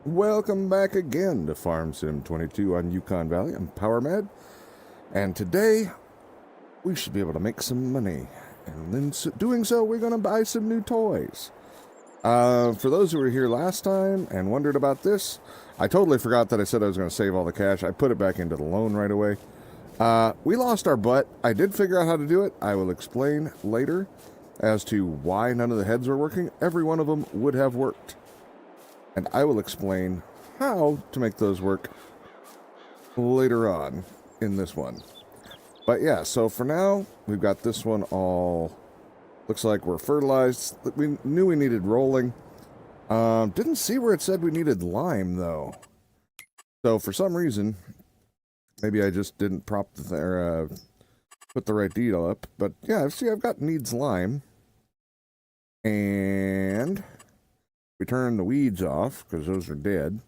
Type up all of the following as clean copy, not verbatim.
Welcome back again to Farm Sim 22 on Yukon Valley. I'm PowerMed, and today we should be able to make some money. And in doing so, we're going to buy some new toys. For those who were here last time and wondered about this, I totally forgot that I said I was going to save all the cash. I put it back into the loan right away. We lost our butt. I did figure out how to do it. I will explain later as to why none of the heads were working. Every one of them would have worked. And I will explain how to make those work later on in this one. But yeah, so for now, we've got this one all... Looks like we're fertilized. We knew we needed rolling. Didn't see where it said we needed lime, though. So for some reason, maybe I just didn't put the right detail up. But yeah, see, I've got needs lime. And... we turn the weeds off, because those are dead.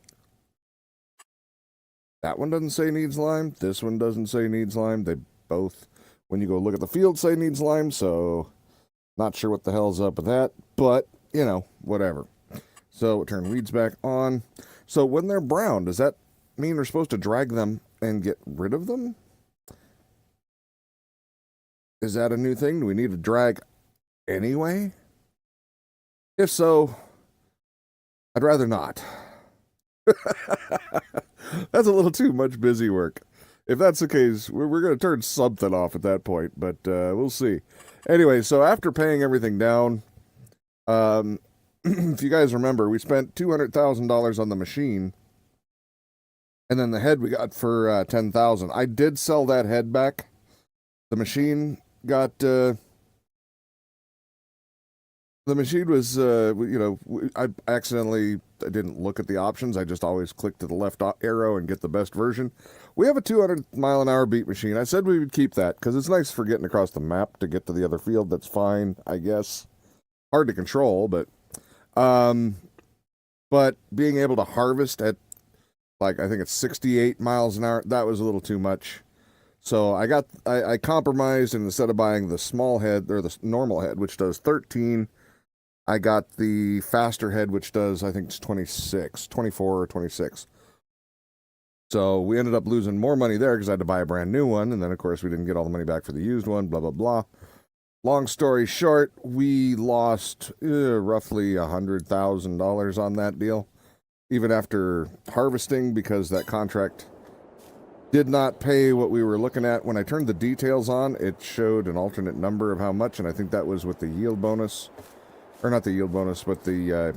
That one doesn't say needs lime. This one doesn't say needs lime. They both, when you go look at the field, say needs lime, so not sure what the hell's up with that, but, you know, whatever. So, turn weeds back on. So, when they're brown, does that mean we're supposed to drag them and get rid of them? Is that a new thing? Do we need to drag anyway? If so... I'd rather not. That's a little too much busy work. If that's the case, we're going to turn something off at that point, but we'll see. Anyway, so after paying everything down, if you guys remember, we spent $200,000 on the machine, and then the head we got for $10,000. I did sell that head back. The machine got... the machine was, I didn't look at the options. I just always click to the left arrow and get the best version. We have a 200-mile-an-hour beat machine. I said we would keep that because it's nice for getting across the map to get to the other field. That's fine, I guess. Hard to control, but being able to harvest at, like, I think it's 68 miles an hour, that was a little too much. So I compromised, and instead of buying the small head, or the normal head, which does 13, I got the faster head, which does, I think it's 24 or 26. So we ended up losing more money there because I had to buy a brand new one. And then, of course, we didn't get all the money back for the used one, blah, blah, blah. Long story short, we lost roughly $100,000 on that deal, even after harvesting, because that contract did not pay what we were looking at. When I turned the details on, it showed an alternate number of how much, and I think that was with the yield bonus. Or not the yield bonus, but the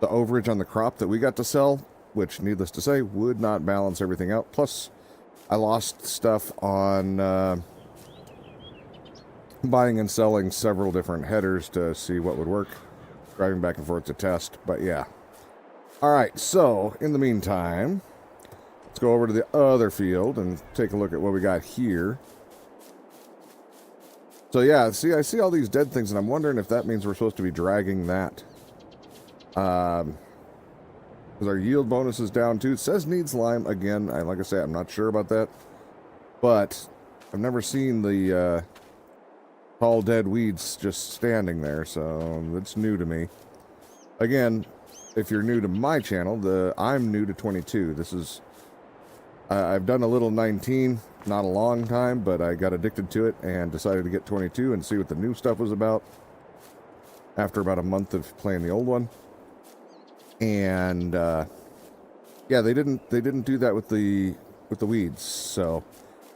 overage on the crop that we got to sell, which, needless to say, would not balance everything out. Plus, I lost stuff on buying and selling several different headers to see what would work. Driving back and forth to test, but yeah. Alright, so, in the meantime, let's go over to the other field and take a look at what we got here. So yeah, see, I see all these dead things, and I'm wondering if that means we're supposed to be dragging that. Because our yield bonus is down too. It says needs lime again. Like I say, I'm not sure about that. But I've never seen the tall dead weeds just standing there, so it's new to me. Again, if you're new to my channel, I'm new to 22. This is... I've done a little 19, not a long time, but I got addicted to it and decided to get 22 and see what the new stuff was about after about a month of playing the old one. And yeah, they didn't do that with the weeds, so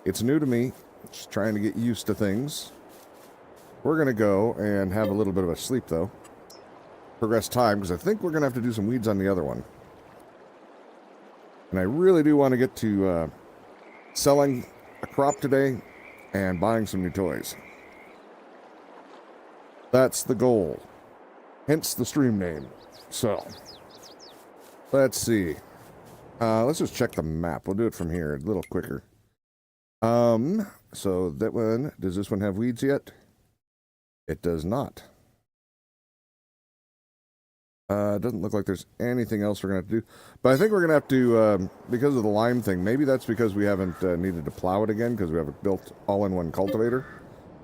it's new to me. Just trying to get used to things. We're gonna go and have a little bit of a sleep though. Progress time, because I think we're gonna have to do some weeds on the other one. And I really do want to get to selling a crop today and buying some new toys. That's the goal. Hence the stream name. So, let's see. Let's just check the map. We'll do it from here a little quicker. So that one, does this one have weeds yet? It does not. Doesn't look like there's anything else we're going to have to do. But I think we're going to have to, because of the lime thing, maybe that's because we haven't needed to plow it again because we have a built all-in-one cultivator.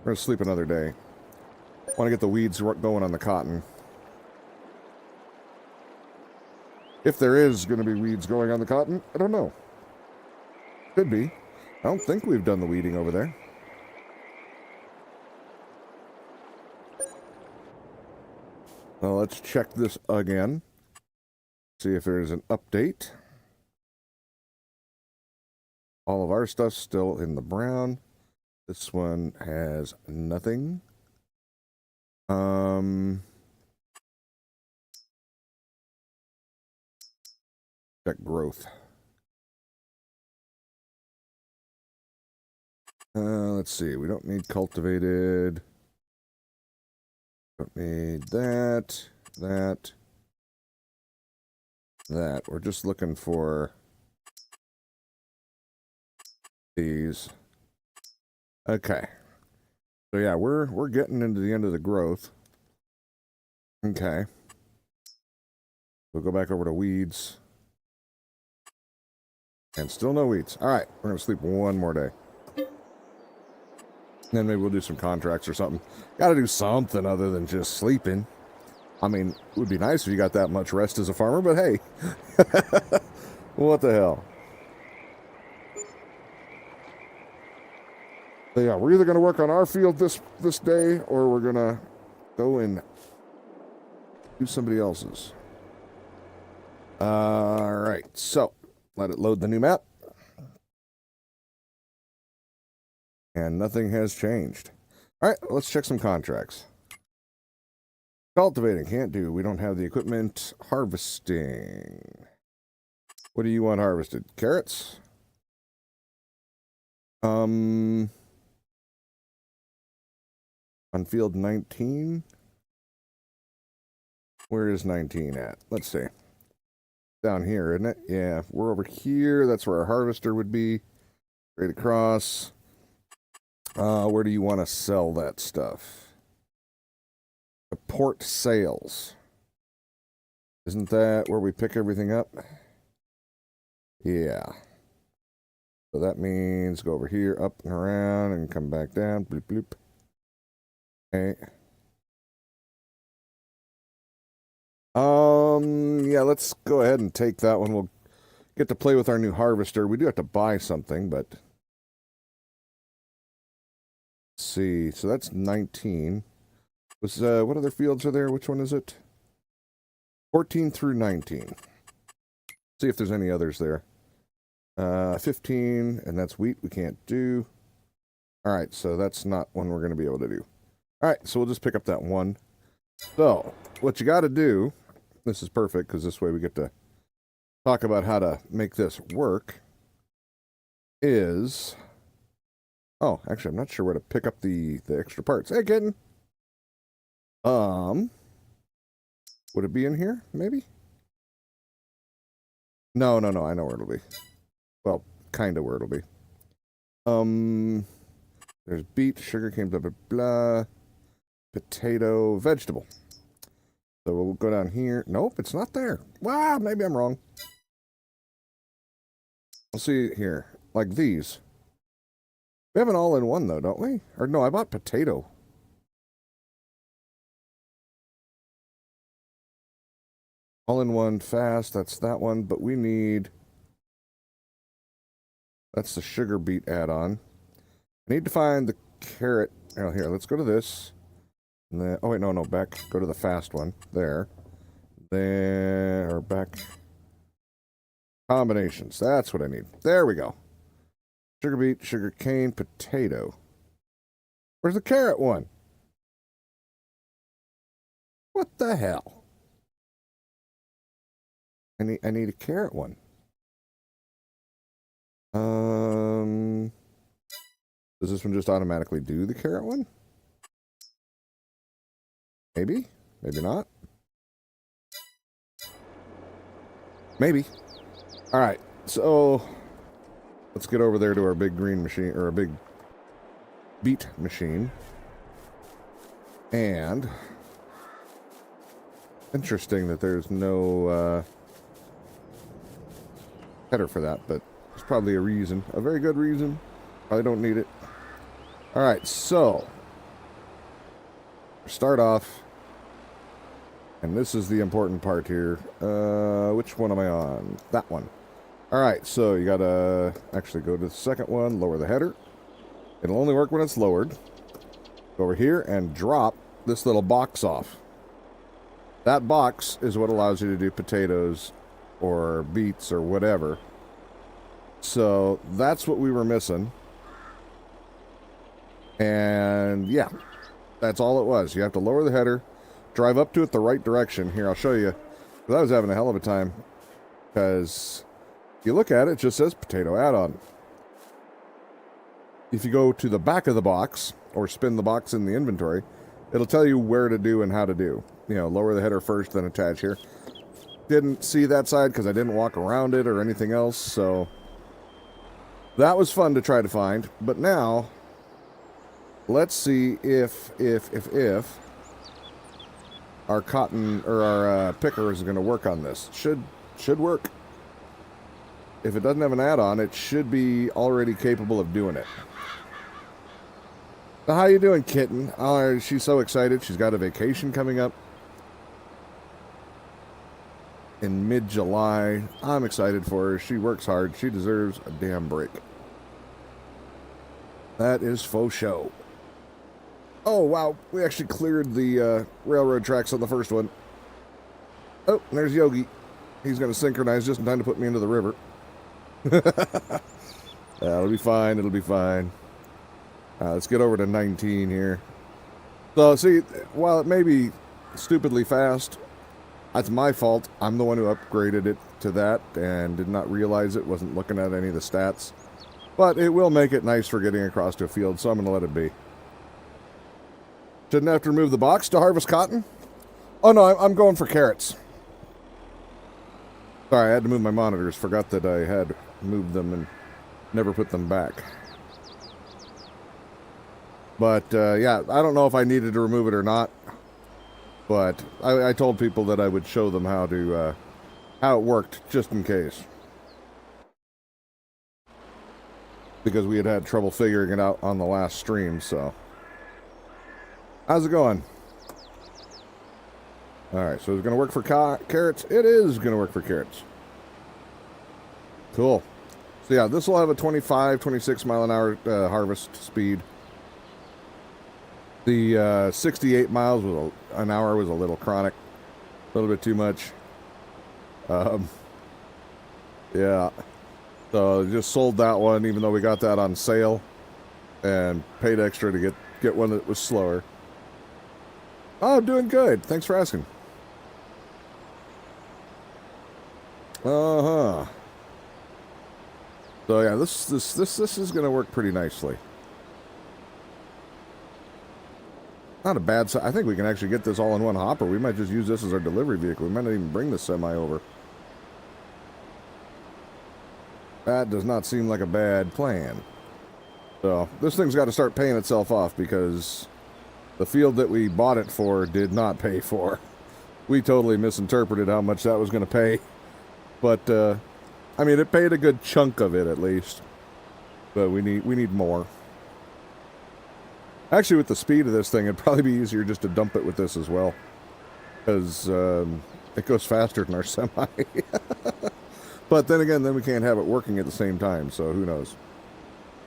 We're going to sleep another day. Want to get the weeds going on the cotton. If there is going to be weeds growing on the cotton, I don't know. Could be. I don't think we've done the weeding over there. Well, let's check this again. See if there's an update. All of our stuff's still in the brown. This one has nothing. Check growth. Let's see. We don't need cultivated. Don't need that. That. We're just looking for these. Okay. So yeah, we're getting into the end of the growth. Okay. We'll go back over to weeds. And still no weeds. Alright, we're gonna sleep one more day. Then maybe we'll do some contracts or something. Gotta do something other than just sleeping. I mean, it would be nice if you got that much rest as a farmer, but hey. What the hell? So yeah, we're either going to work on our field this day, or we're going to go and do somebody else's. Alright, so let it load the new map. And nothing has changed. Alright, let's check some contracts. Cultivating, can't do. We don't have the equipment. Harvesting. What do you want harvested? Carrots? On field 19? Where is 19 at? Let's see. Down here, isn't it? Yeah, we're over here. That's where our harvester would be. Straight across. Where do you want to sell that stuff? Port sales. Isn't that where we pick everything up? Yeah. So that means go over here, up and around, and come back down. Bloop, bloop. Okay. Yeah, let's go ahead and take that one. We'll get to play with our new harvester. We do have to buy something, but... Let's see. So that's 19. What other fields are there? Which one is it? 14 through 19. See if there's any others there. 15, and that's wheat we can't do. Alright, so that's not one we're going to be able to do. Alright, so we'll just pick up that one. So, what you got to do, this is perfect, because this way we get to talk about how to make this work, is... Oh, actually, I'm not sure where to pick up the extra parts. Hey, kitten! Would it be in here, maybe? No, I know where it'll be. Well, kind of where it'll be. There's beet, sugarcane, blah, blah, blah. Potato, vegetable. So we'll go down here. Nope, it's not there. Wow, maybe I'm wrong. I'll see here. Like these. We have an all-in-one, though, don't we? Or no, I bought potato. All-in-one fast, that's that one, but we need... That's the sugar beet add-on. I need to find the carrot. Oh, here, let's go to this. And then, oh, wait, no, back. Go to the fast one. There. There, or back. Combinations, that's what I need. There we go. Sugar beet, sugar cane, potato. Where's the carrot one? What the hell? I need a carrot one. Does this one just automatically do the carrot one? Maybe? Maybe not? Maybe. Alright, so let's get over there to our big green machine, or a big beet machine. And interesting that there's no header for that, but there's probably a reason. A very good reason. Probably don't need it. Alright, so start off. And this is the important part here. Which one am I on? That one. All right, so you gotta actually go to the second one, lower the header. It'll only work when it's lowered. Go over here and drop this little box off. That box is what allows you to do potatoes or beets or whatever. So that's what we were missing. And yeah, that's all it was. You have to lower the header, drive up to it the right direction. Here, I'll show you. Because I was having a hell of a time. Because if you look at it, it just says potato add-on. If you go to the back of the box, or spin the box in the inventory, it'll tell you where to do and how to do. You know, lower the header first, then attach here. Didn't see that side because I didn't walk around it or anything else, so that was fun to try to find. But now, let's see if our cotton or our picker is going to work on this. Should work. If it doesn't have an add-on, it should be already capable of doing it. So how you doing, kitten? Oh, she's so excited. She's got a vacation coming up in mid-July. I'm excited for her. She works hard. She deserves a damn break. That is faux show. Oh, wow. We actually cleared the railroad tracks on the first one. Oh, and there's Yogi. He's going to synchronize just in time to put me into the river. It'll be fine. It'll be fine. Let's get over to 19 here. So, see, while it may be stupidly fast, that's my fault. I'm the one who upgraded it to that and did not realize it. Wasn't looking at any of the stats. But it will make it nice for getting across to a field, so I'm going to let it be. Shouldn't have to remove the box to harvest cotton? Oh, no, I'm going for carrots. Sorry, I had to move my monitors. Forgot that I had moved them and never put them back. But, yeah, I don't know if I needed to remove it or not. But I told people that I would show them how it worked, just in case. Because we had trouble figuring it out on the last stream, so. How's it going? Alright, so it's going to work for carrots? It is going to work for carrots. Cool. So yeah, this will have a 25, 26 mile an hour harvest speed. The 68 miles an hour was a little chronic. A little bit too much. Yeah. So just sold that one, even though we got that on sale. And paid extra to get one that was slower. Oh, I'm doing good. Thanks for asking. Uh-huh. So yeah, this is going to work pretty nicely. Not a bad size. I think we can actually get this all in one hopper. We might just use this as our delivery vehicle. We might not even bring the semi over. That does not seem like a bad plan. So, this thing's got to start paying itself off because the field that we bought it for did not pay for. We totally misinterpreted how much that was going to pay. But, I mean, it paid a good chunk of it at least. But we need more. Actually, with the speed of this thing, it'd probably be easier just to dump it with this as well. Because it goes faster than our semi. But then again, then we can't have it working at the same time, so who knows.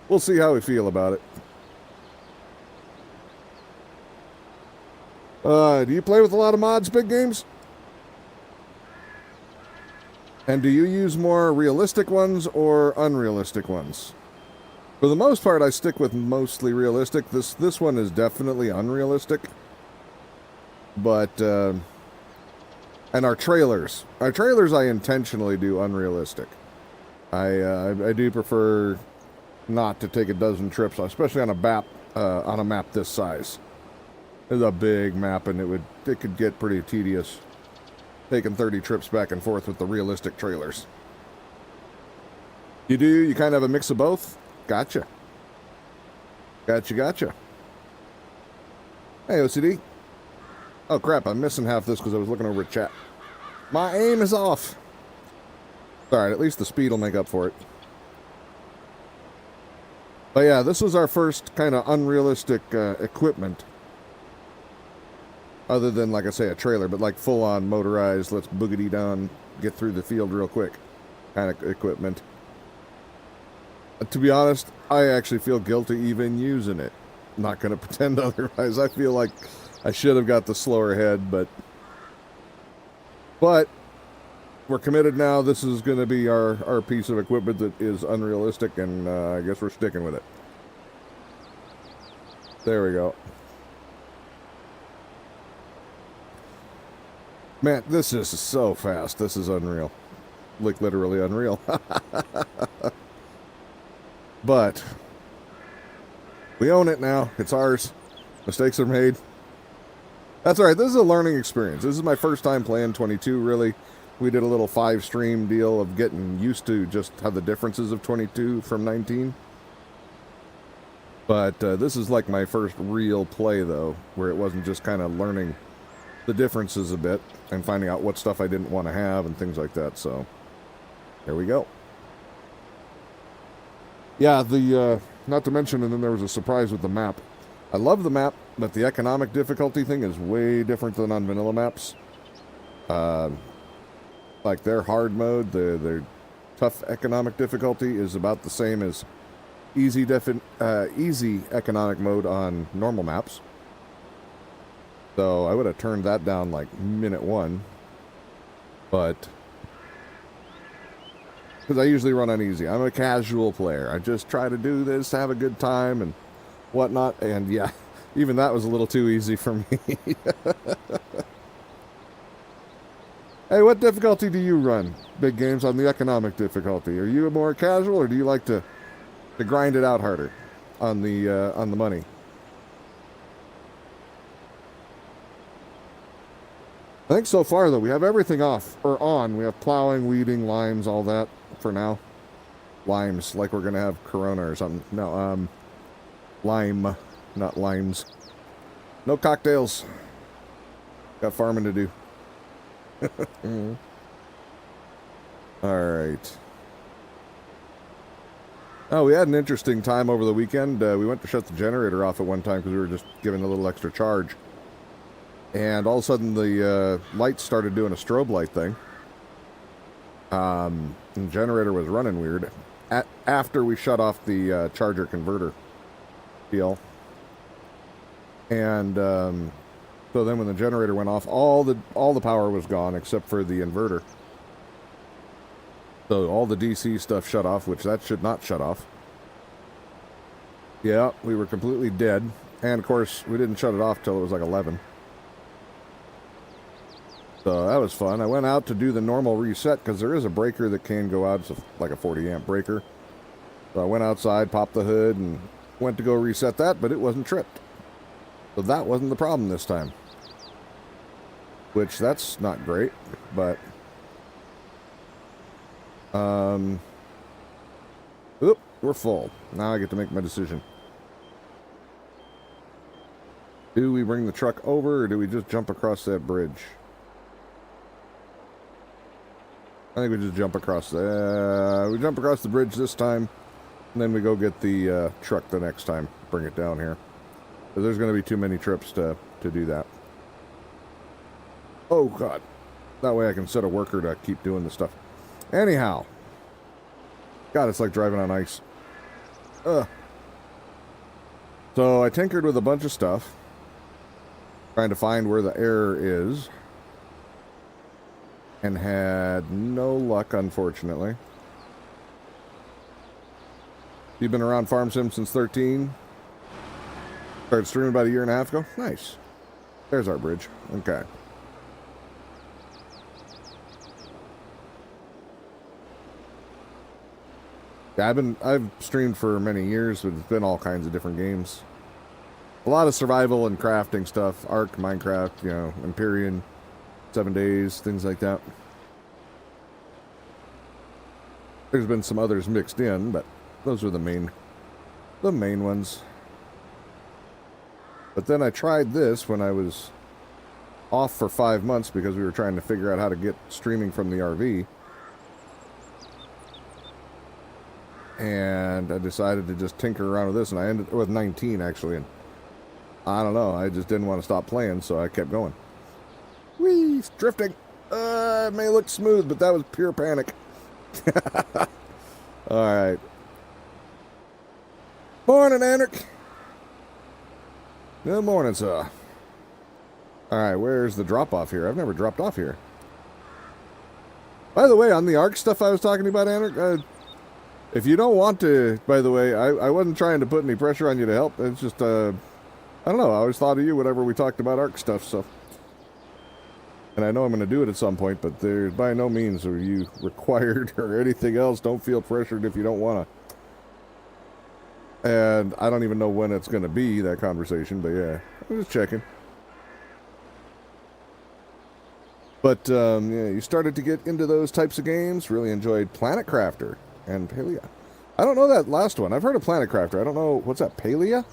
We'll see how we feel about it. Do you play with a lot of mods, Big Games? And do you use more realistic ones or unrealistic ones? For the most part, I stick with mostly realistic. This one is definitely unrealistic. But, and our trailers I intentionally do unrealistic. I do prefer not to take a dozen trips, especially on a map this size. It's a big map, and it could get pretty tedious taking 30 trips back and forth with the realistic trailers. You kind of have a mix of both? Gotcha. Gotcha. Hey, OCD. Oh, crap, I'm missing half this because I was looking over at chat. My aim is off. Alright, at least the speed will make up for it. But yeah, this was our first kind of unrealistic equipment. Other than, like I say, a trailer, but like full-on motorized, let's boogity down, get through the field real quick kind of equipment. To be honest, I actually feel guilty even using it. I'm not going to pretend otherwise. I feel like I should have got the slower head, but we're committed now. This is going to be our piece of equipment that is unrealistic, and I guess we're sticking with it. There we go. Man, this is so fast. This is unreal. Like, literally unreal. But we own it now. It's ours. Mistakes are made. That's all right. This is a learning experience. This is my first time playing 22, really. We did a little 5-stream deal of getting used to just how the differences of 22 from 19. But this is like my first real play, though, where it wasn't just kind of learning the differences a bit and finding out what stuff I didn't want to have and things like that. So there we go. Yeah, not to mention, and then there was a surprise with the map. I love the map, but the economic difficulty thing is way different than on vanilla maps. Like their hard mode, their tough economic difficulty is about the same as easy economic mode on normal maps. So I would have turned that down like minute 1. But because I usually run on easy. I'm a casual player. I just try to do this, have a good time and whatnot. And yeah, even that was a little too easy for me. Hey, what difficulty do you run? Big games on the economic difficulty. Are you more casual, or do you like to grind it out harder on the money? I think so far, though, we have everything off, or on. We have plowing, weeding, limes, all that for now. Limes, like we're going to have Corona or something. No, lime, not limes. No cocktails. Got farming to do. All right. Oh, we had an interesting time over the weekend. We went to shut the generator off at one time because we were just giving a little extra charge. And all of a sudden the lights started doing a strobe light thing. And the generator was running weird. After we shut off the charger converter deal. And so then when the generator went off, all the power was gone except for the inverter. So all the DC stuff shut off, which that should not shut off. Yeah, we were completely dead. And of course, we didn't shut it off till it was like 11. So that was fun. I went out to do the normal reset because there is a breaker that can go out. It's like a 40 amp breaker. So I went outside, popped the hood, and went to go reset that, but it wasn't tripped. So that wasn't the problem this time. Which, that's not great, but... Oop, we're full. Now I get to make my decision. Do we bring the truck over, or do we just jump across that bridge? I think we just jump across we jump across the bridge this time, and then we go get the truck the next time. Bring it down here. Because there's going to be too many trips to do that. Oh, God. That way I can set a worker to keep doing the stuff. Anyhow. God, it's like driving on ice. Ugh. So I tinkered with a bunch of stuff. Trying to find where the error is. And had no luck, unfortunately. You've been around Farm Sim since 13? Started streaming about a year and a half ago? Nice. There's our bridge. Okay. Yeah, I've streamed for many years, but it's been all kinds of different games. A lot of survival and crafting stuff. Ark, Minecraft, you know, Empyrean, 7 Days, things like that. There's been some others mixed in, but those were the main ones. But then I tried this when I was off for 5 months because we were trying to figure out how to get streaming from the RV. And I decided to just tinker around with this, and I ended with 19 actually, and I don't know. I just didn't want to stop playing, so I kept going. Whee! It's drifting. It may look smooth, but that was pure panic. Alright. Morning, Anarch. Good morning, sir. Alright, where's the drop-off here? I've never dropped off here. By the way, on the ARC stuff I was talking about, Anarch, if you don't want to, by the way, I wasn't trying to put any pressure on you to help. It's just, I don't know. I always thought of you whenever we talked about ARC stuff, so. And I know I'm going to do it at some point, but there's by no means are you required or anything else. Don't feel pressured if you don't want to. And I don't even know when it's going to be, that conversation, but yeah, I'm just checking. But, yeah, you started to get into those types of games. Really enjoyed Planet Crafter and Palea. I don't know that last one. I've heard of Planet Crafter. I don't know, what's that, Palea?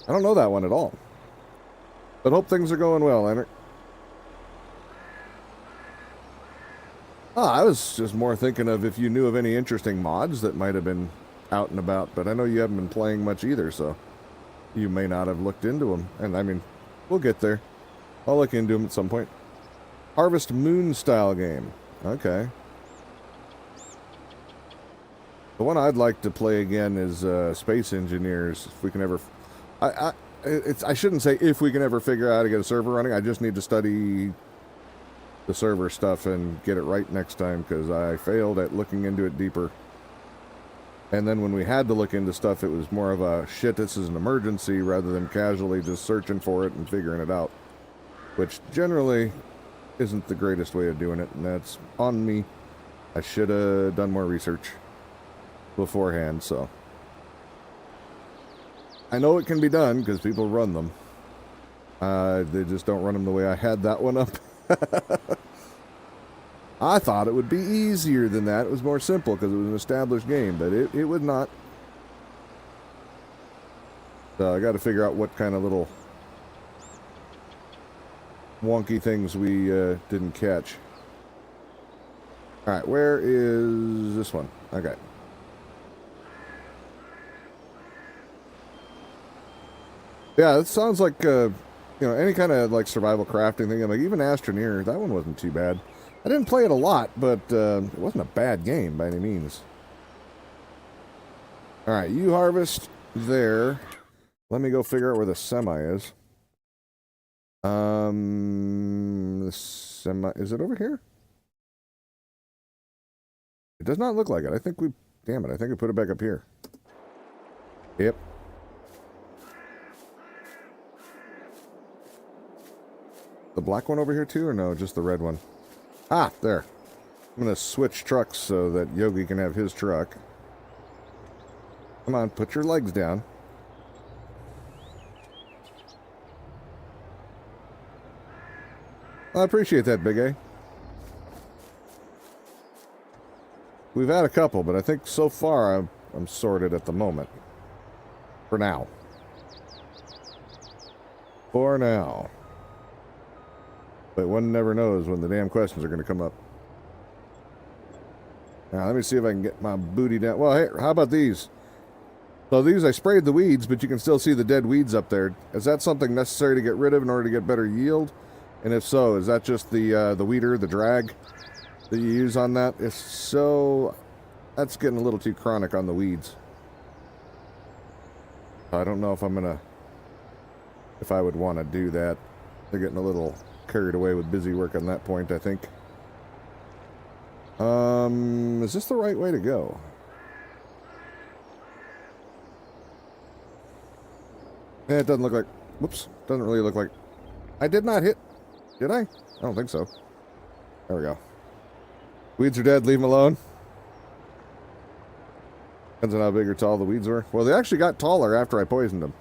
I don't know that one at all. But hope things are going well, Leonard. I was just more thinking of if you knew of any interesting mods that might have been out and about, but I know you haven't been playing much either, so you may not have looked into them. And, I mean, we'll get there. I'll look into them at some point. Harvest Moon style game. Okay. The one I'd like to play again is Space Engineers. If we can ever... I shouldn't say if we can ever figure out how to get a server running. I just need to study the server stuff and get it right next time, because I failed at looking into it deeper. And then when we had to look into stuff, it was more of a, shit, this is an emergency, rather than casually just searching for it and figuring it out. Which generally isn't the greatest way of doing it, and that's on me. I should have done more research beforehand, so. I know it can be done, because people run them. They just don't run them the way I had that one up. I thought it would be easier than that. It was more simple because it was an established game, but it was not. So I got to figure out what kind of little wonky things we didn't catch. Alright, where is this one? Okay. Yeah, it sounds like, you know, any kind of, like, survival crafting thing. Like, even Astroneer, that one wasn't too bad. I didn't play it a lot, but it wasn't a bad game by any means. Alright, you harvest there. Let me go figure out where the semi is. The semi... Is it over here? It does not look like it. I think we... Damn it, I think we put it back up here. Yep. The black one over here too, or no, just the red one? Ah, there. I'm going to switch trucks so that Yogi can have his truck. Come on, put your legs down. I appreciate that, Big A. We've had a couple, but I think so far I'm sorted at the moment. For now. For now. But one never knows when the damn questions are going to come up. Now, let me see if I can get my booty down. Well, hey, how about these? So these, I sprayed the weeds, but you can still see the dead weeds up there. Is that something necessary to get rid of in order to get better yield? And if so, is that just the weeder, the drag that you use on that? If so, that's getting a little too chronic on the weeds. I don't know if I'm going to... If I would want to do that. They're getting a little... carried away with busy work on that point, I think. Is this the right way to go? Yeah, it doesn't look like... Whoops. Doesn't really look like... I did not hit... Did I? I don't think so. There we go. Weeds are dead. Leave them alone. Depends on how big or tall the weeds were. Well, they actually got taller after I poisoned them.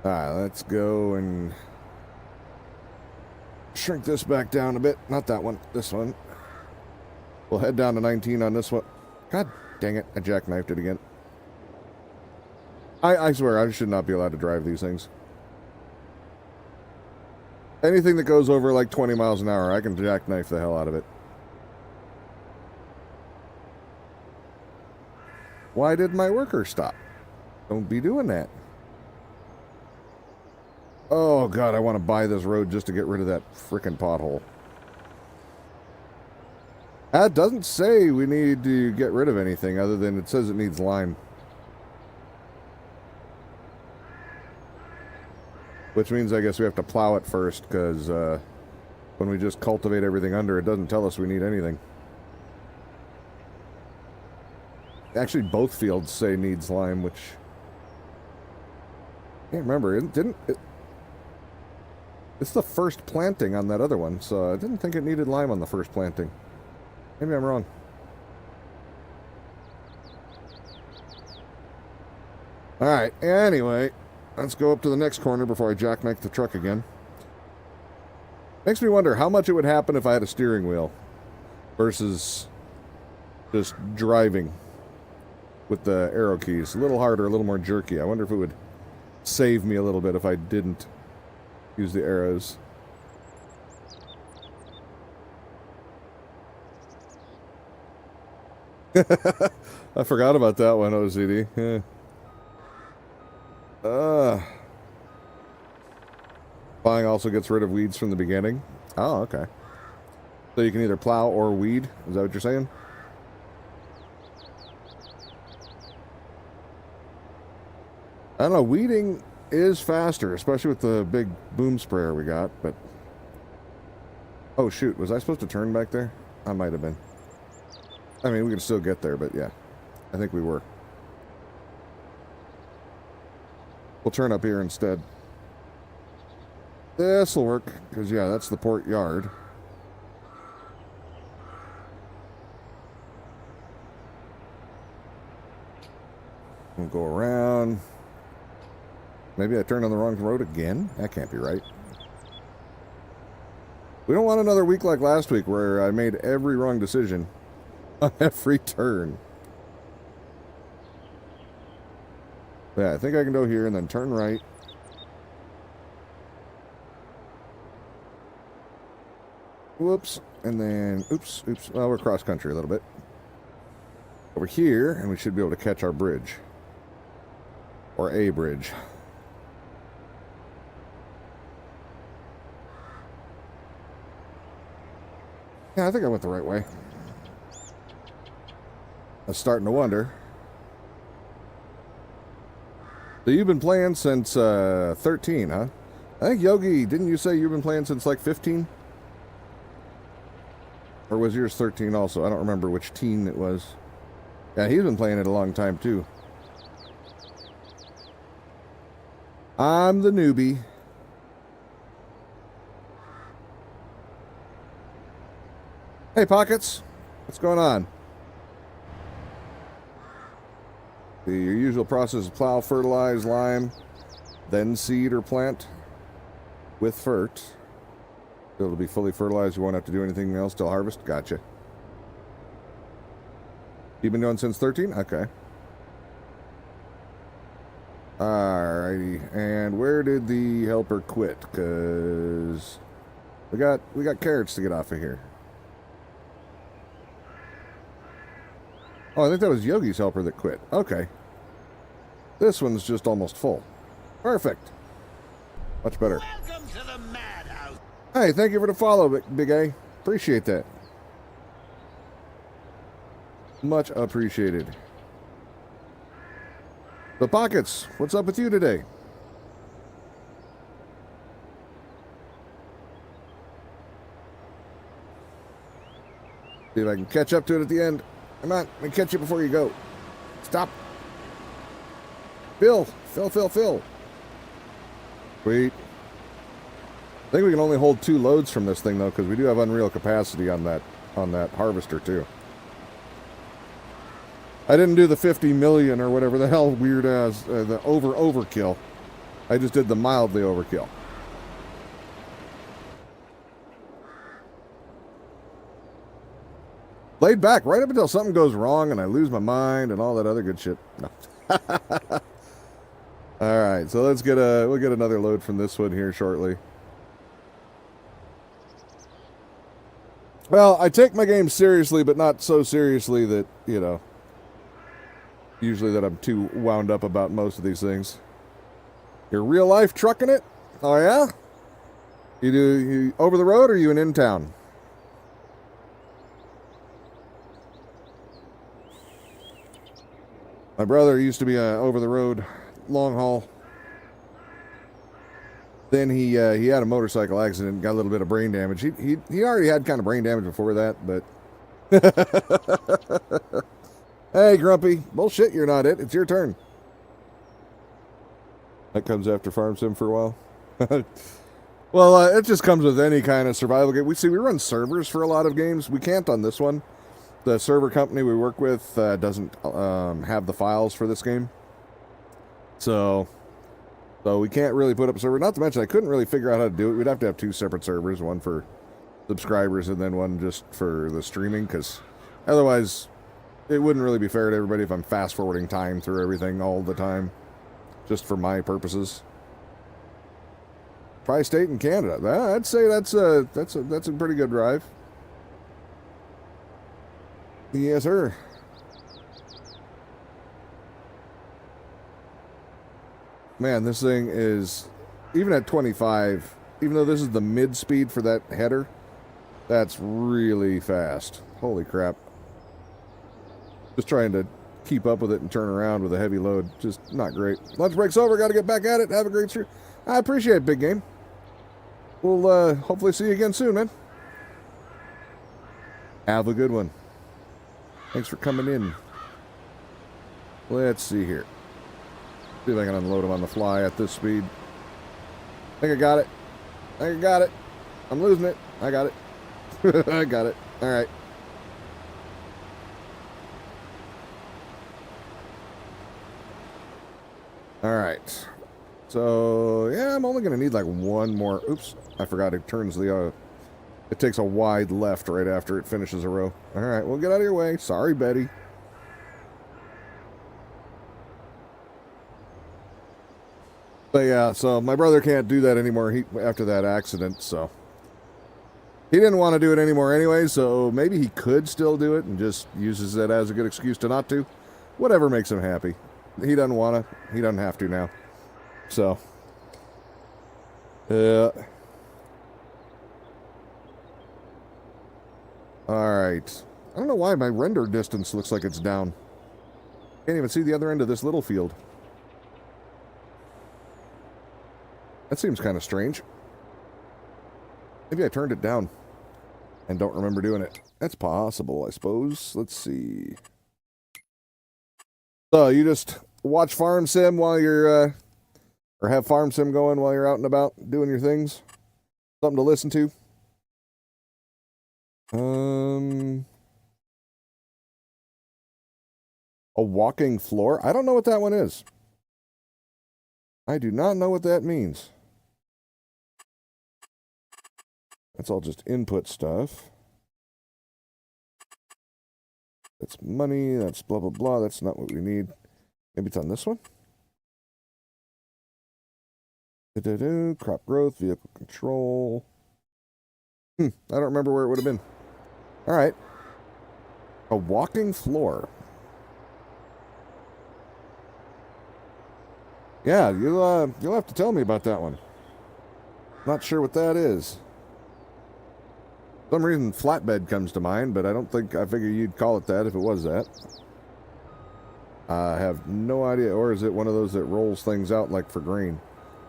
Alright, let's go and shrink this back down a bit. Not that one, this one. We'll head down to 19 on this one. God dang it, I jackknifed it again. I swear, I should not be allowed to drive these things. Anything that goes over like 20 miles an hour, I can jackknife the hell out of it. Why did my worker stop? Don't be doing that. Oh, God, I want to buy this road just to get rid of that frickin' pothole. It doesn't say we need to get rid of anything other than it says it needs lime. Which means I guess we have to plow it first, because when we just cultivate everything under, it doesn't tell us we need anything. Actually, both fields say needs lime, which... I can't remember. It's the first planting on that other one, so I didn't think it needed lime on the first planting. Maybe I'm wrong. Alright, anyway, let's go up to the next corner before I jackknife the truck again. Makes me wonder how much it would happen if I had a steering wheel versus just driving with the arrow keys. A little harder, a little more jerky. I wonder if it would save me a little bit if I didn't use the arrows. I forgot about that one, OCD. Plowing also gets rid of weeds from the beginning. Oh, okay. So you can either plow or weed? Is that what you're saying? I don't know, weeding is faster, especially with the big boom sprayer we got, but... Oh, shoot, was I supposed to turn back there? I might have been. I mean, we can still get there, but yeah. I think we were. We'll turn up here instead. This'll work, because yeah, that's the port yard. We'll go around. Maybe I turned on the wrong road again? That can't be right. We don't want another week like last week where I made every wrong decision on every turn. Yeah, I think I can go here and then turn right. Whoops. And then, oops. Well, we're cross country a little bit. Over here, and we should be able to catch our bridge. Or a bridge. Yeah, I think I went the right way. I was starting to wonder. So you've been playing since 13, huh? I think Yogi, didn't you say you've been playing since like 15? Or was yours 13 also? I don't remember which teen it was. Yeah, he's been playing it a long time too. I'm the newbie. Hey, Pockets. What's going on? Your usual process is plow, fertilize, lime, then seed or plant with fert. So it'll be fully fertilized. You won't have to do anything else till harvest. Gotcha. You've been doing since 13? Okay. Alrighty. And where did the helper quit? Because we got carrots to get off of here. Oh, I think that was Yogi's helper that quit. Okay. This one's just almost full. Perfect. Much better. Welcome to the madhouse. Hey, thank you for the follow, Big A. Appreciate that. Much appreciated. The Pockets, what's up with you today? See if I can catch up to it at the end. Come on, let me catch you before you go. Stop. Fill. Sweet. I think we can only hold 2 loads from this thing, though, because we do have unreal capacity on that harvester, too. I didn't do the 50 million or whatever the hell weird ass, the overkill. I just did the mildly overkill. Laid back right up until something goes wrong and I lose my mind and all that other good shit. No. All right, so we'll get another load from this one here shortly. Well, I take my game seriously, but not so seriously that, you know, Usually that I'm too wound up about most of these things. You're real life trucking it? Oh yeah? You over the road or you in town? My brother used to be a over the road long haul. Then he had a motorcycle accident and got a little bit of brain damage. He already had kind of brain damage before that, but hey, Grumpy. Bullshit, you're not it. It's your turn. That comes after Farm Sim for a while. Well, it just comes with any kind of survival game. We run servers for a lot of games. We can't on this one. The server company we work with doesn't have the files for this game. So we can't really put up a server. Not to mention, I couldn't really figure out how to do it. We'd have to have 2 separate servers, one for subscribers and then one just for the streaming, because otherwise it wouldn't really be fair to everybody if I'm fast forwarding time through everything all the time, just for my purposes. Tri-state in Canada. I'd say that's a pretty good drive. Yes, sir. Man, this thing is, even at 25, even though this is the mid speed for that header, that's really fast. Holy crap. Just trying to keep up with it and turn around with a heavy load. Just not great. Lunch break's over. Got to get back at it. Have a great stream. I appreciate it, big game. We'll hopefully see you again soon, man. Have a good one. Thanks for coming in. Let's see here. See if I can unload them on the fly at this speed. I think I got it. I'm losing it. I got it. I got it. All right. All right. So, yeah, I'm only going to need like one more. Oops. I forgot it turns the... it takes a wide left right after it finishes a row. All right. Well, get out of your way. Sorry, Betty. But yeah, so my brother can't do that anymore after that accident, so... He didn't want to do it anymore anyway, so maybe he could still do it and just uses that as a good excuse to not to. Whatever makes him happy. He doesn't want to. He doesn't have to now. So... yeah. Alright. I don't know why my render distance looks like it's down. Can't even see the other end of this little field. That seems kind of strange. Maybe I turned it down and don't remember doing it. That's possible, I suppose. Let's see. So, you just watch Farm Sim while you're, or have Farm Sim going while you're out and about doing your things? Something to listen to? A walking floor? I don't know what that one is. I do not know what that means. That's all just input stuff. That's money, that's blah, blah, blah. That's not what we need. Maybe it's on this one? Crop growth, vehicle control. I don't remember where it would have been. All right. A walking floor. Yeah, you'll have to tell me about that one. Not sure what that is. For some reason, flatbed comes to mind, but I figure you'd call it that if it was that. I have no idea. Or is it one of those that rolls things out like for grain?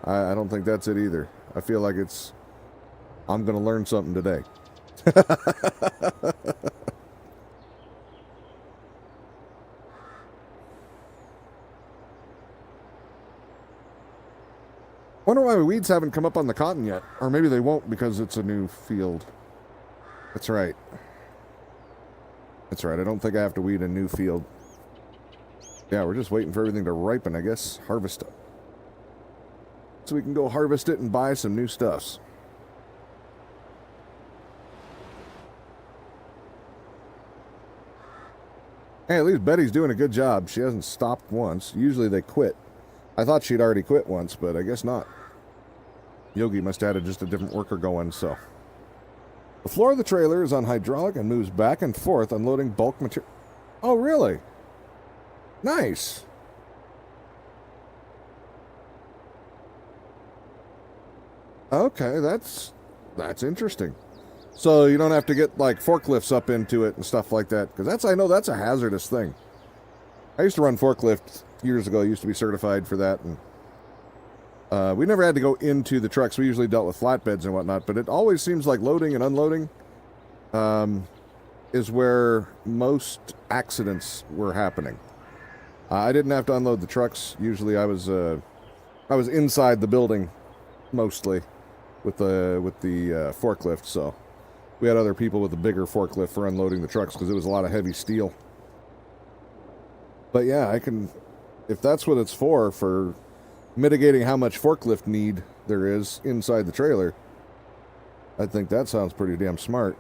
I don't think that's it either. I feel like it's... I'm going to learn something today. Wonder why weeds haven't come up on the cotton yet. Or maybe they won't because it's a new field. That's right. That's right. I don't think I have to weed a new field. Yeah, we're just waiting for everything to ripen, I guess. Harvest it. So we can go harvest it and buy some new stuffs. Hey, at least Betty's doing a good job. She hasn't stopped once. Usually they quit. I thought she'd already quit once, but I guess not. Yogi must have had just a different worker going, so... The floor of the trailer is on hydraulic and moves back and forth, unloading bulk material. Oh, really? Nice. Okay, that's interesting. So you don't have to get like forklifts up into it and stuff like that, because I know that's a hazardous thing. I used to run forklifts years ago. I used to be certified for that, and we never had to go into the trucks. We usually dealt with flatbeds and whatnot, but it always seems like loading and unloading is where most accidents were happening. I didn't have to unload the trucks. Usually I was inside the building mostly with the forklift, so we had other people with a bigger forklift for unloading the trucks because it was a lot of heavy steel. But yeah, if that's what it's for mitigating how much forklift need there is inside the trailer, I think that sounds pretty damn smart.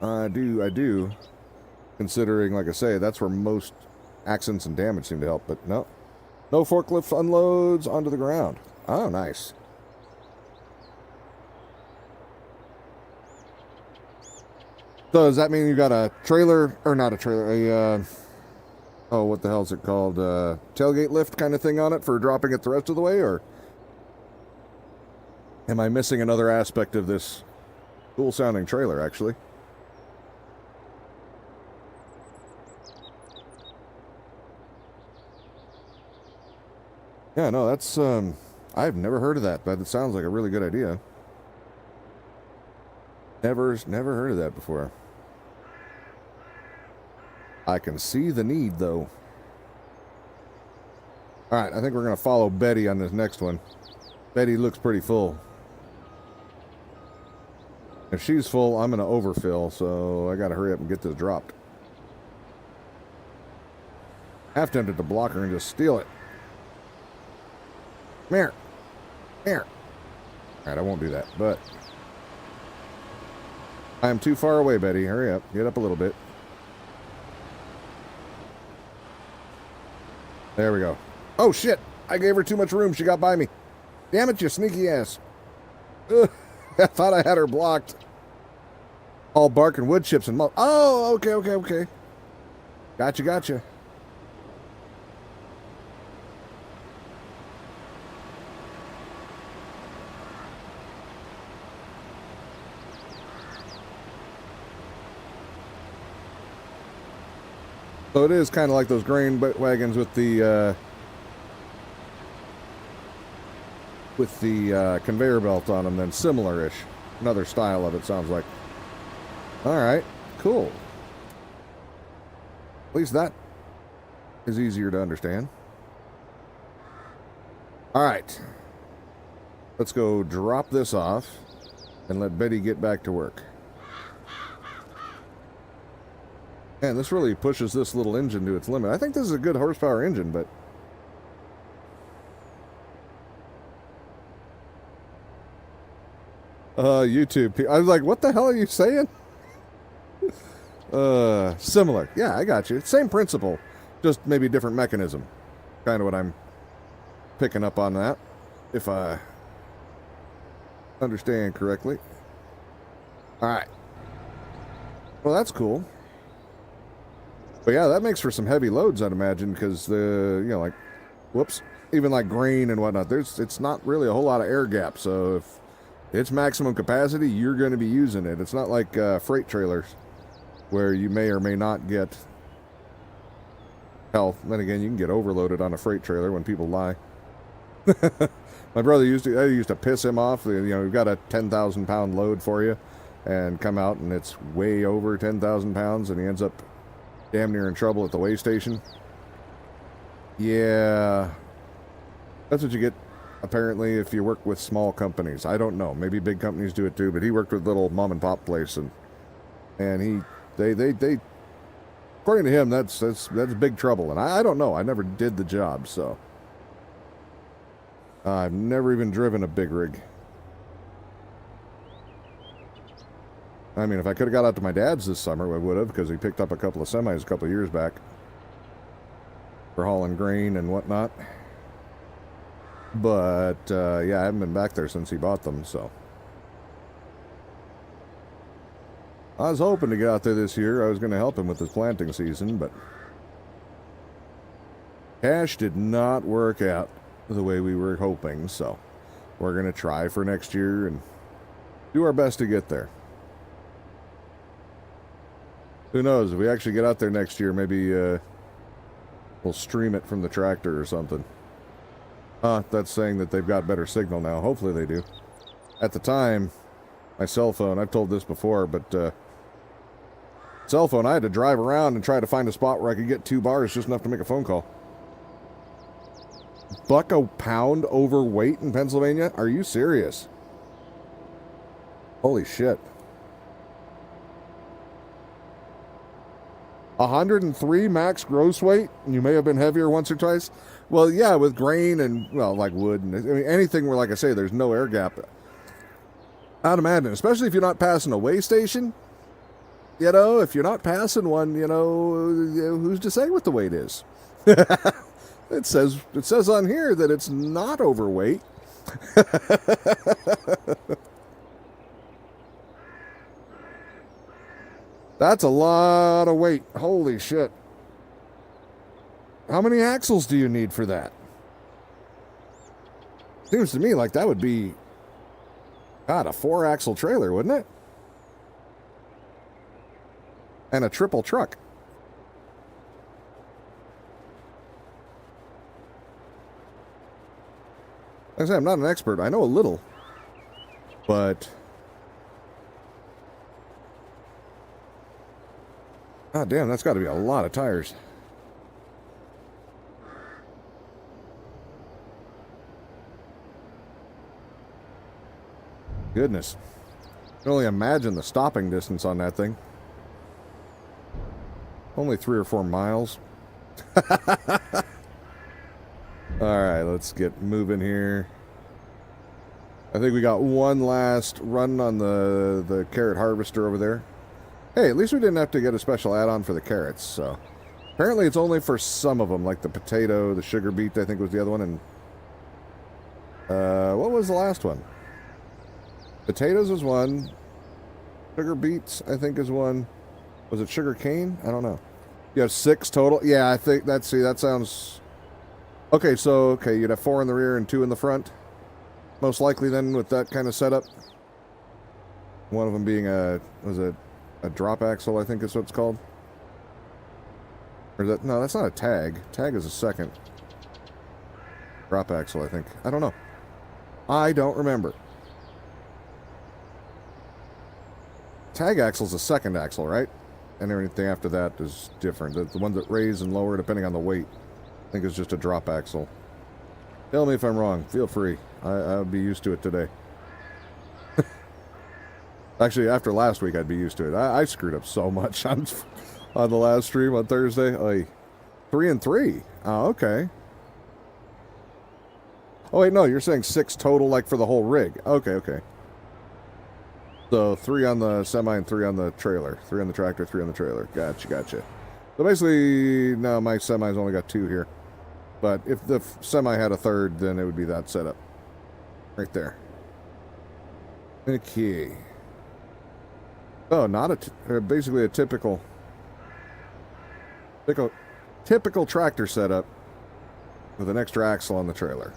I do. Considering, like I say, that's where most accidents and damage seem to help, but no. No forklift unloads onto the ground. Oh, nice. So does that mean you got a trailer, or not a trailer, oh, what the hell is it called? Tailgate lift kind of thing on it for dropping it the rest of the way, or am I missing another aspect of this cool sounding trailer, actually? Yeah, no, that's, I've never heard of that, but it sounds like a really good idea. Never heard of that before. I can see the need, though. Alright, I think we're going to follow Betty on this next one. Betty looks pretty full. If she's full, I'm going to overfill, so I got to hurry up and get this dropped. Half tempted to block her and just steal it. Come here. Come here. Alright, I won't do that, but I am too far away, Betty. Hurry up. Get up a little bit. There we go. Oh, shit. I gave her too much room. She got by me. Damn it, you sneaky ass. Ugh, I thought I had her blocked. All bark and wood chips and oh, okay. Gotcha. So it is kind of like those grain wagons with the conveyor belt on them, then similar-ish. Another style of it, sounds like. Alright, cool. At least that is easier to understand. Alright. Let's go drop this off and let Betty get back to work. Man, this really pushes this little engine to its limit. I think this is a good horsepower engine, but YouTube. I was like, what the hell are you saying? Similar. Yeah, I got you. Same principle, just maybe different mechanism. Kind of what I'm picking up on that, if I understand correctly. All right. Well, that's cool. But yeah, that makes for some heavy loads, I'd imagine, because like, whoops, even like grain and whatnot, it's not really a whole lot of air gap. So if it's maximum capacity, you're going to be using it. It's not like freight trailers where you may or may not get, hell, then again, you can get overloaded on a freight trailer when people lie. My brother used to piss him off. We've got a 10,000 pound load for you, and come out and it's way over 10,000 pounds, and he ends up damn near in trouble at the weigh station. Yeah, that's what you get apparently if you work with small companies. I don't know, maybe big companies do it too, but he worked with little mom and pop place, and they according to him, that's big trouble. And I don't know, I never did the job, so I've never even driven a big rig. I mean, if I could have got out to my dad's this summer, I would have, because he picked up a couple of semis a couple of years back for hauling grain and whatnot. But, yeah, I haven't been back there since he bought them, so. I was hoping to get out there this year. I was going to help him with his planting season, but cash did not work out the way we were hoping, so we're going to try for next year and do our best to get there. Who knows? If we actually get out there next year, maybe we'll stream it from the tractor or something. That's saying that they've got better signal now. Hopefully they do. At the time, my cell phone, I've told this before, but cell phone, I had to drive around and try to find a spot where I could get 2 bars just enough to make a phone call. Buck a pound overweight in Pennsylvania? Are you serious? Holy shit. 103 max gross weight? You may have been heavier once or twice? Well, yeah, with grain and, well, like wood. And, I mean, anything where, like I say, there's no air gap. I'd imagine, especially if you're not passing a weigh station. You know, if you're not passing one, you know, who's to say what the weight is? It says on here that it's not overweight. That's a lot of weight. Holy shit. How many axles do you need for that? Seems to me like that would be, God, a 4-axle trailer, wouldn't it? And a triple truck. Like I said, I'm not an expert. I know a little. But God damn, that's got to be a lot of tires. Goodness. I can only imagine the stopping distance on that thing. Only 3 or 4 miles. Alright, let's get moving here. I think we got one last run on the carrot harvester over there. Hey, at least we didn't have to get a special add-on for the carrots, so. Apparently it's only for some of them, like the potato, the sugar beet, I think was the other one, and what was the last one? Potatoes was one. Sugar beets, I think, is one. Was it sugar cane? I don't know. You have 6 total? Yeah, I think that sounds... Okay, so, you'd have 4 in the rear and 2 in the front. Most likely then with that kind of setup. One of them being a drop axle, I think is what it's called. Or is that, no, that's not a tag. Tag is a second. Drop axle, I think. I don't know. I don't remember. Tag axle is a second axle, right? And everything after that is different. The ones that raise and lower depending on the weight, I think is just a drop axle. Tell me if I'm wrong. Feel free. I'll be used to it today. Actually, after last week, I'd be used to it. I screwed up so much on the last stream on Thursday. Like, 3 and 3. Oh, okay. Oh, wait, no, you're saying 6 total, like, for the whole rig. Okay. So, 3 on the semi and 3 on the trailer. 3 on the tractor, 3 on the trailer. Gotcha. So, basically, no, my semi's only got 2 here. But if the semi had a third, then it would be that setup. Right there. Okay. Oh, not basically a typical tractor setup with an extra axle on the trailer.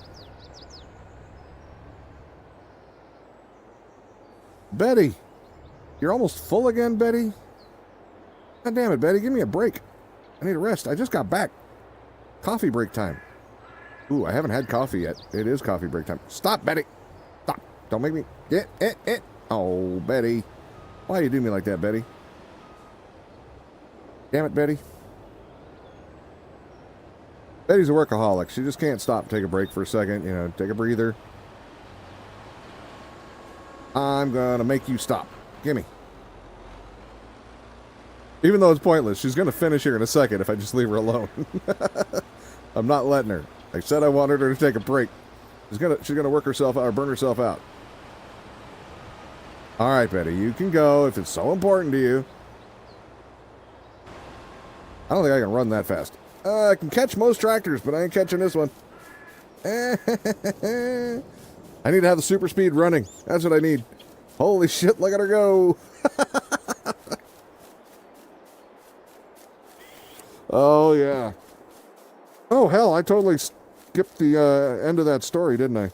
Betty, you're almost full again, Betty? God damn it, Betty, give me a break. I need a rest. I just got back. Coffee break time. Ooh, I haven't had coffee yet. It is coffee break time. Stop, Betty. Stop. Don't make me... Oh, Betty. Why do you do me like that, Betty? Damn it, Betty. Betty's a workaholic. She just can't stop, take a break for a second, you know, take a breather. I'm gonna make you stop. Gimme. Even though it's pointless, she's gonna finish here in a second if I just leave her alone. I'm not letting her. I said I wanted her to take a break. She's gonna work herself out or burn herself out. All right, Betty, you can go if it's so important to you. I don't think I can run that fast. I can catch most tractors, but I ain't catching this one. I need to have the super speed running. That's what I need. Holy shit, look at her go. Oh, yeah. Oh, hell, I totally skipped the end of that story, didn't I?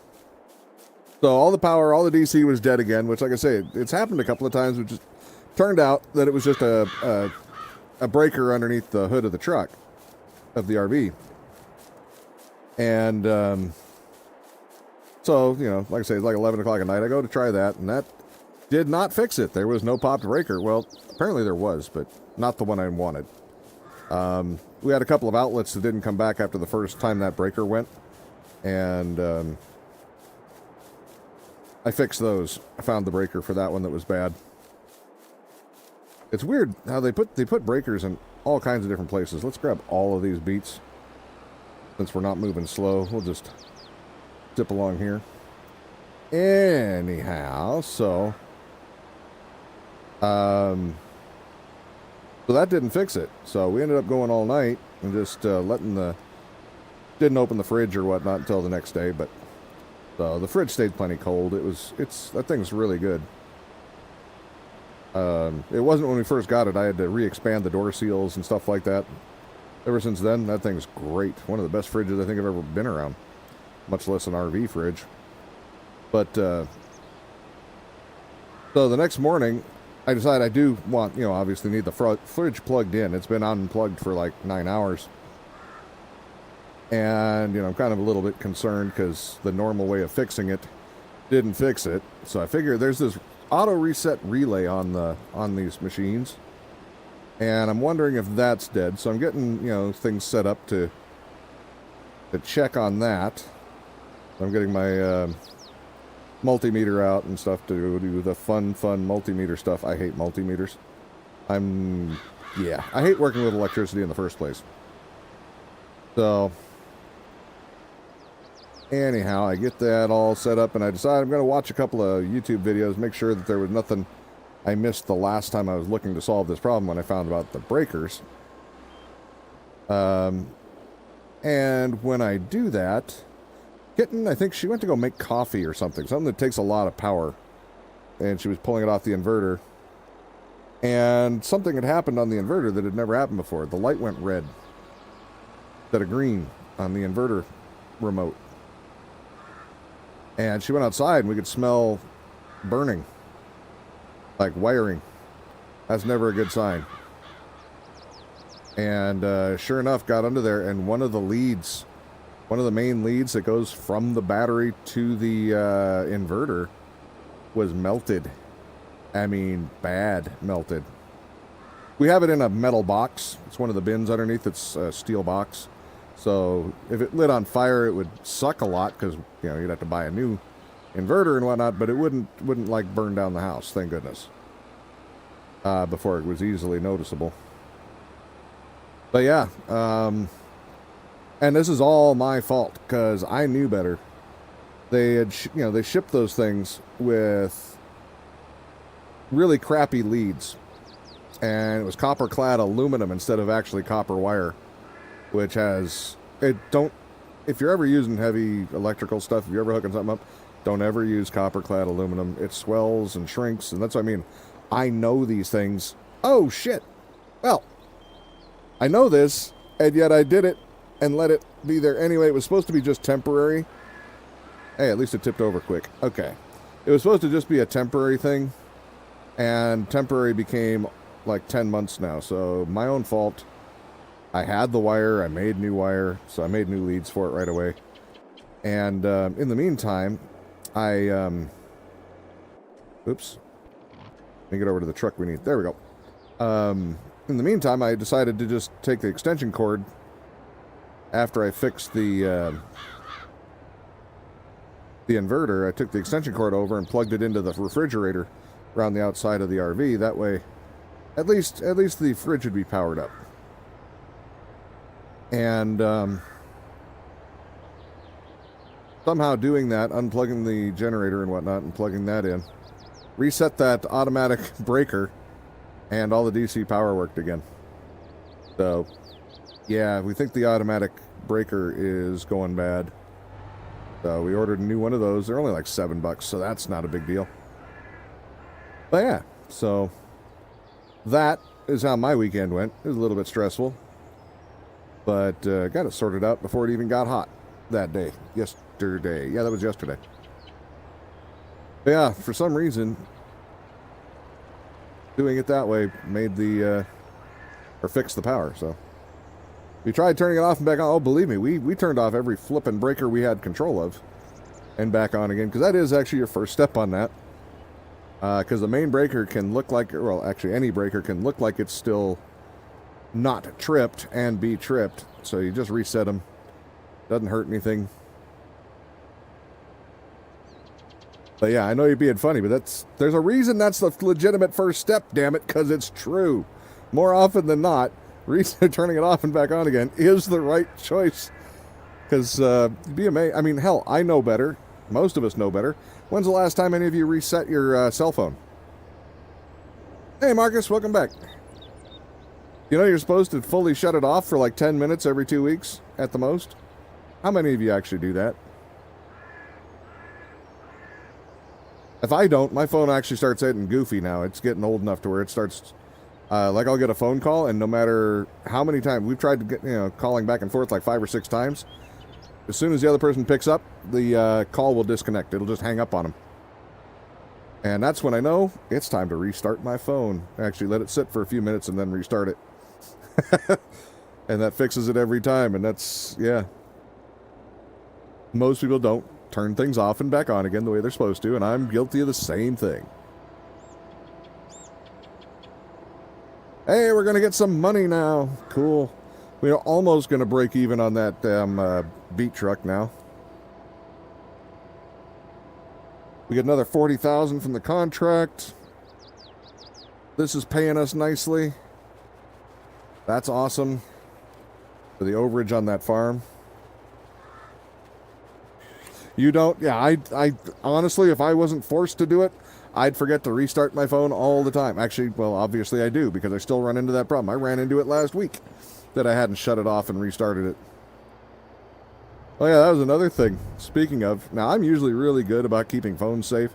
So all the power, all the DC was dead again, which, like I say, it's happened a couple of times, which just turned out that it was just a breaker underneath the hood of the truck, of the RV. And so, you know, like I say, it's like 11 o'clock at night. I go to try that, and that did not fix it. There was no popped breaker. Well, apparently there was, but not the one I wanted. We had a couple of outlets that didn't come back after the first time that breaker went, and I fixed those. I found the breaker for that one that was bad. It's weird how they put breakers in all kinds of different places. Let's grab all of these beets. Since we're not moving slow, we'll just zip along here. Anyhow, so that didn't fix it. So we ended up going all night and just didn't open the fridge or whatnot until the next day, but the fridge stayed plenty cold. That thing's really good. It wasn't when we first got it. I had to re-expand the door seals and stuff like that. Ever since then, that thing's great. One of the best fridges I think I've ever been around. Much less an RV fridge. But, so the next morning, I decided I do want, obviously need the fridge plugged in. It's been unplugged for like 9 hours. And, I'm kind of a little bit concerned because the normal way of fixing it didn't fix it. So I figured there's this auto reset relay on these machines. And I'm wondering if that's dead. So I'm getting, things set up to check on that. I'm getting my multimeter out and stuff to do the fun multimeter stuff. I hate multimeters. I hate working with electricity in the first place. So, anyhow, I get that all set up and I decide I'm going to watch a couple of YouTube videos, make sure that there was nothing I missed the last time I was looking to solve this problem when I found about the breakers. And when I do that, Kitten, I think she went to go make coffee or something that takes a lot of power. And she was pulling it off the inverter. And something had happened on the inverter that had never happened before. The light went red instead of green on the inverter remote. And she went outside and we could smell burning. Like wiring. That's never a good sign. And sure enough, got under there, and one of the main leads that goes from the battery to the inverter was melted. I mean, bad melted. We have it in a metal box. It's one of the bins underneath. It's a steel box. So if it lit on fire, it would suck a lot because you'd have to buy a new inverter and whatnot, but it wouldn't like burn down the house, thank goodness, before it was easily noticeable. But yeah, and this is all my fault because I knew better. They had they shipped those things with really crappy leads, and it was copper clad aluminum instead of actually copper wire, which if you're ever using heavy electrical stuff, if you're ever hooking something up, don't ever use copper-clad aluminum. It swells and shrinks, and that's what I mean. I know these things. Oh, shit. Well, I know this, and yet I did it and let it be there anyway. It was supposed to be just temporary. Hey, at least it tipped over quick. Okay. It was supposed to just be a temporary thing, and temporary became like 10 months now, so my own fault. I had the wire. I made new wire, so I made new leads for it right away. And in the meantime, oops. Let me get over to the truck we need. There we go. In the meantime, I decided to just take the extension cord after I fixed the inverter. I took the extension cord over and plugged it into the refrigerator around the outside of the RV. That way, at least the fridge would be powered up. And somehow doing that, unplugging the generator and whatnot and plugging that in, reset that automatic breaker, and all the DC power worked again. So, yeah, we think the automatic breaker is going bad. So we ordered a new one of those. They're only like $7, so that's not a big deal. But yeah, so that is how my weekend went. It was a little bit stressful. But got it sorted out before it even got hot that day. Yesterday. Yeah, that was yesterday. But yeah, for some reason, doing it that way made the, or fixed the power, so. We tried turning it off and back on. Oh, believe me, we turned off every flipping breaker we had control of and back on again, because that is actually your first step on that. Because the main breaker can look like, well, actually any breaker can look like it's still not tripped and be tripped. So you just reset them. Doesn't hurt anything. But yeah, I know you're being funny, but there's a reason that's the legitimate first step, damn it, because it's true. More often than not, turning it off and back on again is the right choice. Because you'd be amazed. I mean, hell, I know better. Most of us know better. When's the last time any of you reset your cell phone? Hey, Marcus, welcome back. You know you're supposed to fully shut it off for like 10 minutes every 2 weeks at the most? How many of you actually do that? If I don't, my phone actually starts getting goofy now. It's getting old enough to where it starts, like I'll get a phone call, and no matter how many times, we've tried to get, calling back and forth like 5 or 6 times. As soon as the other person picks up, the call will disconnect. It'll just hang up on them. And that's when I know it's time to restart my phone. Actually, let it sit for a few minutes and then restart it. And that fixes it every time. And that's, yeah. Most people don't turn things off and back on again the way they're supposed to. And I'm guilty of the same thing. Hey, we're going to get some money now. Cool. We're almost going to break even on that damn beat truck now. We get another $40,000 from the contract. This is paying us nicely. That's awesome. For the overage on that farm. You don't? Yeah, I honestly, if I wasn't forced to do it, I'd forget to restart my phone all the time. Actually, well, obviously I do, because I still run into that problem. I ran into it last week, that I hadn't shut it off and restarted it. Oh yeah, that was another thing. Speaking of, now I'm usually really good about keeping phones safe.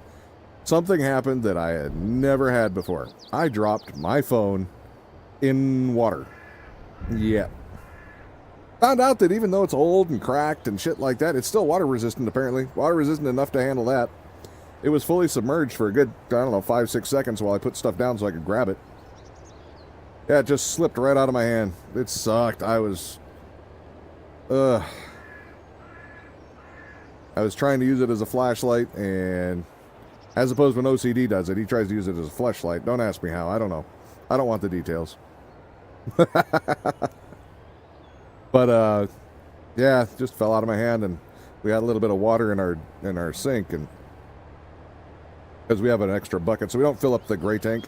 Something happened that I had never had before. I dropped my phone in water. Yeah. Found out that even though it's old and cracked and shit like that, it's still water resistant apparently. Water resistant enough to handle that. It was fully submerged for a good, I don't know, 5-6 seconds while I put stuff down so I could grab it. Yeah, it just slipped right out of my hand. It sucked. I was trying to use it as a flashlight, and as opposed to when OCD does it, he tries to use it as a flashlight. Don't ask me how. I don't know. I don't want the details. But yeah, it just fell out of my hand, and we had a little bit of water in our sink, and because we have an extra bucket, so we don't fill up the gray tank.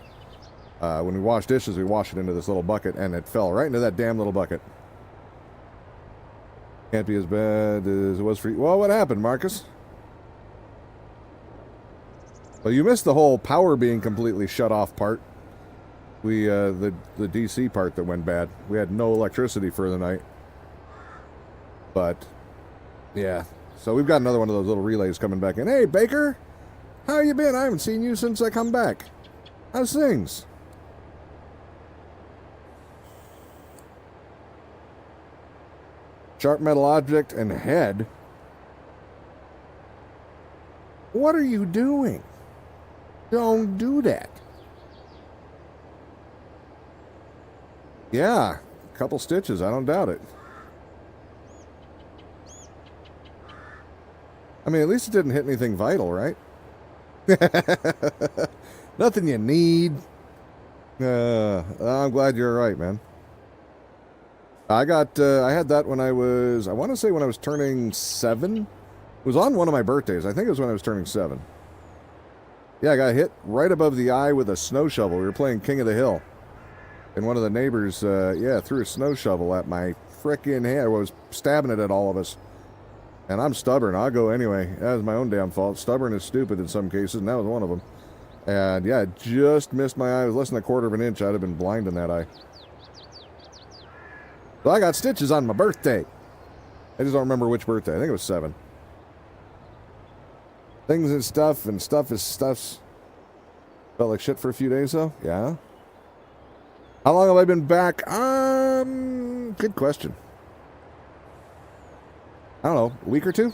When we wash dishes, we wash it into this little bucket, and it fell right into that damn little bucket. Can't be as bad as it was for you. Well, what happened, Marcus? Well, you missed the whole power being completely shut off part. We, the DC part that went bad. We had no electricity for the night. But, yeah. So we've got another one of those little relays coming back in. Hey, Baker! How you been? I haven't seen you since I come back. How's things? Sharp metal object and head. What are you doing? Don't do that. Yeah, a couple stitches, I don't doubt it. I mean, at least it didn't hit anything vital, right? Nothing you need. I'm glad you're all right, man. I had that when I want to say when I was turning 7. It was on one of my birthdays. I think it was when I was turning 7. Yeah, I got hit right above the eye with a snow shovel. We were playing King of the Hill. And one of the neighbors, threw a snow shovel at my frickin' head. Was stabbing it at all of us. And I'm stubborn. I'll go anyway. That was my own damn fault. Stubborn is stupid in some cases, and that was one of them. And yeah, it just missed my eye. It was less than a quarter of an inch. I'd have been blind in that eye. So I got stitches on my birthday. I just don't remember which birthday. I think it was 7. Things and stuff is stuffs. Felt like shit for a few days though. Yeah. How long have I been back? Good question. I don't know, a week or two?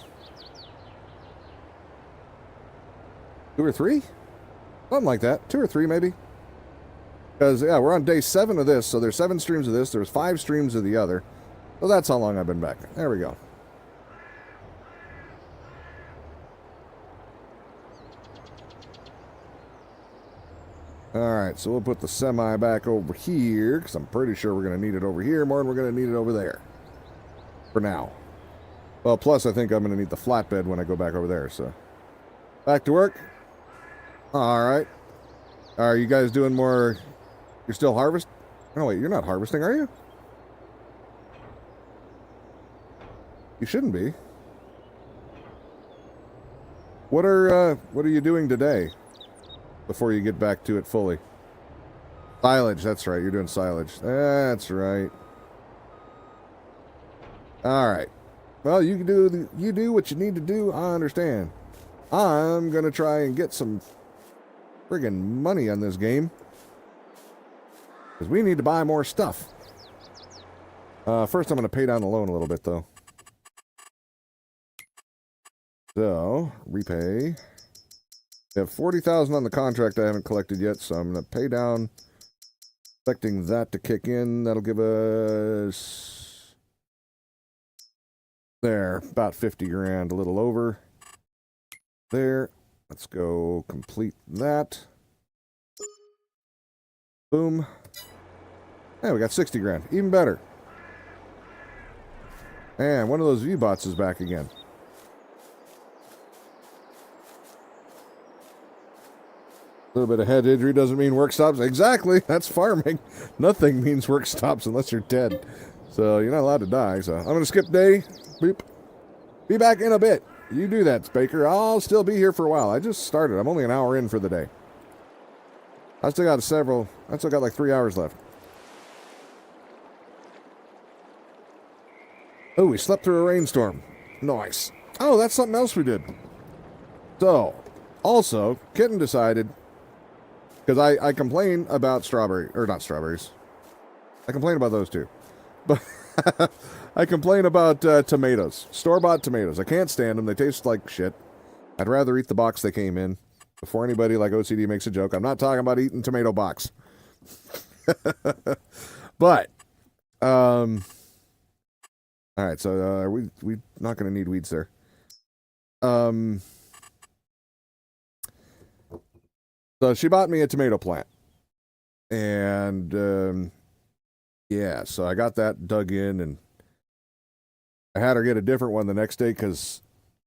2 or 3? Something like that. 2 or 3 maybe. Because, yeah, we're on day 7 of this, so there's 7 streams of this, there's 5 streams of the other. So that's how long I've been back. There we go. Alright, so we'll put the semi back over here, because I'm pretty sure we're going to need it over here more than we're going to need it over there. For now. Well, plus I think I'm going to need the flatbed when I go back over there, so. Back to work. Alright. Are you guys doing more... You're still harvesting? Oh, wait, you're not harvesting, are you? You shouldn't be. What are you doing today? Before you get back to it fully. Silage, that's right. You're doing silage. That's right. Alright. Well, you do what you need to do. I understand. I'm gonna try and get some friggin' money on this game. Because we need to buy more stuff. First I'm gonna pay down the loan a little bit, though. So, repay. I have 40,000 on the contract I haven't collected yet, so I'm going to pay down, expecting that to kick in. That'll give us, there, about 50 grand, a little over. There, let's go complete that. Boom. Yeah, we got 60 grand, even better. And one of those V-bots is back again. A little bit of head injury doesn't mean work stops. Exactly. That's farming. Nothing means work stops unless you're dead. So you're not allowed to die. So I'm going to skip day. Boop. Be back in a bit. You do that, Baker. I'll still be here for a while. I just started. I'm only an hour in for the day. I still got like 3 hours left. Oh, we slept through a rainstorm. Nice. Oh, that's something else we did. So, also, Kitten decided... Because I complain about not strawberries. I complain about those too. But I complain about tomatoes. Store-bought tomatoes. I can't stand them. They taste like shit. I'd rather eat the box they came in. Before anybody like OCD makes a joke, I'm not talking about eating tomato box. But, alright, so are we not going to need weeds there. So she bought me a tomato plant. And, yeah, so I got that dug in, and I had her get a different one the next day, because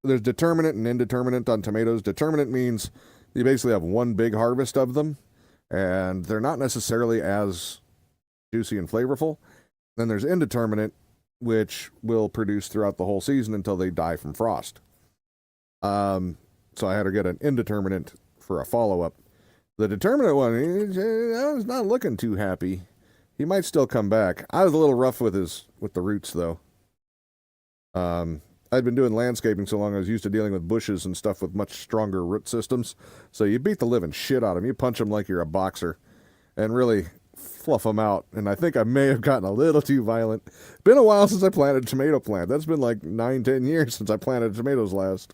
there's determinate and indeterminate on tomatoes. Determinate means you basically have one big harvest of them, and they're not necessarily as juicy and flavorful. Then there's indeterminate, which will produce throughout the whole season until they die from frost. So I had her get an indeterminate for a follow-up. The determinate one, I was not looking too happy. He might still come back. I was a little rough with the roots, though. I'd been doing landscaping so long, I was used to dealing with bushes and stuff with much stronger root systems. So you beat the living shit out of them. You punch them like you're a boxer and really fluff them out. And I think I may have gotten a little too violent. Been a while since I planted a tomato plant. That's been like 9-10 years since I planted tomatoes last.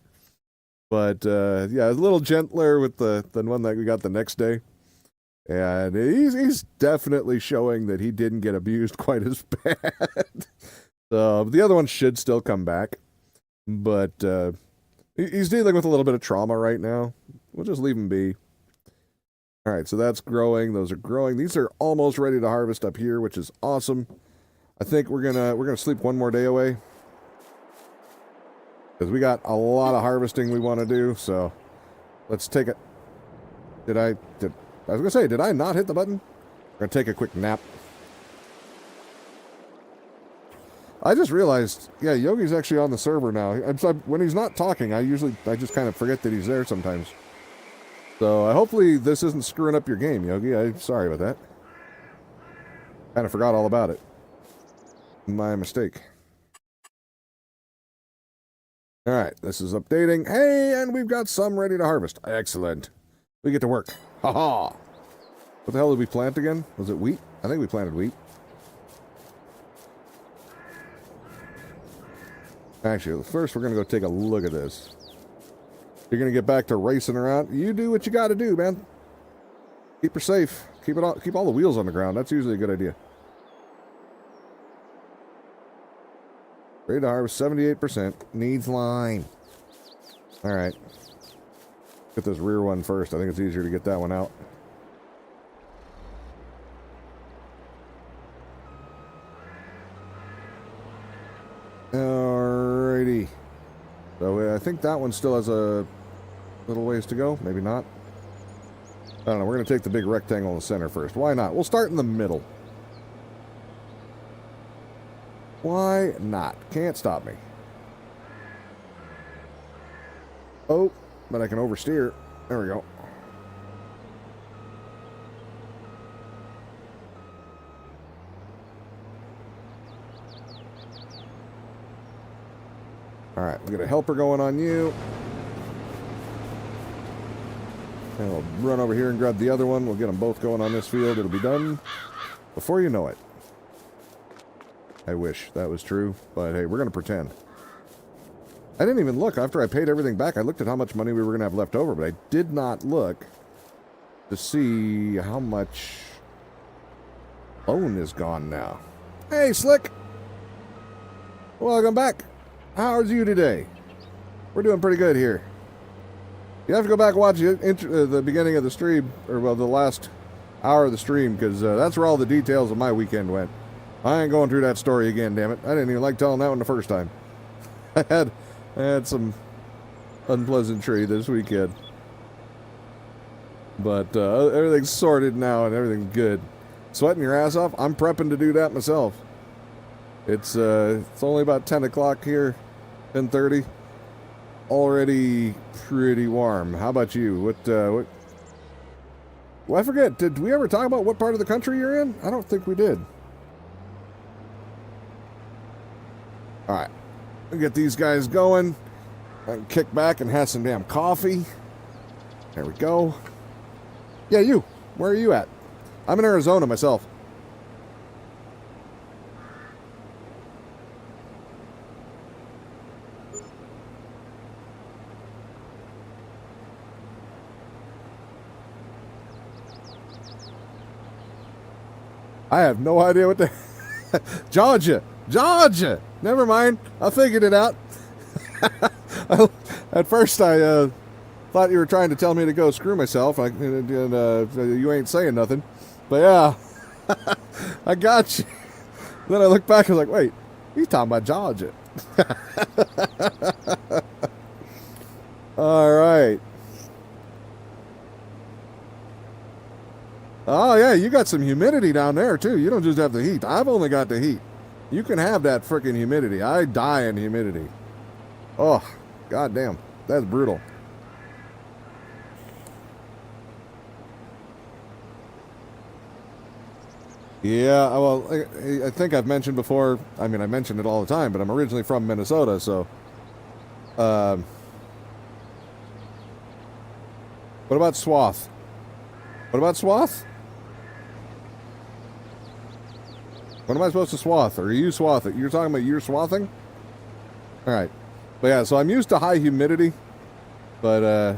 But, yeah, I was a little gentler with the one that we got the next day. And he's definitely showing that he didn't get abused quite as bad. So the other one should still come back. But he's dealing with a little bit of trauma right now. We'll just leave him be. All right, so that's growing. Those are growing. These are almost ready to harvest up here, which is awesome. I think we're gonna sleep one more day away. Because we got a lot of harvesting we want to do, so let's take it. I was going to say, did I not hit the button? We're going to take a quick nap. I just realized, yeah, Yogi's actually on the server now. When he's not talking, I just kind of forget that he's there sometimes. So hopefully this isn't screwing up your game, Yogi. I'm sorry about that. Kind of forgot all about it. My mistake. All right, this is updating. Hey, and we've got some ready to harvest. Excellent. We get to work. Ha-ha. What the hell did we plant again? Was it wheat? I think we planted wheat. Actually, first we're going to go take a look at this. You're going to get back to racing around. You do what you got to do, man. Keep her safe. Keep all the wheels on the ground. That's usually a good idea. Ready to harvest 78%. Needs line. All right. Get this rear one first. I think it's easier to get that one out. Alrighty. So I think that one still has a little ways to go. Maybe not. I don't know. We're going to take the big rectangle in the center first. Why not? We'll start in the middle. Why not? Can't stop me. Oh, but I can oversteer. There we go. All right, we got a helper going on you. And we'll run over here and grab the other one. We'll get them both going on this field. It'll be done before you know it. I wish that was true, but hey, we're going to pretend. I didn't even look after I paid everything back. I looked at how much money we were going to have left over, but I did not look to see how much loan is gone now. Hey, Slick. Welcome back. How's you today? We're doing pretty good here. You have to go back and watch the beginning of the stream, or well, the last hour of the stream, because that's where all the details of my weekend went. I ain't going through that story again, damn it. I didn't even like telling that one the first time. I had some unpleasantry this weekend. But everything's sorted now and everything's good. Sweating your ass off? I'm prepping to do that myself. It's only about 10 o'clock here, 10:30. Already pretty warm. How about you? What? Well, I forget. Did we ever talk about what part of the country you're in? I don't think we did. All right. We'll get these guys going. I can kick back and have some damn coffee. There we go. Yeah, you. Where are you at? I'm in Arizona myself. I have no idea what the... Georgia! Georgia! Never mind. I figured it out. At first, I thought you were trying to tell me to go screw myself. You ain't saying nothing. But yeah, I got you. Then I looked back and was like, wait, he's talking about Georgia. All right. Oh, yeah, you got some humidity down there, too. You don't just have the heat. I've only got the heat. You can have that freaking humidity. I die in humidity. Oh, goddamn. That's brutal. Yeah, well, I think I've mentioned before. I mean, I mentioned it all the time, but I'm originally from Minnesota, so... what about swath? What about swath? When am I supposed to swath? Or are you swathing? You're talking about you're swathing? Alright. But yeah, so I'm used to high humidity. But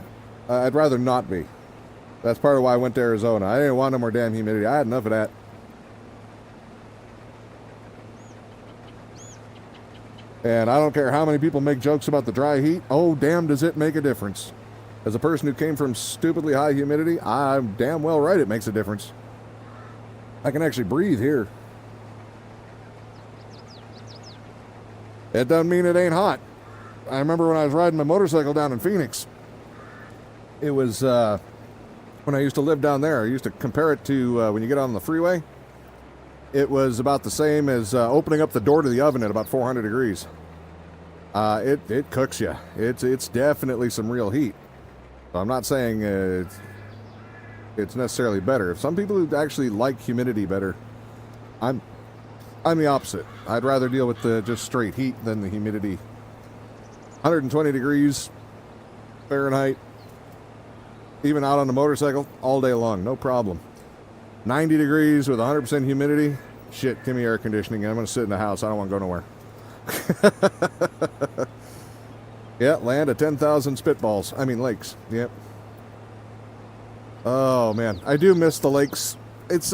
I'd rather not be. That's part of why I went to Arizona. I didn't want no more damn humidity. I had enough of that. And I don't care how many people make jokes about the dry heat. Oh, damn, does it make a difference. As a person who came from stupidly high humidity, I'm damn well right it makes a difference. I can actually breathe here. It doesn't mean it ain't hot. I remember when I was riding my motorcycle down in Phoenix. It was when I used to live down there. I used to compare it to when you get on the freeway. It was about the same as opening up the door to the oven at about 400 degrees. It cooks you. It's definitely some real heat. So I'm not saying it's necessarily better. Some people who actually like humidity better, I'm the opposite. I'd rather deal with the just straight heat than the humidity. 120 degrees Fahrenheit, even out on the motorcycle, all day long, no problem. 90 degrees with 100% humidity, shit, give me air conditioning. I'm going to sit in the house. I don't want to go nowhere. Yeah, land of 10,000 spitballs. I mean, lakes. Yep. Oh, man. I do miss the lakes. It's,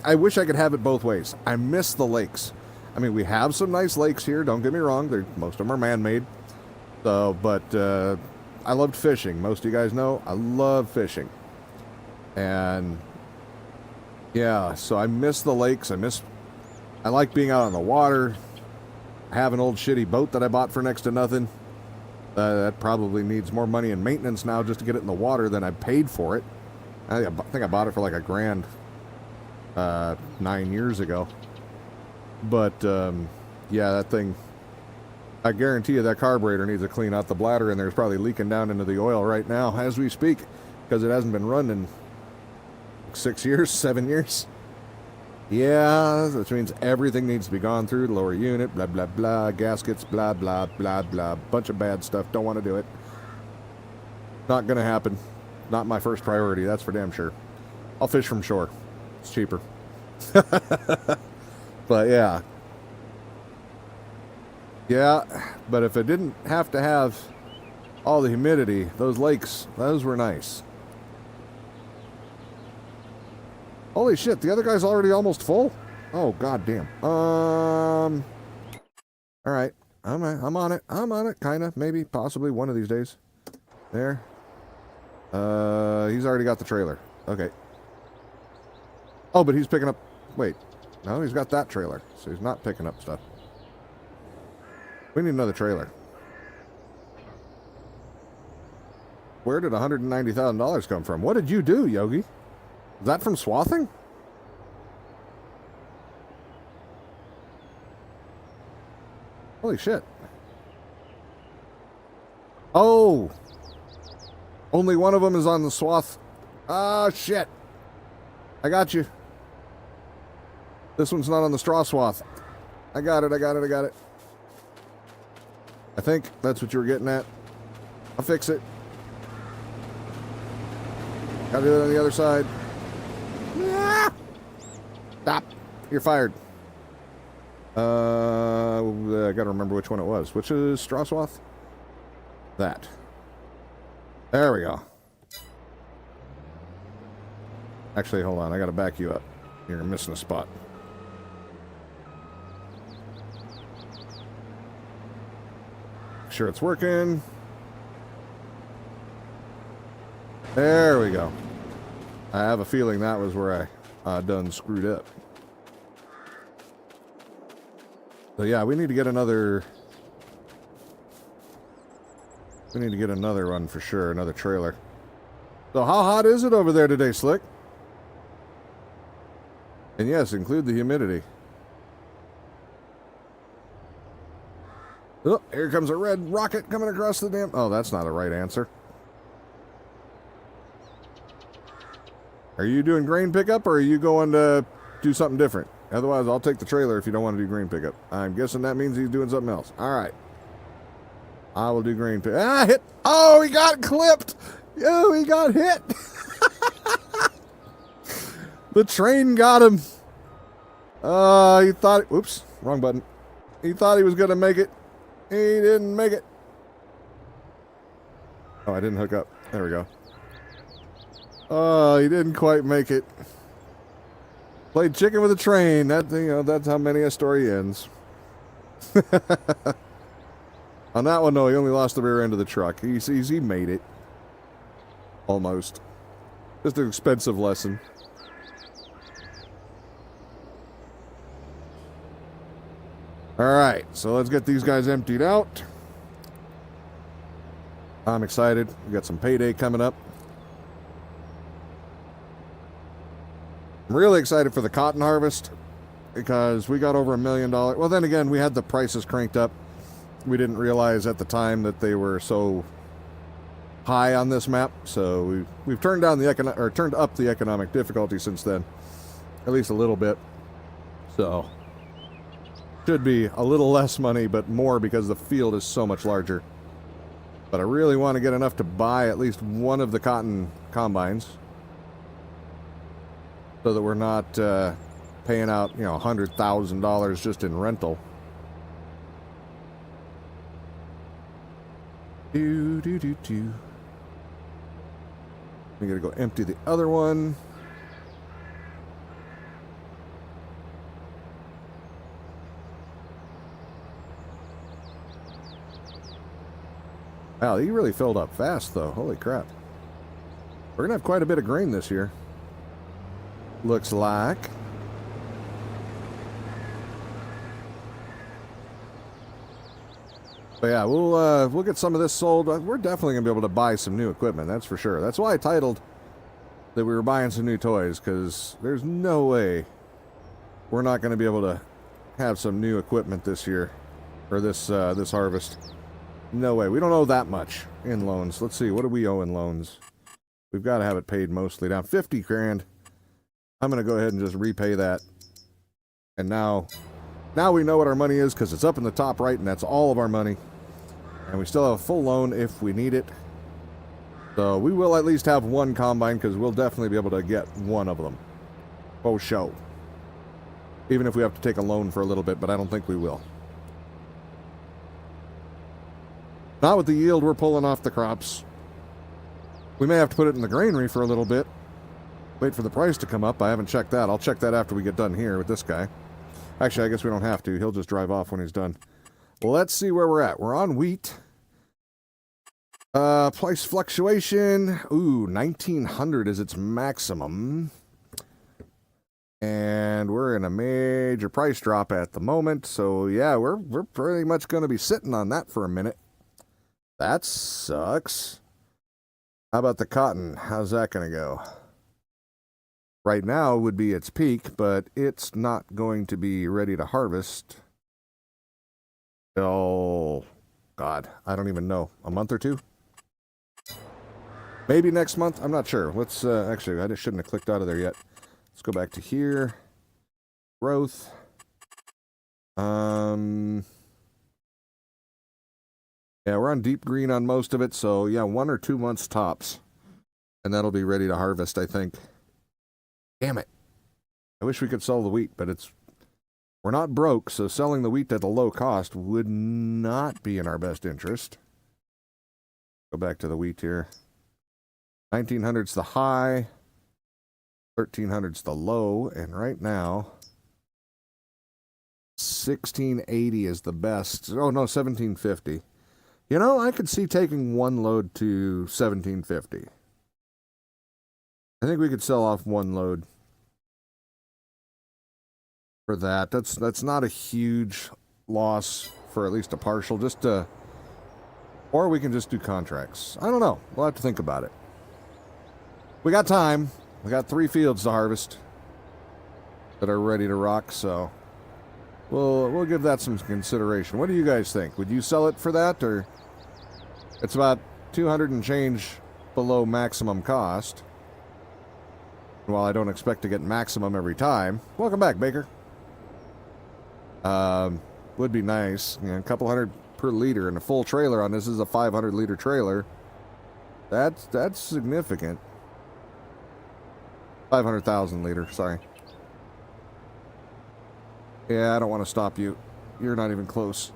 I wish I could have it both ways. I miss the lakes. I mean, we have some nice lakes here. Don't get me wrong. Most of them are man-made. So, but I loved fishing. Most of you guys know I love fishing. And, yeah, so I miss the lakes. I like being out on the water. I have an old shitty boat that I bought for next to nothing. That probably needs more money in maintenance now just to get it in the water than I paid for it. I think I bought it for like $1,000 9 years ago. But yeah, that thing, I guarantee you that carburetor needs to clean out the bladder, and there's probably leaking down into the oil right now as we speak because it hasn't been run in 6 years, 7 years. Yeah, which means everything needs to be gone through the lower unit, blah, blah, blah, gaskets, blah, blah, blah, blah, bunch of bad stuff. Don't want to do it. Not going to happen. Not my first priority, that's for damn sure. I'll fish from shore. It's cheaper. But yeah. Yeah, but if it didn't have to have all the humidity, those lakes, those were nice. Holy shit, the other guy's already almost full? Oh, goddamn. Alright. I'm on it. I'm on it, kinda. Maybe, possibly, one of these days. There. He's already got the trailer. Okay. Oh, but he's picking up... Wait. No, he's got that trailer. So he's not picking up stuff. We need another trailer. Where did $190,000 come from? What did you do, Yogi? Is that from swathing? Holy shit. Oh! Only one of them is on the swath. Ah, shit. I got you. This one's not on the straw swath. I got it. I think that's what you were getting at. I'll fix it. Gotta do it on the other side. Ah! Stop. You're fired. I gotta remember which one it was. Which is straw swath? That. There we go. Actually, hold on. I gotta back you up. You're missing a spot. Sure it's working. There we go. I have a feeling that was where I done screwed up. So yeah, we need to get another... We need to get another one for sure, another trailer. So how hot is it over there today, Slick? And yes, include the humidity. Oh, here comes a red rocket coming across the dam. Oh, that's not a right answer. Are you doing grain pickup, or are you going to do something different? Otherwise, I'll take the trailer if you don't want to do grain pickup. I'm guessing that means he's doing something else. All right. I will do grain pickup. Ah, hit. Oh, he got clipped. Oh, he got hit. The train got him. He thought... Oops, wrong button. He thought he was going to make it. He didn't make it. Oh, I didn't hook up. There we go. Oh, he didn't quite make it. Played chicken with a train. That, that's how many a story ends. On that one, no, he only lost the rear end of the truck. He made it. Almost. Just an expensive lesson. Alright, so let's get these guys emptied out. I'm excited. We got some payday coming up. I'm really excited for the cotton harvest because we got over $1 million. Well, then again, we had the prices cranked up. We didn't realize at the time that they were so high on this map. So we've turned down the turned up the economic difficulty since then, at least a little bit. So should be a little less money, but more because the field is so much larger. But I really want to get enough to buy at least one of the cotton combines, so that we're not paying out, $100,000 just in rental. Do, do, do, do. We gotta go empty the other one. Wow, he really filled up fast, though. Holy crap. We're gonna have quite a bit of grain this year. Looks like. But yeah, we'll get some of this sold. We're definitely gonna be able to buy some new equipment, that's for sure. That's why I titled that we were buying some new toys, because there's no way we're not gonna be able to have some new equipment this year, or this harvest. No way. We don't owe that much in loans. Let's see, what do we owe in loans? We've got to have it paid mostly down. 50 grand. I'm gonna go ahead and just repay that. And now we know what our money is, because it's up in the top right, and that's all of our money. And we still have a full loan if we need it. So we will at least have one combine, because we'll definitely be able to get one of them. For show. Even if we have to take a loan for a little bit, but I don't think we will. Not with the yield we're pulling off the crops. We may have to put it in the granary for a little bit. Wait for the price to come up. I haven't checked that. I'll check that after we get done here with this guy. Actually, I guess we don't have to. He'll just drive off when he's done. Well, let's see where we're at. We're on wheat. Price fluctuation. Ooh, 1900 is its maximum. And we're in a major price drop at the moment. So, yeah, we're pretty much going to be sitting on that for a minute. That sucks. How about the cotton? How's that going to go? Right now would be its peak, but it's not going to be ready to harvest. Oh, God, I don't even know. A month or two? Maybe next month? I'm not sure. Let's, actually, I just shouldn't have clicked out of there yet. Let's go back to here. Growth. Yeah, we're on deep green on most of it, so yeah, 1 or 2 months tops. And that'll be ready to harvest, I think. Damn it. I wish we could sell the wheat, but we're not broke, so selling the wheat at a low cost would not be in our best interest. Go back to the wheat here. 1900's the high. 1300's the low, and right now 1680 is the best. Oh no, 1750. You know, I could see taking one load to 1750. I think we could sell off one load for that. That's not a huge loss for at least a partial, or we can just do contracts. I don't know. We'll have to think about it. We got time. We got 3 fields to harvest that are ready to rock, so we'll give that some consideration. What do you guys think? Would you sell it for that, or it's about 200 and change below maximum cost? While I don't expect to get maximum every time. Welcome back, Baker. Would be nice. You know, a couple hundred per liter, and a full trailer on this is a 500-liter trailer. That's significant. 500,000 liter, sorry. Yeah, I don't want to stop you. You're not even close.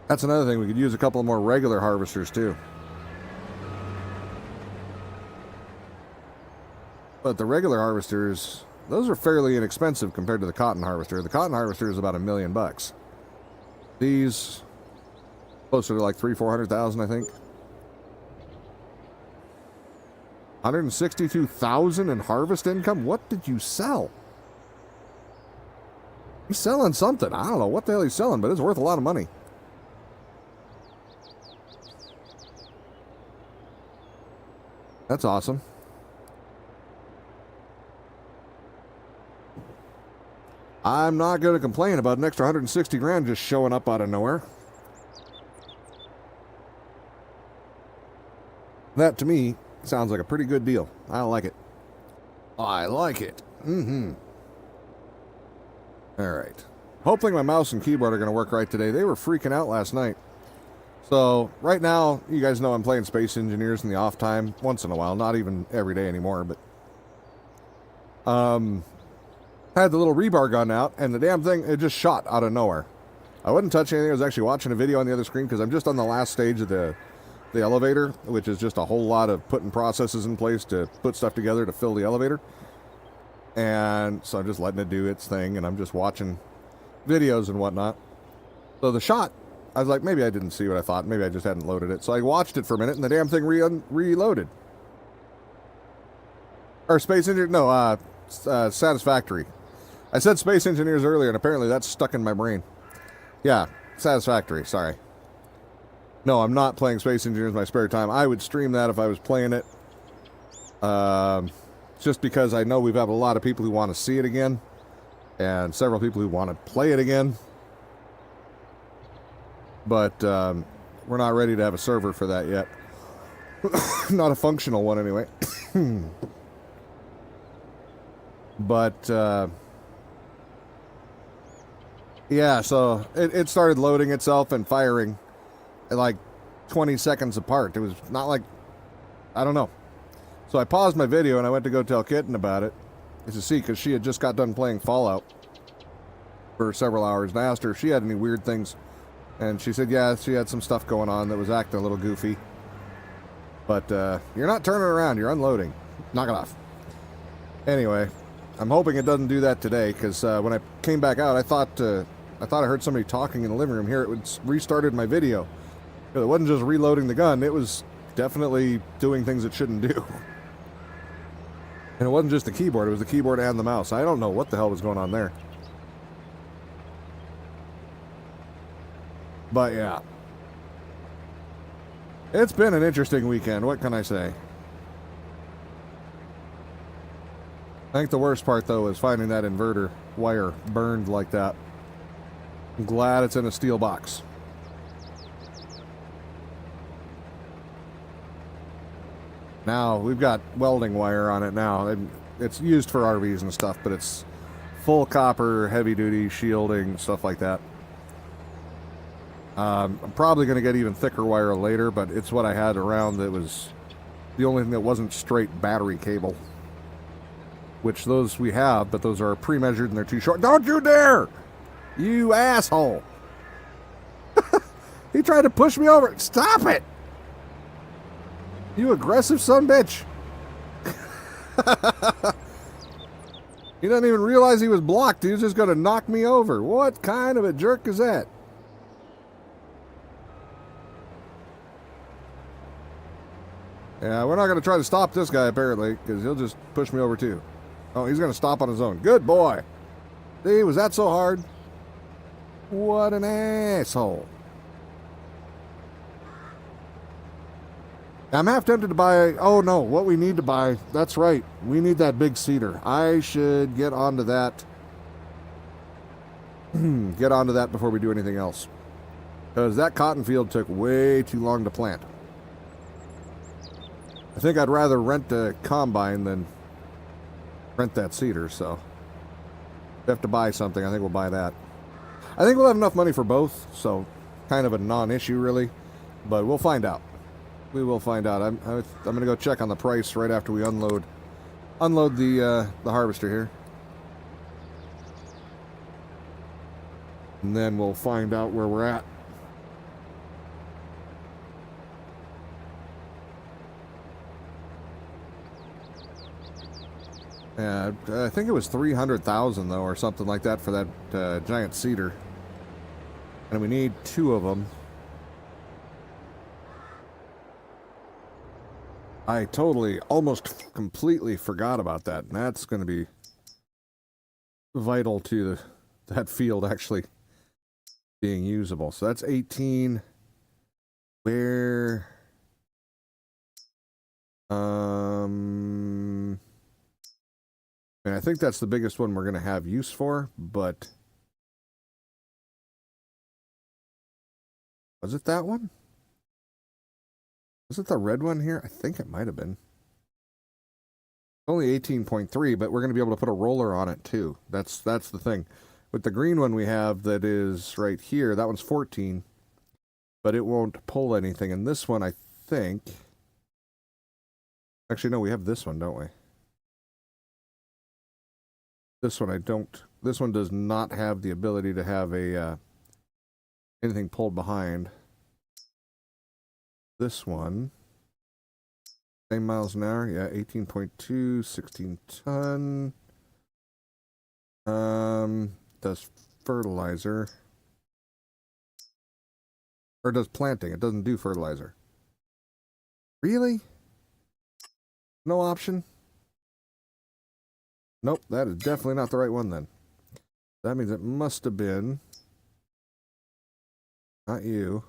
That's another thing. We could use a couple more regular harvesters, too. But the regular harvesters, those are fairly inexpensive compared to the cotton harvester. The cotton harvester is about $1 million. These, closer to like 300,000-400,000, I think. 162,000 in harvest income? What did you sell? He's selling something. I don't know what the hell he's selling, but it's worth a lot of money. That's awesome. I'm not going to complain about an extra 160 grand just showing up out of nowhere. That, to me, sounds like a pretty good deal. I like it. I like it. Mm-hmm. All right. Hopefully my mouse and keyboard are going to work right today. They were freaking out last night. So, right now, you guys know I'm playing Space Engineers in the off time. Once in a while. Not even every day anymore, but... had the little rebar gun out, and the damn thing, it just shot out of nowhere. I wouldn't touch anything. I was actually watching a video on the other screen because I'm just on the last stage of the elevator, which is just a whole lot of putting processes in place to put stuff together to fill the elevator. And so I'm just letting it do its thing, and I'm just watching videos and whatnot. So the shot, I was like, maybe I didn't see what I thought. Maybe I just hadn't loaded it. So I watched it for a minute, and the damn thing reloaded. Or Space Engineer, no, Satisfactory. I said Space Engineers earlier, and apparently that's stuck in my brain. Yeah, Satisfactory, sorry. No, I'm not playing Space Engineers in my spare time. I would stream that if I was playing it. Just because I know we've had a lot of people who want to see it again. And several people who want to play it again. But we're not ready to have a server for that yet. Not a functional one anyway. But yeah, so it started loading itself and firing at like 20 seconds apart. It was not like, I don't know. So I paused my video and I went to go tell Kitten about it. To see, because she had just got done playing Fallout for several hours. And I asked her if she had any weird things. And she said, yeah, she had some stuff going on that was acting a little goofy. But you're not turning around, you're unloading. Knock it off. Anyway, I'm hoping it doesn't do that today, because when I came back out, I thought I heard somebody talking in the living room here. It restarted my video. It wasn't just reloading the gun, it was definitely doing things it shouldn't do. And it wasn't just the keyboard, it was the keyboard and the mouse. I don't know what the hell was going on there. But yeah. It's been an interesting weekend, what can I say? I think the worst part, though, is finding that inverter wire burned like that. I'm glad it's in a steel box. Now, we've got welding wire on it now. It's used for RVs and stuff, but it's full copper, heavy-duty shielding, stuff like that. I'm probably going to get even thicker wire later, but it's what I had around that was the only thing that wasn't straight battery cable. Which those we have, but those are pre-measured and they're too short. Don't you dare! You asshole! He tried to push me over. Stop it! You aggressive son bitch! He doesn't even realize he was blocked. He was just going to knock me over. What kind of a jerk is that? Yeah, we're not going to try to stop this guy, apparently, because he'll just push me over, too. Oh, he's going to stop on his own. Good boy. See, was that so hard? What an asshole. I'm half tempted to buy... Oh, no, what we need to buy... That's right. We need that big cedar. I should get onto that. Get onto that before we do anything else. Because that cotton field took way too long to plant. I think I'd rather rent a combine than rent that cedar, so if we have to buy something, I think we'll buy that. I think we'll have enough money for both, so kind of a non-issue really, but we'll find out. We will find out. I'm going to go check on the price right after we unload the harvester here. And then we'll find out where we're at. Yeah, I think it was 300,000 though, or something like that for that giant cedar, and we need 2 of them. I totally, almost completely forgot about that, and that's going to be vital to that field actually being usable. So that's 18. Where? And I think that's the biggest one we're going to have use for, but... Was it that one? Was it the red one here? I think it might have been. Only 18.3, but we're going to be able to put a roller on it too. That's the thing. With the green one we have that is right here, that one's 14, but it won't pull anything. And this one, I think... Actually, no, we have this one, don't we? This one I don't. This one does not have the ability to have a anything pulled behind. This one. Same miles an hour. Yeah, 18.2, 16 ton. Does fertilizer. Or does planting. It doesn't do fertilizer. Really? No option? Nope, that is definitely not the right one then. That means it must have been... Not you.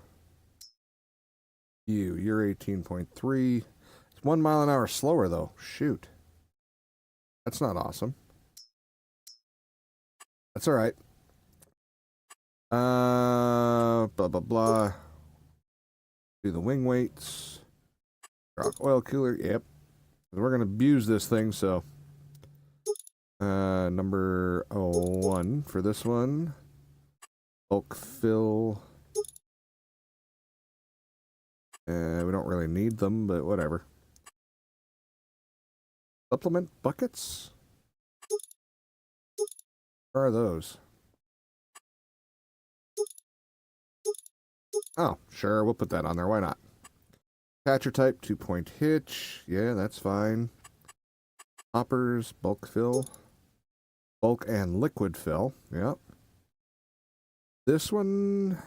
You're 18.3. It's 1 mile an hour slower though. Shoot. That's not awesome. That's alright. Blah, blah, blah. Do the wing weights. Rock oil cooler. Yep. We're going to abuse this thing, so. Number 1 for this one. Bulk fill. We don't really need them, but whatever. Supplement buckets? Where are those? Oh, sure, we'll put that on there. Why not? Catcher type, 2-point hitch. Yeah, that's fine. Hoppers, bulk fill. Bulk and liquid fill. Yep. This one...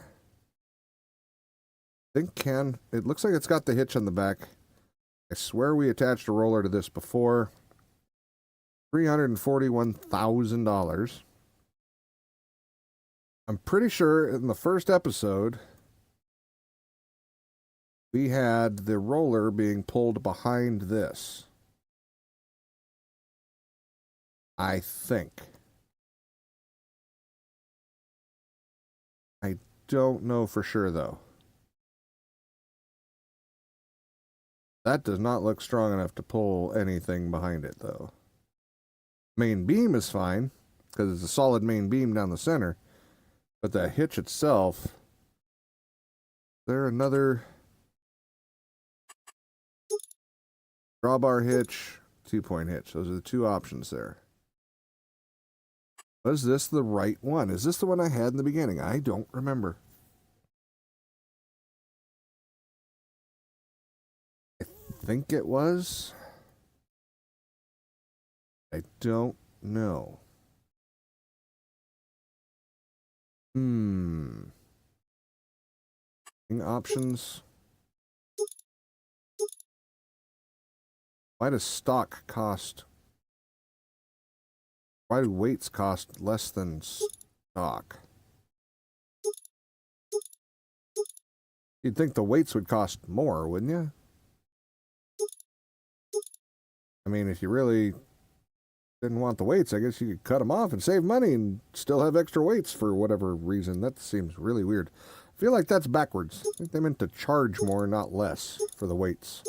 I think it looks like it's got the hitch on the back. I swear we attached a roller to this before. $341,000. I'm pretty sure in the first episode we had the roller being pulled behind this. I think. I don't know for sure though. That does not look strong enough to pull anything behind it, though. Main beam is fine, because it's a solid main beam down the center. But the hitch itself... Is there another... Drawbar hitch, 2-point hitch. Those are the two options there. Was this the right one? Is this the one I had in the beginning? I don't remember. I think it was. I don't know. Options. Why does stock cost? Why do weights cost less than stock? You'd think the weights would cost more, wouldn't you? I mean, if you really didn't want the weights, I guess you could cut them off and save money and still have extra weights for whatever reason. That seems really weird. I feel like that's backwards. I think they meant to charge more, not less, for the weights.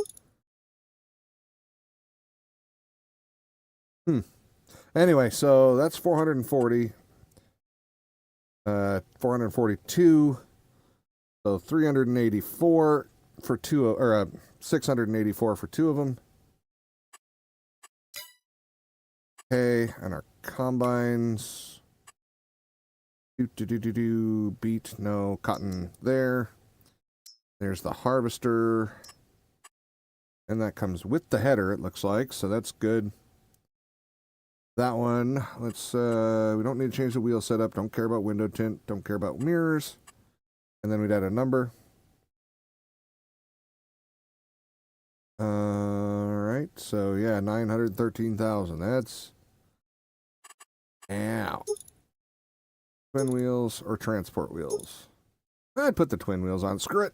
Anyway, so that's 440. 442. So 384 for two, or 684 for two of them. Okay, and our combines. Beet, no, cotton there. There's the harvester. And that comes with the header, it looks like, so that's good. That one, let's, we don't need to change the wheel setup, don't care about window tint, don't care about mirrors. And then we'd add a number. Alright, so yeah, 913,000, that's... Ow. Twin wheels or transport wheels? I'd put the twin wheels on, screw it.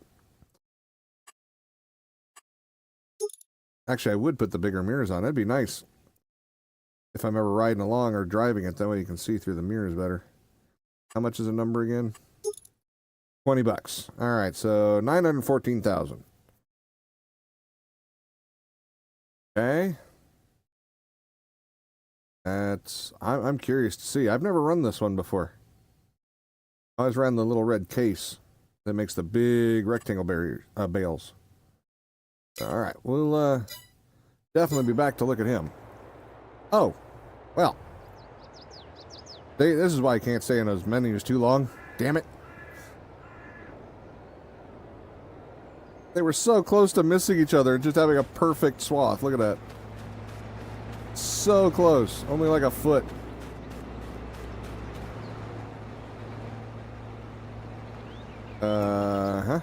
Actually, I would put the bigger mirrors on, that'd be nice. If I'm ever riding along or driving it, that way you can see through the mirrors better. How much is a number again? 20 bucks. All right, so 914,000. Okay. I'm curious to see. I've never run this one before. I always ran the little red case that makes the big rectangle bales. All right, we'll definitely be back to look at him. Oh, well. This is why I can't stay in those menus too long. Damn it. They were so close to missing each other and just having a perfect swath. Look at that. So close. Only like a foot. Uh-huh.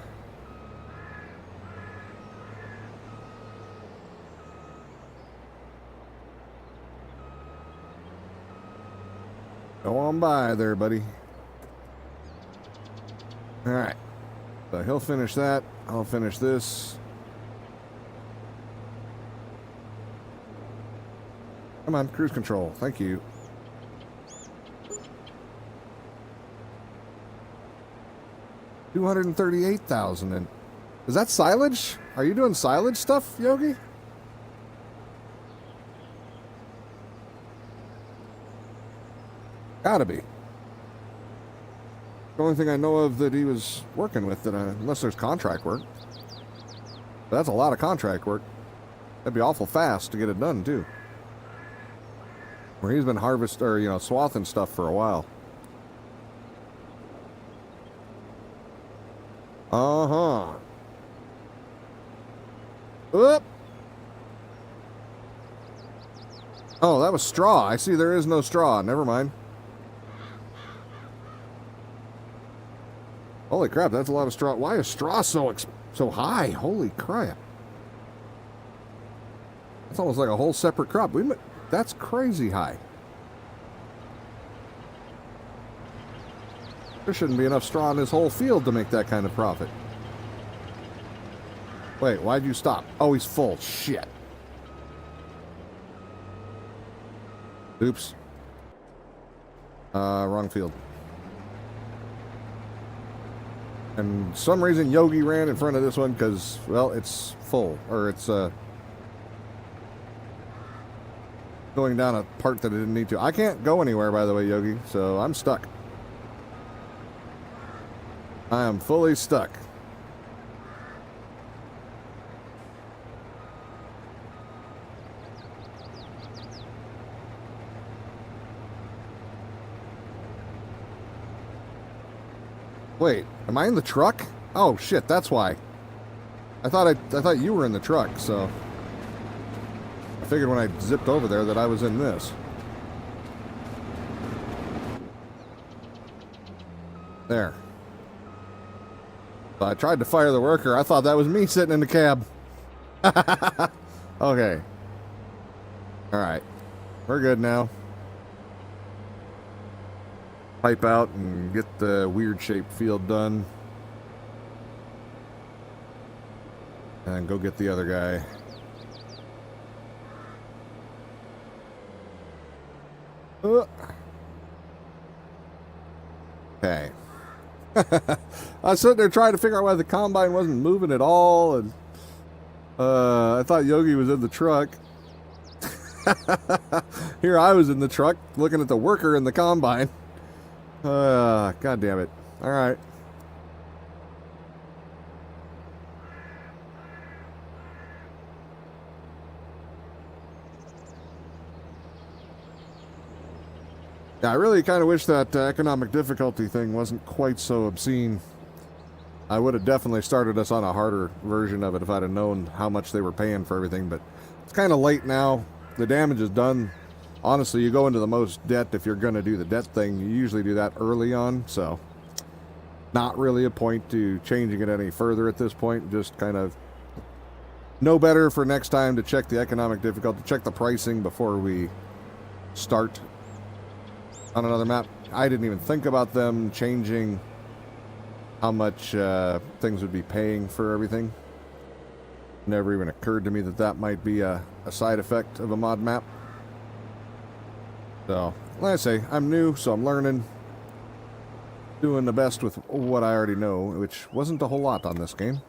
Go on by there, buddy. Alright. So he'll finish that. I'll finish this. Come on, cruise control. Thank you. $238,000. And is that silage? Are you doing silage stuff, Yogi? Gotta be. The only thing I know of that he was working with, that unless there's contract work. But that's a lot of contract work. That'd be awful fast to get it done, too. Where he's been swathing stuff for a while. Uh-huh. Oop. Oh, that was straw. I see there is no straw. Never mind. Holy crap, that's a lot of straw. Why is straw so high? Holy crap. That's almost like a whole separate crop. That's crazy high. There shouldn't be enough straw in this whole field to make that kind of profit. Wait, why'd you stop? Oh, he's full. Shit. Oops. Wrong field. And some reason Yogi ran in front of this one because, well, it's full. Or it's going down a part that it didn't need to. I can't go anywhere, by the way, Yogi, so I'm stuck. I am fully stuck. Wait, am I in the truck? Oh shit, that's why. I thought you were in the truck, so I figured when I zipped over there that I was in this. There. So I tried to fire the worker. I thought that was me sitting in the cab. Okay. Alright. We're good now. Pipe out and get the weird shaped field done. And go get the other guy. Okay. I was sitting there trying to figure out why the combine wasn't moving at all, and I thought Yogi was in the truck. Here I was in the truck looking at the worker in the combine. God damn it. All right. Yeah, I really kind of wish that economic difficulty thing wasn't quite so obscene. I would have definitely started us on a harder version of it if I'd have known how much they were paying for everything, but it's kind of late now. The damage is done. Honestly, you go into the most debt if you're going to do the debt thing. You usually do that early on, so not really a point to changing it any further at this point. Just kind of know better for next time to check the economic difficulty, check the pricing before we start on another map. I didn't even think about them changing how much things would be paying for everything. Never even occurred to me that that might be a side effect of a mod map. So, like I say, I'm new, so I'm learning. Doing the best with what I already know, which wasn't a whole lot on this game.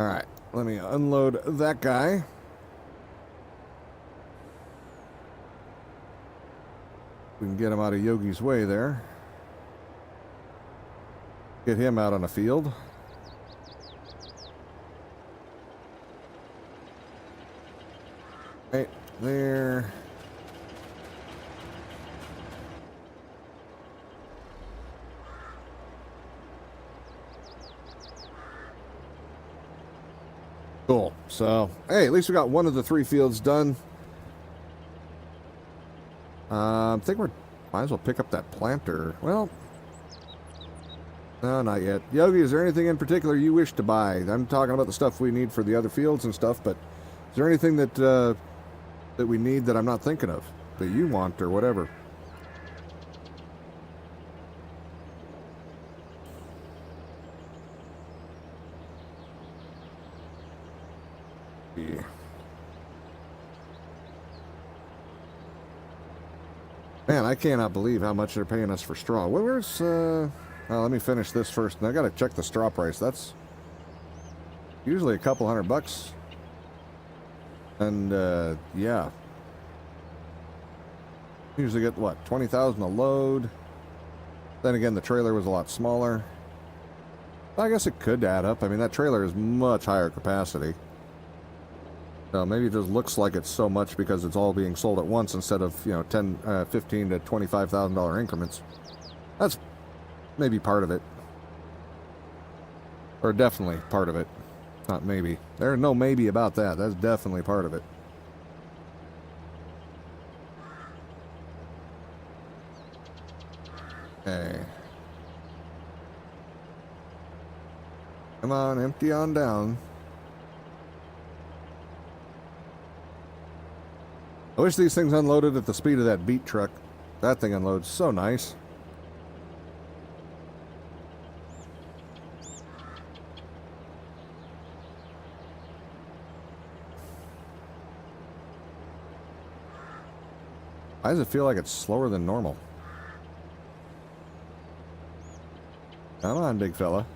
Alright, let me unload that guy. We can get him out of Yogi's way there. Get him out on the field. Right there. Cool. So, hey, at least we got one of the 3 fields done. I think might as well pick up that planter. Well, no, not yet. Yogi, is there anything in particular you wish to buy? I'm talking about the stuff we need for the other fields and stuff, but is there anything that that we need that I'm not thinking of, that you want or whatever? Yeah. Man, I cannot believe how much they're paying us for straw. Where's, well, let me finish this first. And I gotta check the straw price. That's usually a couple $100. And, yeah. Usually get, what, 20,000 a load? Then again, the trailer was a lot smaller. I guess it could add up. I mean, that trailer is much higher capacity. So maybe it just looks like it's so much because it's all being sold at once instead of, you know, 10, 15 to $25,000 increments. That's maybe part of it. Or definitely part of it. Not maybe. There's no maybe about that. That's definitely part of it. Okay. Come on, empty on down. I wish these things unloaded at the speed of that beat truck. That thing unloads so nice. Why does it feel like it's slower than normal? Come on, big fella.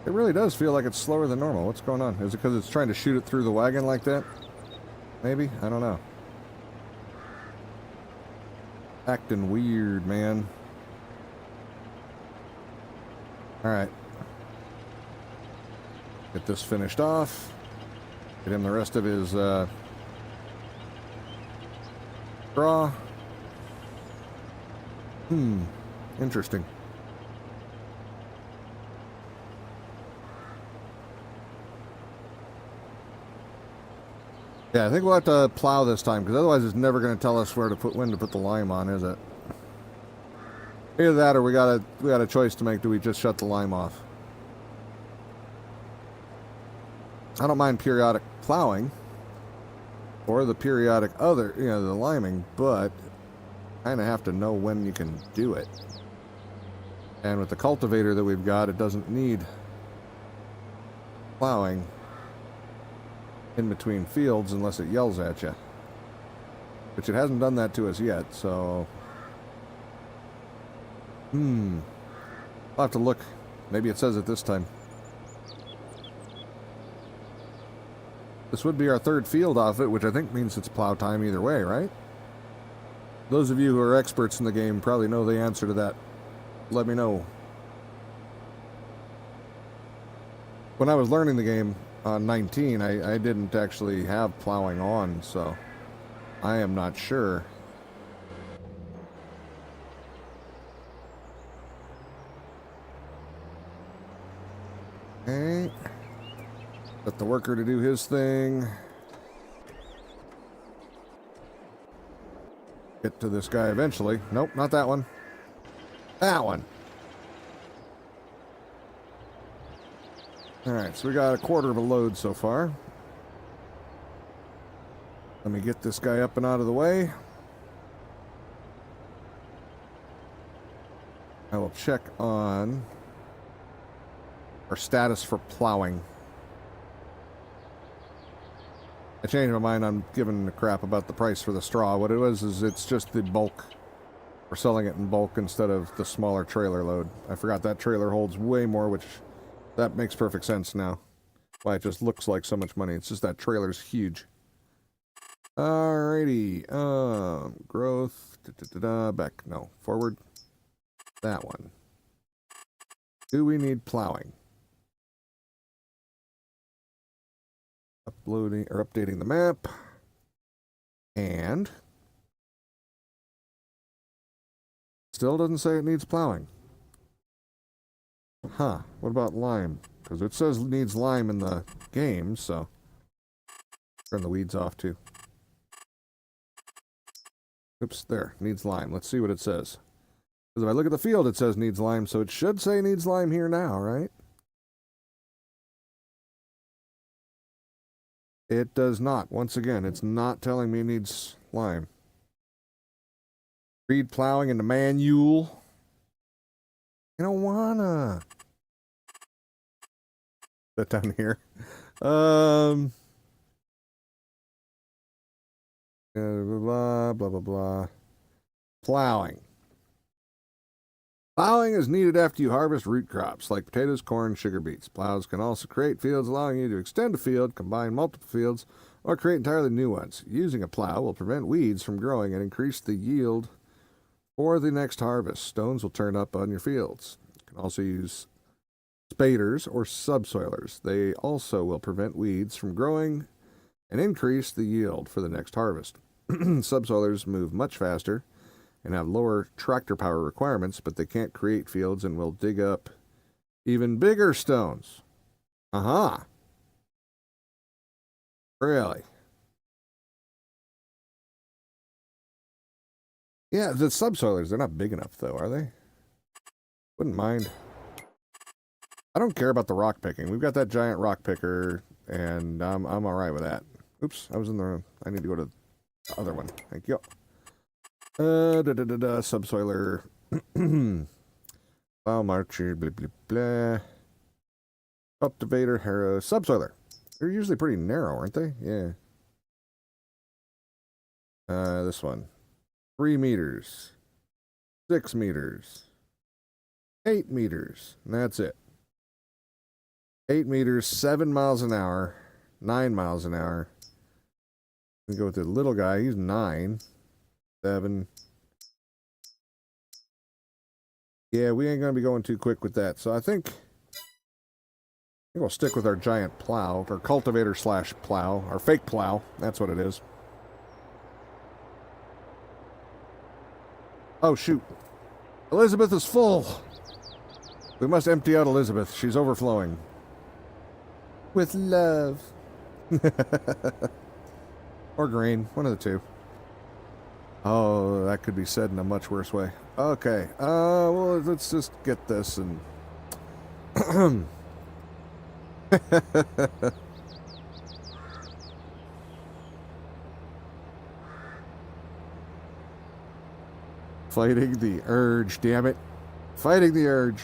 It really does feel like it's slower than normal. What's going on? Is it because it's trying to shoot it through the wagon like that? Maybe? I don't know. Acting weird, man. Alright. Get this finished off. Get him the rest of his straw. Interesting. Yeah, I think we'll have to plow this time, because otherwise it's never going to tell us when to put the lime on, is it? Either that, or we got a choice to make. Do we just shut the lime off? I don't mind periodic plowing, or the periodic the liming, but kind of have to know when you can do it. And with the cultivator that we've got, it doesn't need plowing in between fields unless it yells at you, which it hasn't done that to us yet. So I'll have to look. Maybe it says it this time. This would be our 3rd field off it, which I think means it's plow time either way, right? Those of you who are experts in the game probably know the answer to that. Let me know. When I was learning the game on 19, I didn't actually have plowing on, so I am not sure. Okay. Let the worker to do his thing. Get to this guy eventually. Nope, not that one. That one. Alright, so we got a quarter of a load so far. Let me get this guy up and out of the way. I will check on our status for plowing. I changed my mind on giving a crap about the price for the straw. What it was is it's just the bulk. We're selling it in bulk instead of the smaller trailer load. I forgot that trailer holds way more, which that makes perfect sense now. Why it just looks like so much money. It's just that trailer's huge. Alrighty. Growth. Back. No. Forward. That one. Do we need plowing? Uploading or updating the map. And still doesn't say it needs plowing. Huh. What about lime? Because it says it needs lime in the game, so turn the weeds off too. Oops, there. Needs lime. Let's see what it says. Because if I look at the field, it says needs lime, so it should say needs lime here now, right? It does not. Once again, it's not telling me it needs lime. Read plowing in the manual. I don't wanna. That down here. Blah, blah, blah, blah, blah. Plowing. Plowing is needed after you harvest root crops like potatoes, corn, sugar beets. Plows can also create fields, allowing you to extend a field, combine multiple fields, or create entirely new ones. Using a plow will prevent weeds from growing and increase the yield for the next harvest. Stones will turn up on your fields. You can also use spaders or subsoilers. They also will prevent weeds from growing and increase the yield for the next harvest. Subsoilers move much faster and have lower tractor power requirements, but they can't create fields and will dig up even bigger stones. Uh-huh. Really? Yeah, the subsoilers, they're not big enough, though, are they? Wouldn't mind. I don't care about the rock picking. We've got that giant rock picker, and I'm all right with that. Oops, I was in the room. I need to go to the other one. Thank you. Subsoiler. Plow marcher, blah, blah, blah. Cultivator, harrow, subsoiler. They're usually pretty narrow, aren't they? Yeah. This one. 3 meters. 6 meters. 8 meters. And that's it. 8 meters, 7 miles an hour, 9 miles an hour. We go with the little guy. He's 9. 7. Yeah, we ain't going to be going too quick with that. So I think we'll stick with our giant plow, or cultivator slash plow, our fake plow. That's what it is. Oh, shoot. Elizabeth is full. We must empty out Elizabeth. She's overflowing. With love. Or green. One of the two. Oh, that could be said in a much worse way. Okay. Well, let's just get this and... Fighting the urge, damn it. Fighting the urge.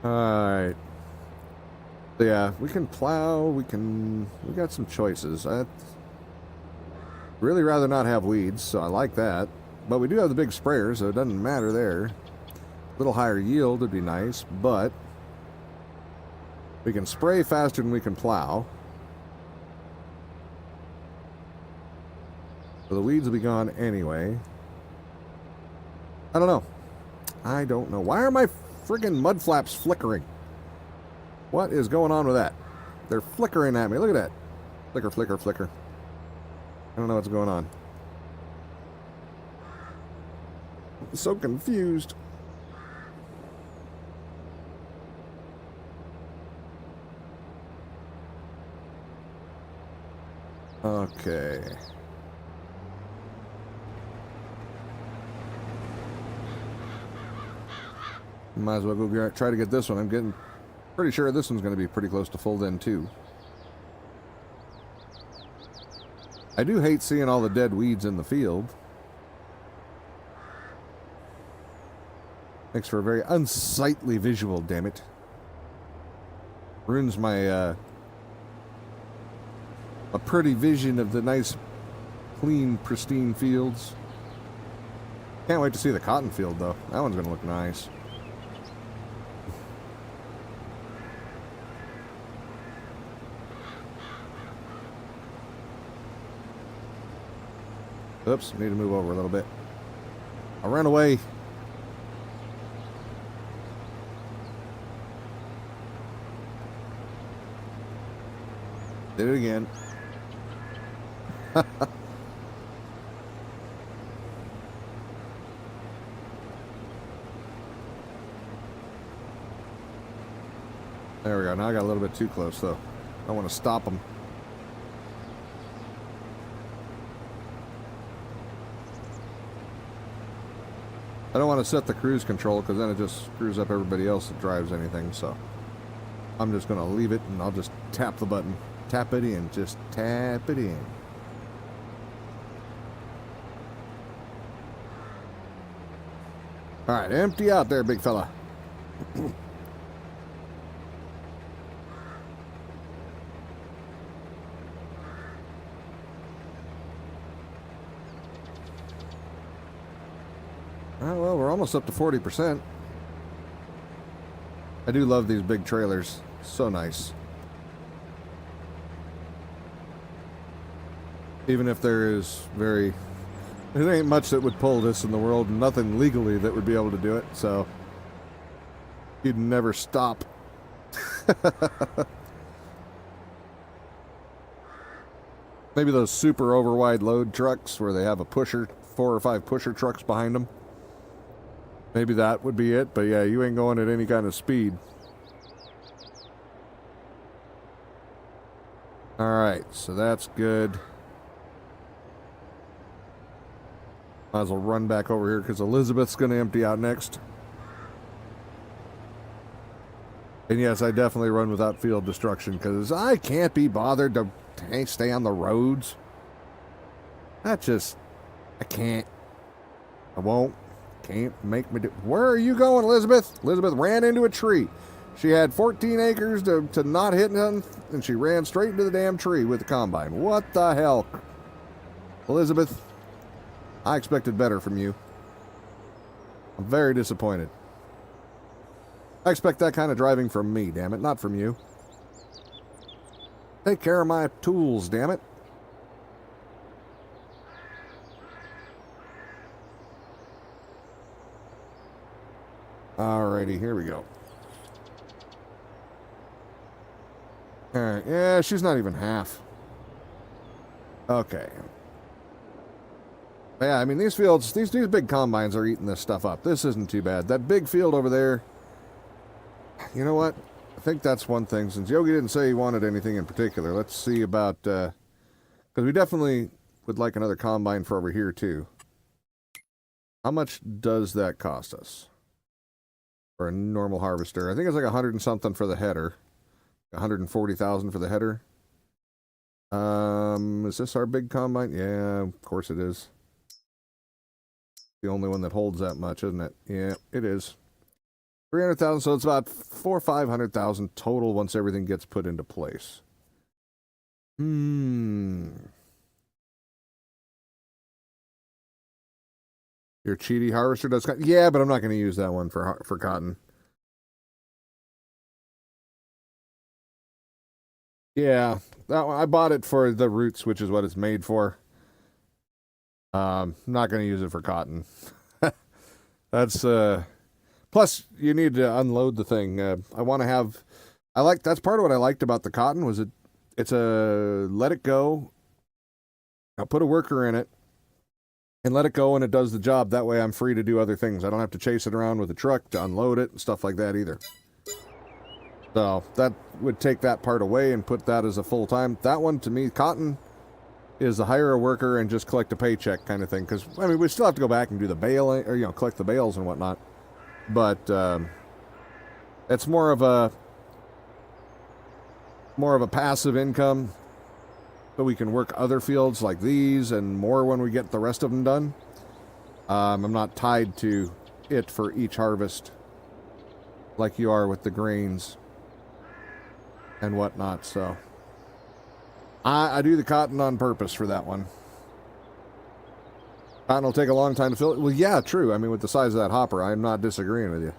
Alright. So yeah, we can plow, we got some choices. I'd really rather not have weeds, so I like that. But we do have the big sprayer, so it doesn't matter there. A little higher yield would be nice, but we can spray faster than we can plow. So the weeds will be gone anyway. I don't know. I don't know. Why are my friggin' mud flaps flickering? What is going on with that? They're flickering at me. Look at that. Flicker, flicker, flicker. I don't know what's going on. I'm so confused. Okay. Might as well go try to get this one. I'm getting pretty sure this one's going to be pretty close to full then too. I do hate seeing all the dead weeds in the field. Makes for a very unsightly visual, damn it. Ruins my a pretty vision of the nice, clean, pristine fields. Can't wait to see the cotton field though. That one's going to look nice. Oops, need to move over a little bit. I ran away. Did it again. There we go. Now I got a little bit too close, though. I want to stop them. I don't want to set the cruise control because then it just screws up everybody else that drives anything, so I'm just going to leave it and I'll just tap the button. Tap it in. Just tap it in. All right, empty out there, big fella. Oh, well, we're almost up to 40%. I do love these big trailers. So nice. Even if there is there ain't much that would pull this in the world, and nothing legally that would be able to do it, so you'd never stop. Maybe those super overwide load trucks where they have a pusher, 4 or 5 pusher trucks behind them. Maybe that would be it, but yeah, you ain't going at any kind of speed. Alright, so that's good. Might as well run back over here because Elizabeth's going to empty out next. And yes, I definitely run without field destruction because I can't be bothered to stay on the roads. I can't. I won't. Can't make me do. Where are you going, Elizabeth? Elizabeth ran into a tree. She had 14 acres to not hit nothing, and she ran straight into the damn tree with the combine. What the hell? Elizabeth, I expected better from you. I'm very disappointed. I expect that kind of driving from me, damn it, not from you. Take care of my tools, damn it. Alrighty, here we go. Alright, yeah, she's not even half. Okay. Yeah, I mean, these fields, these big combines are eating this stuff up. This isn't too bad. That big field over there, you know what? I think that's one thing. Since Yogi didn't say he wanted anything in particular, let's see about, because we definitely would like another combine for over here, too. How much does that cost us? For a normal harvester. I think it's like 100 and something for the header. 140,000 for the header. Is this our big combine? Yeah, of course it is. The only one that holds that much, isn't it? Yeah, it is. 300,000, so it's about 400,000 or 500,000 total once everything gets put into place. Your cheaty harvester does cotton? Yeah, but I'm not going to use that one for cotton. Yeah, that one, I bought it for the roots, which is what it's made for. Not going to use it for cotton. That's plus you need to unload the thing. I want to have. That's part of what I liked about the cotton was it's a let it go. I'll put a worker in it and let it go, and it does the job. That way I'm free to do other things. I don't have to chase it around with a truck to unload it and stuff like that either. So that would take that part away and put that as a full-time. That one, to me, cotton is to hire a worker and just collect a paycheck kind of thing. Because, I mean, we still have to go back and do the baling, or, collect the bales and whatnot. But it's more of a passive income. So we can work other fields like these and more when we get the rest of them done. I'm not tied to it for each harvest like you are with the grains and whatnot. So I do the cotton on purpose for that one. Cotton will take a long time to fill it. Well, yeah, true. I mean, with the size of that hopper, I'm not disagreeing with you.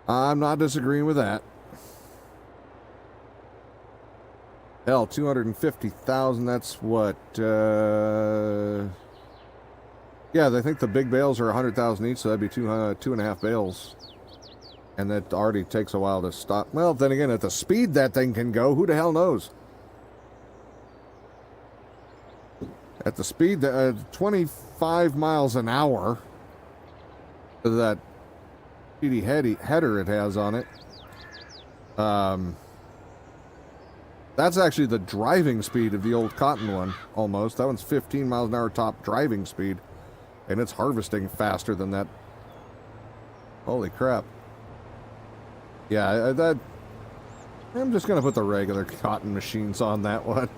I'm not disagreeing with that. Hell, 250,000, that's what, yeah, I think the big bales are 100,000 each, so that'd be two and a half bales. And that already takes a while to stop. Well, then again, at the speed that thing can go, who the hell knows? At the speed, 25 miles an hour, that speedy header it has on it. That's actually the driving speed of the old Cotton one, almost. That one's 15 miles an hour top driving speed, and it's harvesting faster than that. Holy crap. Yeah, I'm just going to put the regular Cotton machines on that one.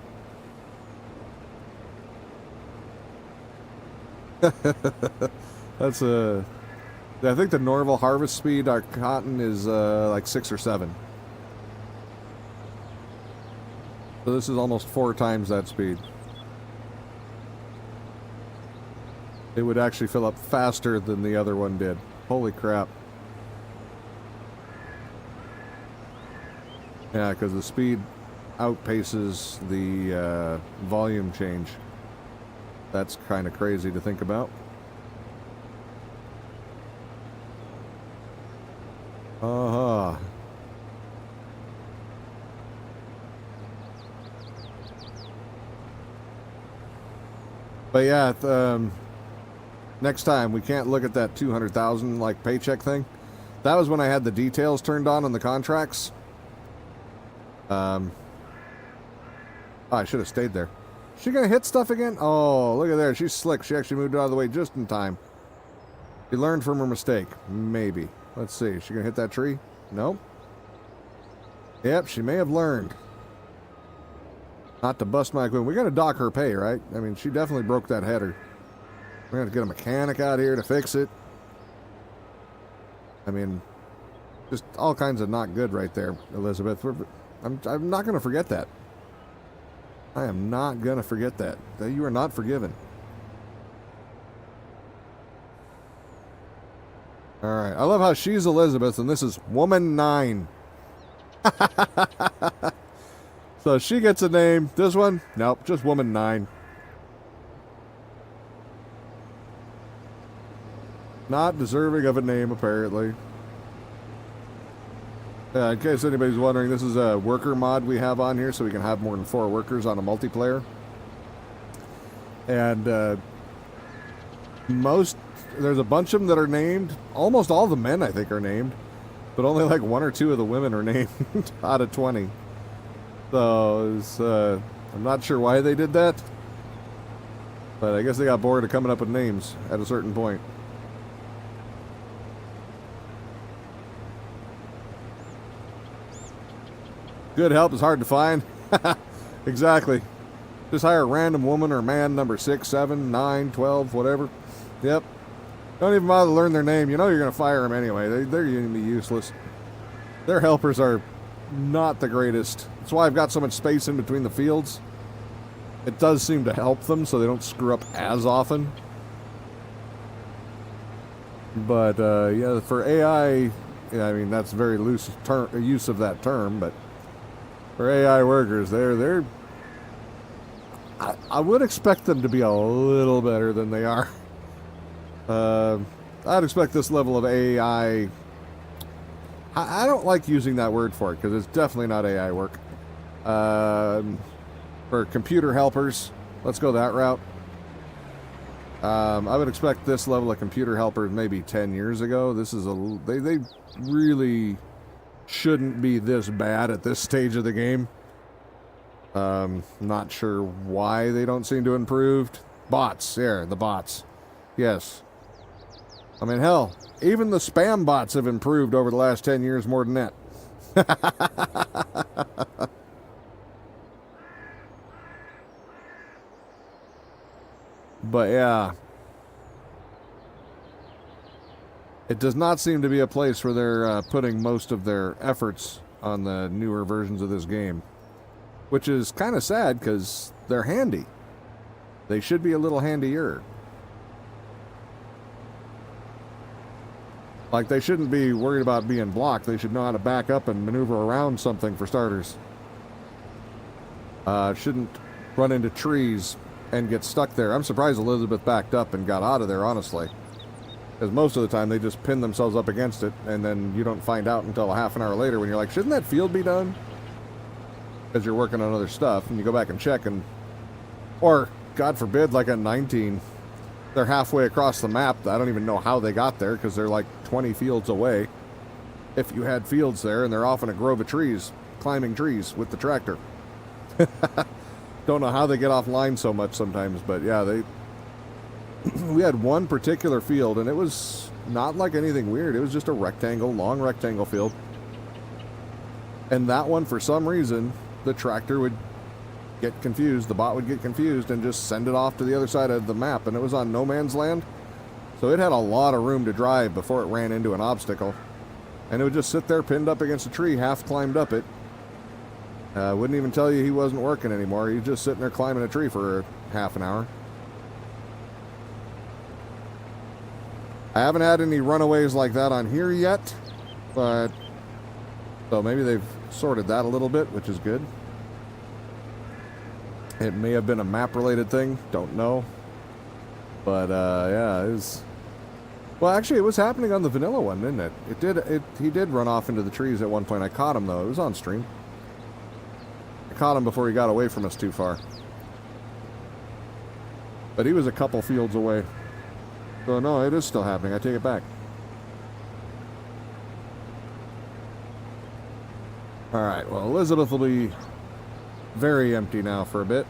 That's I think the normal harvest speed our Cotton is like 6 or 7. So this is almost 4 times that speed. It would actually fill up faster than the other one did. Holy crap. Yeah, because the speed outpaces the volume change. That's kind of crazy to think about. Uh-huh. But yeah, next time we can't look at that 200,000 like paycheck thing. That was when I had the details turned on the contracts. Oh, I should have stayed there. She gonna hit stuff again? Oh, look at there. She's slick. She actually moved out of the way just in time. She learned from her mistake. Maybe. Let's see. Is she gonna hit that tree? Nope. Yep, she may have learned. Not to bust my equipment. We gotta dock her pay, right? I mean, she definitely broke that header. We're gonna have to get a mechanic out here to fix it. I mean, just all kinds of not good right there, Elizabeth. I'm not gonna forget that. I am not gonna forget that. You are not forgiven. Alright, I love how she's Elizabeth and this is Woman 9. So she gets a name. This one? Nope, just Woman 9. Not deserving of a name, apparently. In case anybody's wondering, this is a worker mod we have on here, so we can have more than 4 workers on a multiplayer. And there's a bunch of them that are named. Almost all the men, I think, are named. But only like 1 or 2 of the women are named out of 20. So I'm not sure why they did that. But I guess they got bored of coming up with names at a certain point. Good help is hard to find. Exactly. Just hire a random woman or man, number 6, 7, 9, 12, whatever. Yep. Don't even bother to learn their name. You know you're going to fire them anyway. They're going to be useless. Their helpers are not the greatest. That's why I've got so much space in between the fields. It does seem to help them so they don't screw up as often. But, yeah, for AI, I mean, that's a very loose use of that term, but for AI workers, I would expect them to be a little better than they are. I'd expect this level of AI. I don't like using that word for it because it's definitely not AI work. For computer helpers, let's go that route. I would expect this level of computer helpers maybe 10 years ago. This is they really shouldn't be this bad at this stage of the game. Not sure why they don't seem to have improved. Bots, there, the bots. Yes. I mean, hell, even the spam bots have improved over the last 10 years more than that. But yeah. It does not seem to be a place where they're putting most of their efforts on the newer versions of this game. Which is kind of sad because they're handy. They should be a little handier. Like, they shouldn't be worried about being blocked. They should know how to back up and maneuver around something, for starters. Shouldn't run into trees and get stuck there. I'm surprised Elizabeth backed up and got out of there, honestly. Because most of the time they just pin themselves up against it, and then you don't find out until a half an hour later when you're like, shouldn't that field be done? Because you're working on other stuff, and you go back and check, and or, God forbid, like at 19, they're halfway across the map. I don't even know how they got there, because they're like 20 fields away. If you had fields there, and they're off in a grove of trees, climbing trees with the tractor. Don't know how they get offline so much sometimes, but yeah, we had one particular field, and it was not like anything weird. It was just a rectangle, long rectangle field. And that one, for some reason, the tractor would get confused, the bot would get confused, and just send it off to the other side of the map. And it was on no man's land, so it had a lot of room to drive before it ran into an obstacle. And it would just sit there pinned up against a tree, half climbed up it. Wouldn't even tell you he wasn't working anymore. He was just sitting there climbing a tree for half an hour. I haven't had any runaways like that on here yet, but so maybe they've sorted that a little bit, which is good. It may have been a map-related thing, don't know. But yeah, it was. Well, actually, it was happening on the vanilla one, didn't it? He did run off into the trees at one point. I caught him though. It was on stream. I caught him before he got away from us too far. But he was a couple fields away. So no, it is still happening. I take it back. Alright, well, Elizabeth will be very empty now for a bit.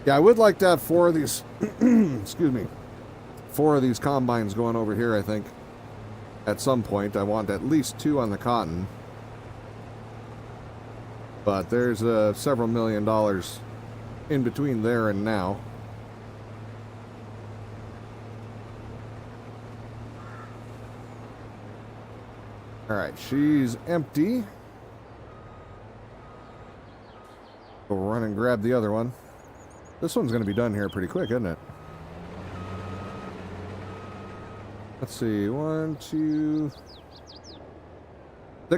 Yeah, I would like to have 4 of these, excuse me, 4 of these combines going over here, I think. At some point, I want at least 2 on the cotton. But there's several $1 million in between there and now. Alright, she's empty. Go run and grab the other one. This one's going to be done here pretty quick, isn't it? Let's see, 1, 2,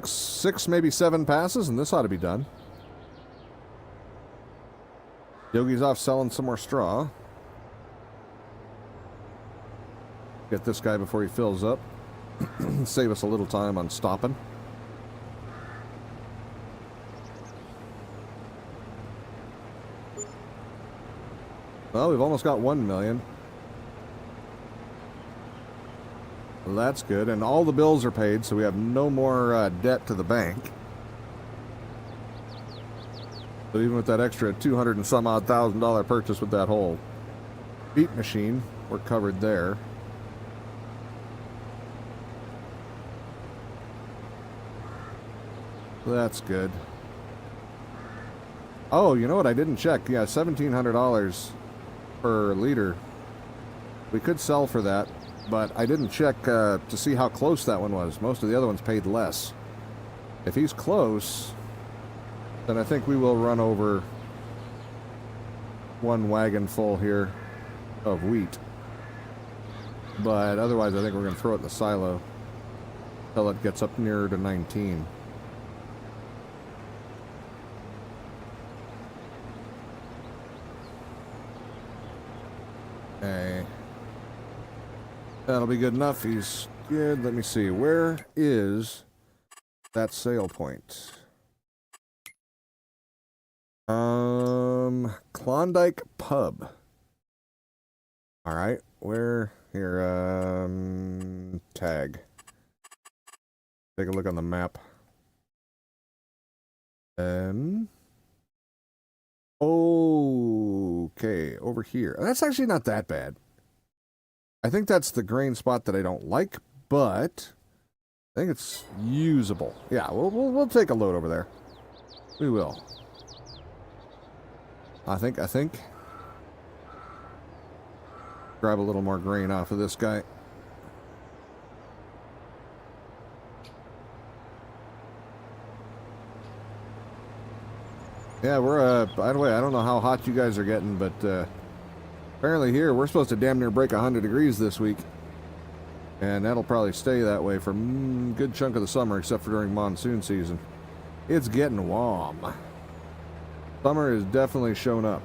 6, maybe 7 passes, and this ought to be done. Yogi's off selling some more straw. Get this guy before he fills up. Save us a little time on stopping. Well, we've almost got 1 million. Well, that's good. And all the bills are paid, so we have no more debt to the bank. So even with that extra 200 and some odd $1,000 purchase with that whole beat machine, we're covered there. That's good. Oh, you know what? I didn't check. Yeah, $1,700 per liter. We could sell for that, but I didn't check to see how close that one was. Most of the other ones paid less. If he's close, then I think we will run over 1 wagon full here of wheat. But otherwise, I think we're going to throw it in the silo until it gets up nearer to 19. Okay. That'll be good enough. He's good. Let me see. Where is that sale point? Klondike Pub. All right. Where here? Tag. Take a look on the map. Okay, over here. That's actually not that bad. I think that's the grain spot that I don't like, but I think it's usable. Yeah, we'll take a load over there. We will. I think. Grab a little more grain off of this guy. Yeah, we're, by the way, I don't know how hot you guys are getting, but apparently here we're supposed to damn near break 100 degrees this week. And that'll probably stay that way for a good chunk of the summer, except for during monsoon season. It's getting warm. Summer has definitely shown up.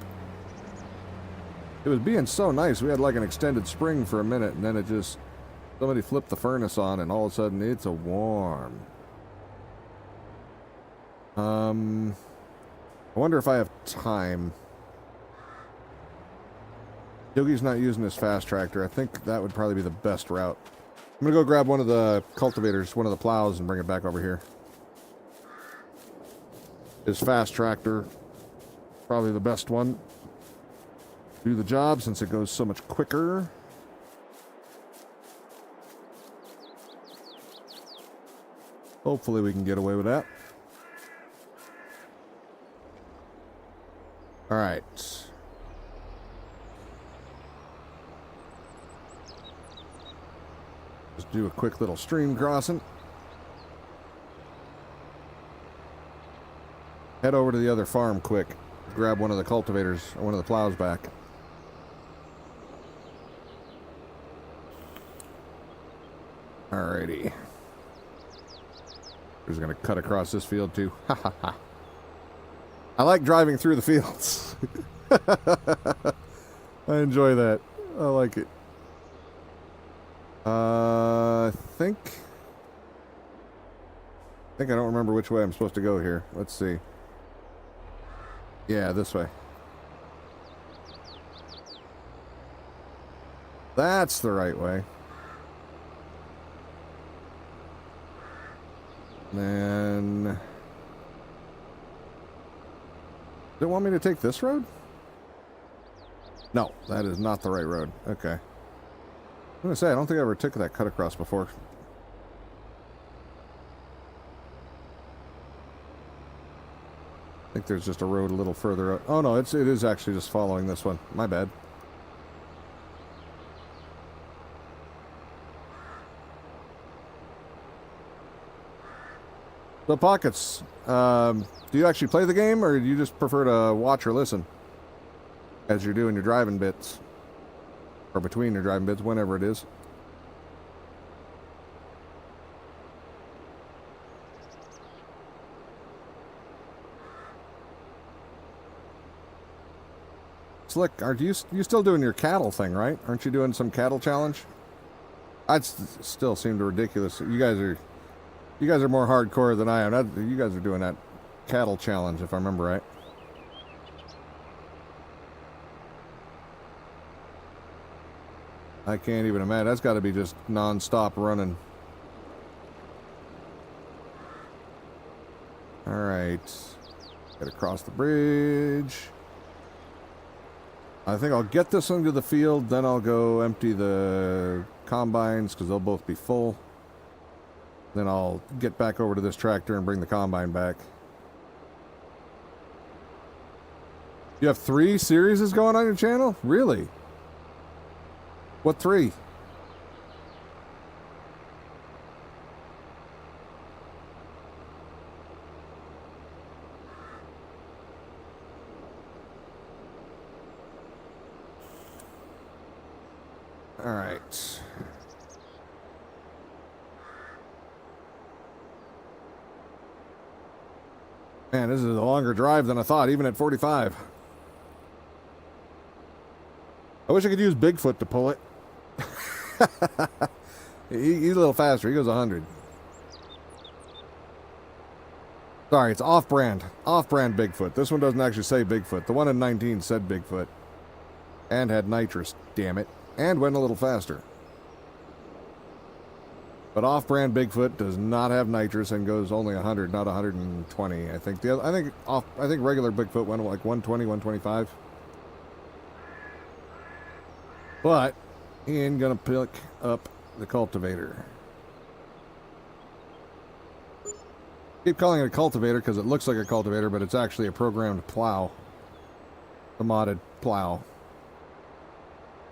It was being so nice. We had like an extended spring for a minute, and then it just... Somebody flipped the furnace on, and all of a sudden it's a warm. I wonder if I have time. Yogi's not using his fast tractor. I think that would probably be the best route. I'm gonna go grab one of the cultivators, one of the plows, and bring it back over here. His fast tractor, probably the best one. Do the job since it goes so much quicker. Hopefully we can get away with that. All right. Just do a quick little stream crossing. Head over to the other farm quick. Grab one of the cultivators or one of the plows back. Alrighty. We're just gonna cut across this field too. Ha ha ha. I like driving through the fields. I enjoy that. I like it. I think I don't remember which way I'm supposed to go here. Let's see. Yeah, this way. That's the right way. Then... Does it want me to take this road? No, that is not the right road. Okay. I'm gonna say, I don't think I ever took that cut across before. I think there's just a road a little further up. Oh no, it is actually just following this one. My bad. So Pockets, do you actually play the game, or do you just prefer to watch or listen as you're doing your driving bits? Or between your driving bits, whenever it is. Slick, are you still doing your cattle thing, right? Aren't you doing some cattle challenge? That still seemed ridiculous. You guys are more hardcore than I am. You guys are doing that cattle challenge, if I remember right. I can't even imagine. That's got to be just non-stop running. All right. Got to cross the bridge. I think I'll get this one to the field, then I'll go empty the combines, because they'll both be full. Then I'll get back over to this tractor and bring the combine back. You have 3 series going on your channel? Really? What 3? All right. Man, this is a longer drive than I thought, even at 45. I wish I could use Bigfoot to pull it. He's a little faster. He goes 100. Sorry, it's off-brand. Off-brand Bigfoot. This one doesn't actually say Bigfoot. The one in 19 said Bigfoot. And had nitrous, damn it. And went a little faster. But off-brand Bigfoot does not have nitrous and goes only 100, not 120. I think I think regular Bigfoot went like 120, 125. But he ain't gonna pick up the cultivator. Keep calling it a cultivator because it looks like a cultivator, but it's actually a programmed plow. The modded plow.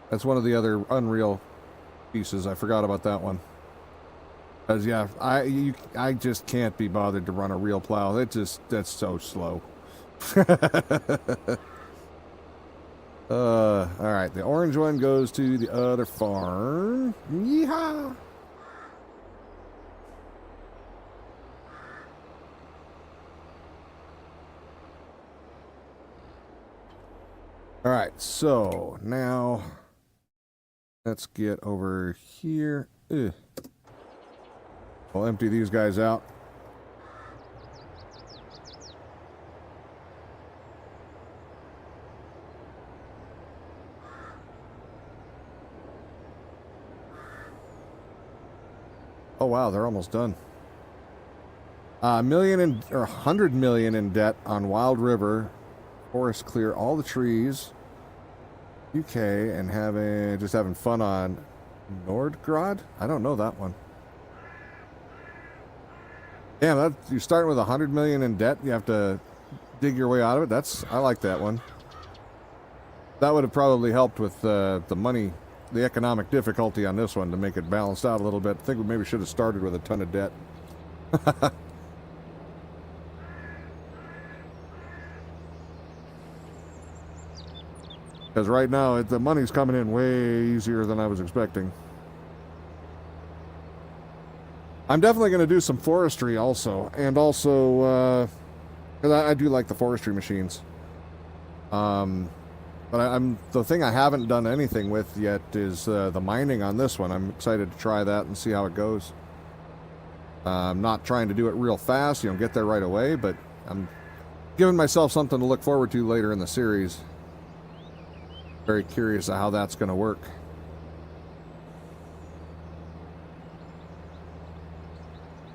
That's one of the other Unreal pieces. I forgot about that one. Because, yeah, I just can't be bothered to run a real plow. That's so slow. Alright, the orange one goes to the other farm. Yeehaw! All right, so now let's get over here. Ugh. We'll empty these guys out. Oh wow, they're almost done. $100 million in debt on Wild River. Forest clear all the trees. UK and having fun on Nordgrad. I don't know that one. Damn, you're starting with $100 million in debt. You have to dig your way out of it. I like that one. That would have probably helped with the money, the economic difficulty on this one to make it balanced out a little bit. I think we maybe should have started with a ton of debt. Because right now, the money's coming in way easier than I was expecting. I'm definitely going to do some forestry also. And also, because I do like the forestry machines. But the thing I haven't done anything with yet is the mining on this one. I'm excited to try that and see how it goes. I'm not trying to do it real fast, get there right away, but I'm giving myself something to look forward to later in the series. Very curious of how that's going to work.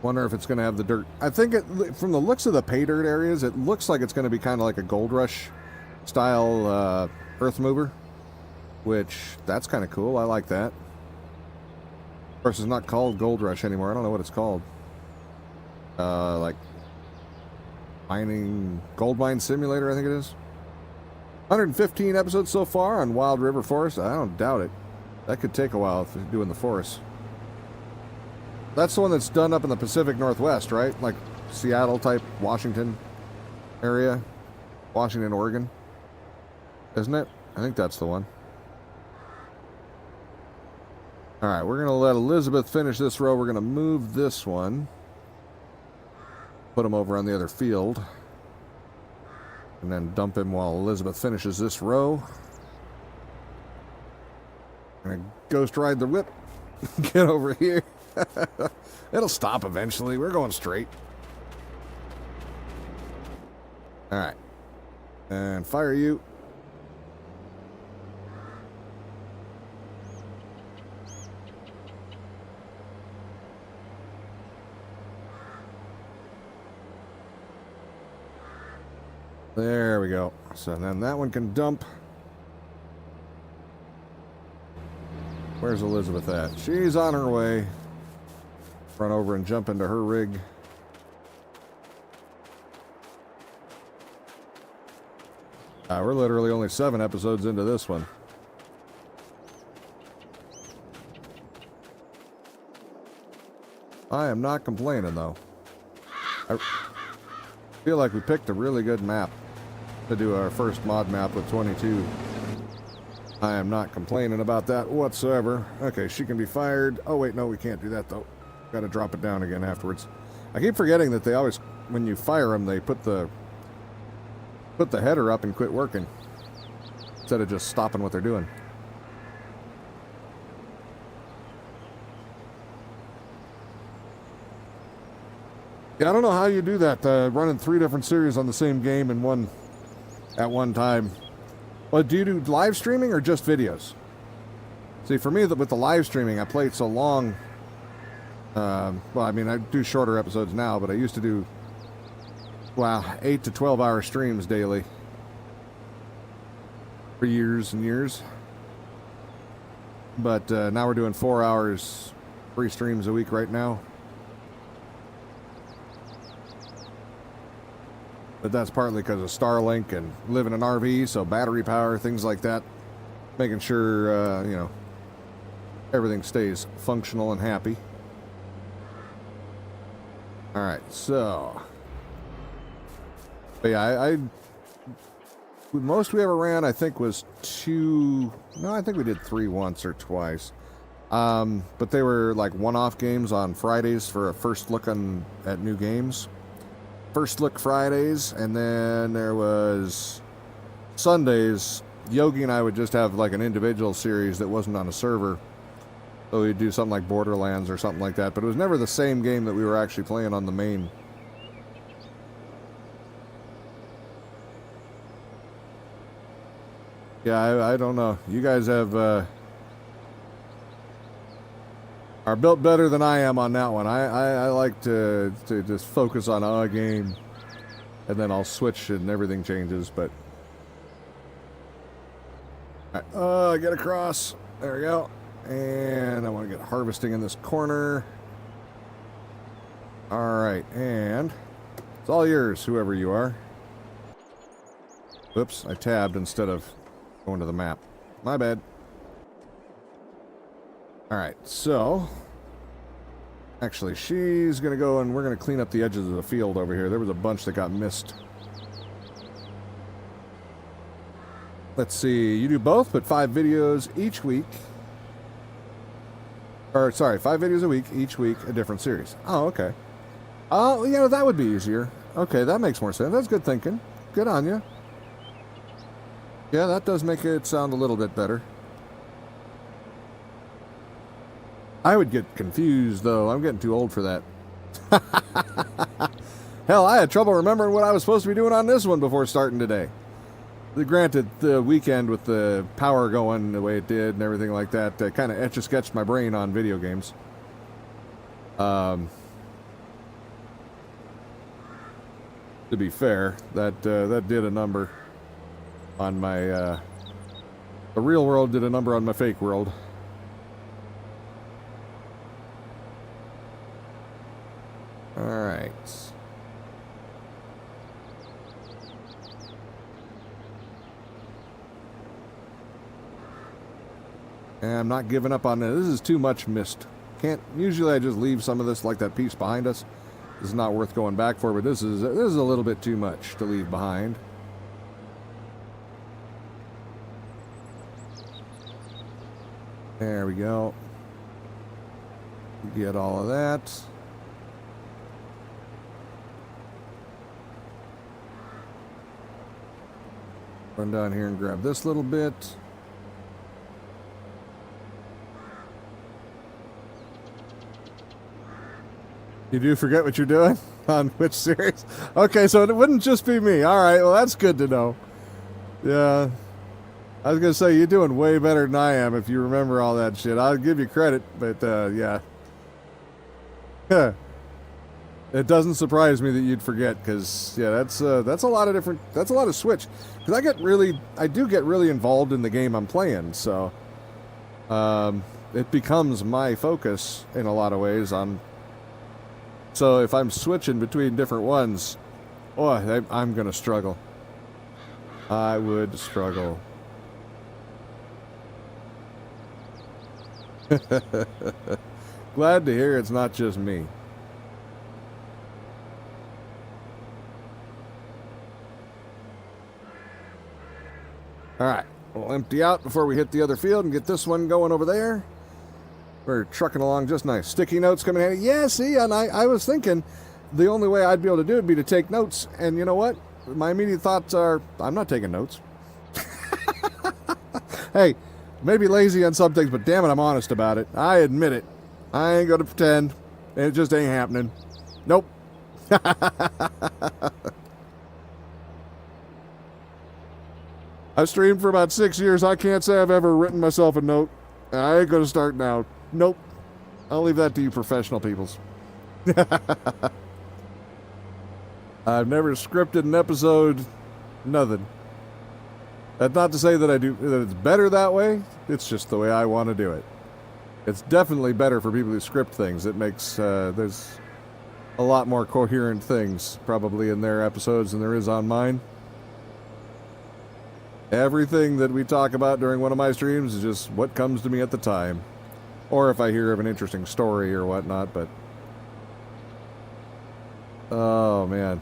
Wonder if it's going to have the dirt. I think from the looks of the pay dirt areas, it looks like it's going to be kind of like a Gold Rush style earth mover, which that's kind of cool. I like that. Of course, it's not called Gold Rush anymore. I don't know what it's called. Like gold mine simulator, I think it is. 115 episodes so far on Wild River Forest. I don't doubt it. That could take a while if you're doing the forest. That's the one that's done up in the Pacific Northwest, right? Like Seattle type, Washington area. Washington, Oregon. Isn't it? I think that's the one. Alright, we're going to let Elizabeth finish this row. We're going to move this one. Put him over on the other field. And then dump him while Elizabeth finishes this row. Gonna ghost ride the whip. Get over here. It'll stop eventually. We're going straight. Alright. And fire you. There we go. So then that one can dump. Where's Elizabeth at? She's on her way. Run over and jump into her rig. We're literally only 7 episodes into this one. I am not complaining, though. I feel like we picked a really good map to do our first mod map with 22. I am not complaining about that whatsoever. Okay, she can be fired. Oh, wait, no, we can't do that, though. Got to drop it down again afterwards. I keep forgetting that they always, when you fire them, they put the header up and quit working instead of just stopping what they're doing. Yeah, I don't know how you do that, running 3 different series on the same game in at one time. Well, do you do live streaming or just videos? See, for me, with the live streaming, I played so long. Well, I mean, I do shorter episodes now, but I used to do, 8 to 12 hour streams daily for years and years. But now we're doing 4 hours, 3 streams a week right now. But that's partly because of Starlink and living in an RV, so battery power, things like that. Making sure, everything stays functional and happy. Alright, so. But yeah, the most we ever ran, I think, was 2. No, I think we did 3 once or twice. But they were like one-off games on Fridays for a first look at new games. First Look Fridays, and then there was Sundays Yogi and I would just have like an individual series that wasn't on a server. So we'd do something like Borderlands or something like that, but it was never the same game that we were actually playing on the main. Yeah, I don't know. You guys have are built better than I am on that one. I like to just focus on a game, and then I'll switch and everything changes. But all right, get across. There we go. And I want to get harvesting in this corner. All right, and it's all yours, whoever you are. Whoops, I tabbed instead of going to the map. My bad. Alright, so actually she's gonna go and we're gonna clean up the edges of the field over here. There was a bunch that got missed. Let's see, you do both, but 5 videos each week. Or sorry, 5 videos a week, each week a different series. Oh, okay. Oh, you know, that would be easier. Okay, that makes more sense. That's good thinking. Good on you. Yeah, that does make it sound a little bit better. I would get confused, though. I'm getting too old for that. Hell, I had trouble remembering what I was supposed to be doing on this one before starting today. Granted, the weekend with the power going the way it did and everything like that kind of etch-a-sketched my brain on video games. To be fair, that did a number on my, the real world did a number on my fake world. Alright. And I'm not giving up on this. This is too much mist. Usually I just leave some of this like that piece behind us. This is not worth going back for, but this is a little bit too much to leave behind. There we go. Get all of that. Run down here and grab this little bit. You do forget what you're doing? On which series? Okay, so it wouldn't just be me. Alright, well that's good to know. Yeah. I was going to say, you're doing way better than I am if you remember all that shit. I'll give you credit, but yeah. It doesn't surprise me that you'd forget, because yeah, that's a lot of different, that's a lot of Switch. Because I do get really involved in the game I'm playing, so it becomes my focus in a lot of ways. So if I'm switching between different ones, I'm going to struggle. I would struggle. Glad to hear it's not just me. Alright, we'll empty out before we hit the other field and get this one going over there. We're trucking along just nice. Sticky notes coming in. Yeah, see, and I was thinking the only way I'd be able to do it would be to take notes. And you know what? My immediate thoughts are, I'm not taking notes. Hey, maybe lazy on some things, but damn it, I'm honest about it. I admit it. I ain't gonna pretend. It just ain't happening. Nope. I've streamed for about 6 years. I can't say I've ever written myself a note. I ain't gonna start now. Nope. I'll leave that to you professional peoples. I've never scripted an episode. Nothing. That's not to say that that it's better that way. It's just the way I want to do it. It's definitely better for people who script things. It makes, there's a lot more coherent things probably in their episodes than there is on mine. Everything that we talk about during one of my streams is just what comes to me at the time. Or if I hear of an interesting story or whatnot, but... Oh, man.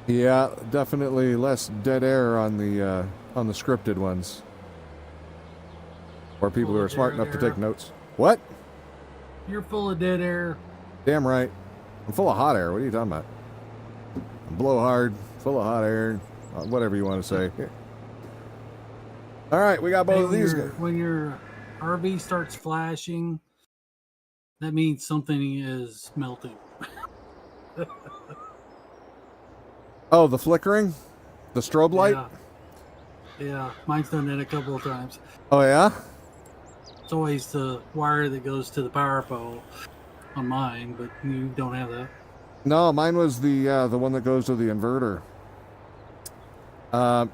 Yeah, definitely less dead air on the scripted ones. Or people who are smart enough to take notes. What? You're full of dead air. Damn right. I'm full of hot air. What are you talking about? blow hard, full of hot air, whatever you want to say. All right, we got both of these. When your RV starts flashing, that means something is melting. Oh, the flickering? The strobe light? Yeah, mine's done that a couple of times. Oh, yeah? It's always the wire that goes to the power pole on mine, but you don't have that. No, mine was the one that goes to the inverter.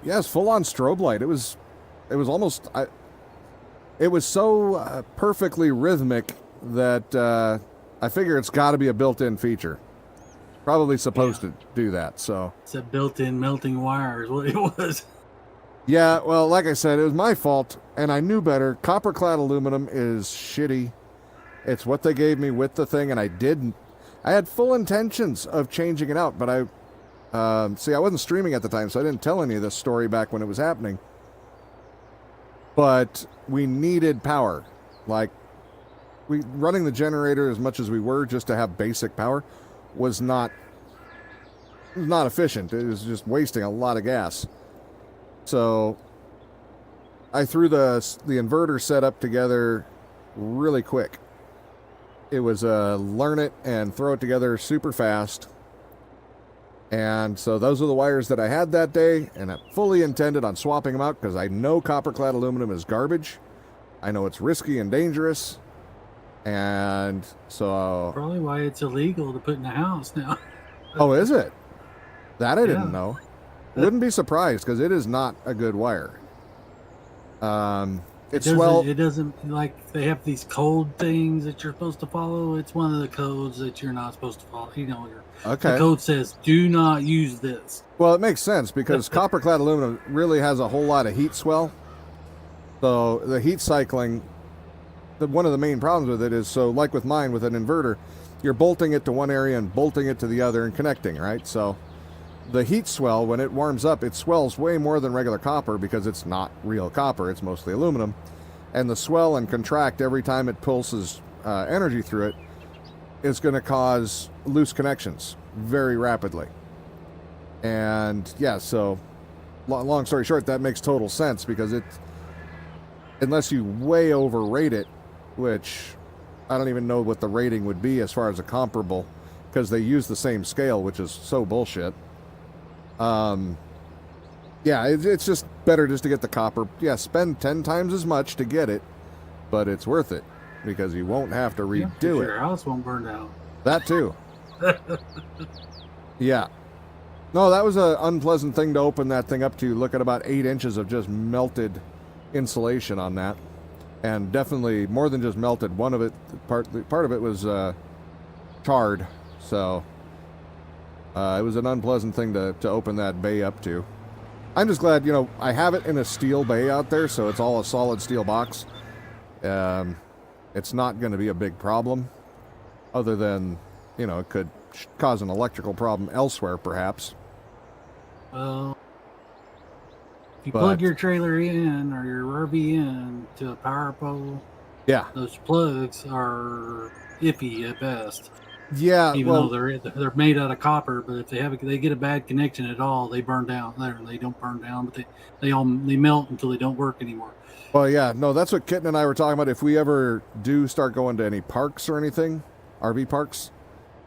Yes, full on strobe light. It was almost. It was so perfectly rhythmic that I figure it's got to be a built-in feature. Probably supposed to do that. So it's a built-in melting wire, is what it was. Yeah, well, like I said, it was my fault, and I knew better. Copper-clad aluminum is shitty. It's what they gave me with the thing, and I didn't. I had full intentions of changing it out, but I wasn't streaming at the time, so I didn't tell any of this story back when it was happening. But we needed power. Like, running the generator as much as we were just to have basic power was not efficient. It was just wasting a lot of gas. So I threw the inverter setup together really quick. It was learn it and throw it together super fast. And so those are the wires that I had that day, and I fully intended on swapping them out because I know copper-clad aluminum is garbage. I know it's risky and dangerous. And so... Probably why it's illegal to put in the house now. Oh, is it? That I didn't know. Wouldn't be surprised because it is not a good wire. It doesn't, like, they have these code things that you're supposed to follow. It's one of the codes that you're not supposed to follow. You know, the code says, do not use this. Well, it makes sense because copper-clad aluminum really has a whole lot of heat swell. So the heat cycling, one of the main problems with it is, so like with mine, with an inverter, you're bolting it to one area and bolting it to the other and connecting, right? So the heat swell, when it warms up, it swells way more than regular copper because it's not real copper, it's mostly aluminum. And the swell and contract every time it pulses energy through it is going to cause loose connections very rapidly. And yeah, so long story short, that makes total sense because unless you way overrate it, which I don't even know what the rating would be as far as a comparable, because they use the same scale, which is so bullshit. Yeah, it's just better just to get the copper. Yeah, spend 10 times as much to get it, but it's worth it because you won't have to redo it. Your house won't burn down. That too. Yeah. No, that was an unpleasant thing to open that thing up to. Look at about 8 inches of just melted insulation on that. And definitely more than just melted. One of it, part of it was charred. So it was an unpleasant thing to open that bay up to. I'm just glad, I have it in a steel bay out there, so it's all a solid steel box. It's not going to be a big problem, other than, it could cause an electrical problem elsewhere, perhaps. Well, if you plug your trailer in or your RV in to a power pole, yeah, those plugs are iffy at best. Yeah, even though they're made out of copper, but if they get a bad connection at all, they burn down. They don't burn down, but they melt until they don't work anymore. Well, yeah, no, that's what Kitten and I were talking about. If we ever do start going to any parks or anything, RV parks,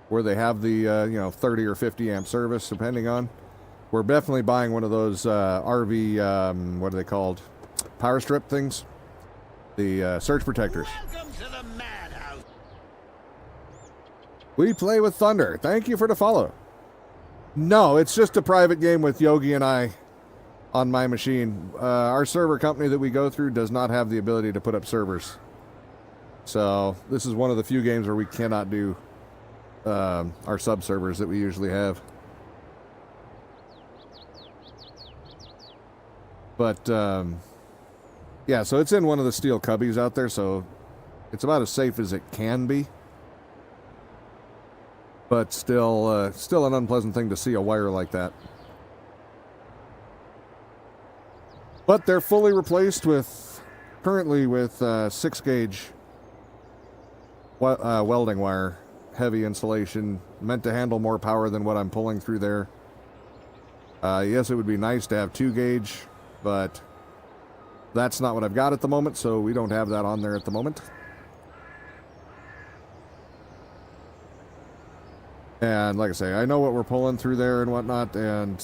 where they have the 30 or 50 amp service, depending on, we're definitely buying one of those RV what are they called? Power strip things, the surge protectors. Welcome to the madhouse. We play with thunder. Thank you for the follow. No, it's just a private game with Yogi and I on my machine. Our server company that we go through does not have the ability to put up servers. So this is one of the few games where we cannot do our sub-servers that we usually have. But, yeah, so it's in one of the steel cubbies out there, so it's about as safe as it can be. But still an unpleasant thing to see a wire like that. But they're fully replaced currently with 6-gauge welding wire, heavy insulation, meant to handle more power than what I'm pulling through there. Yes, it would be nice to have 2 gauge, but that's not what I've got at the moment, so we don't have that on there at the moment. And like I say, I know what we're pulling through there and whatnot, and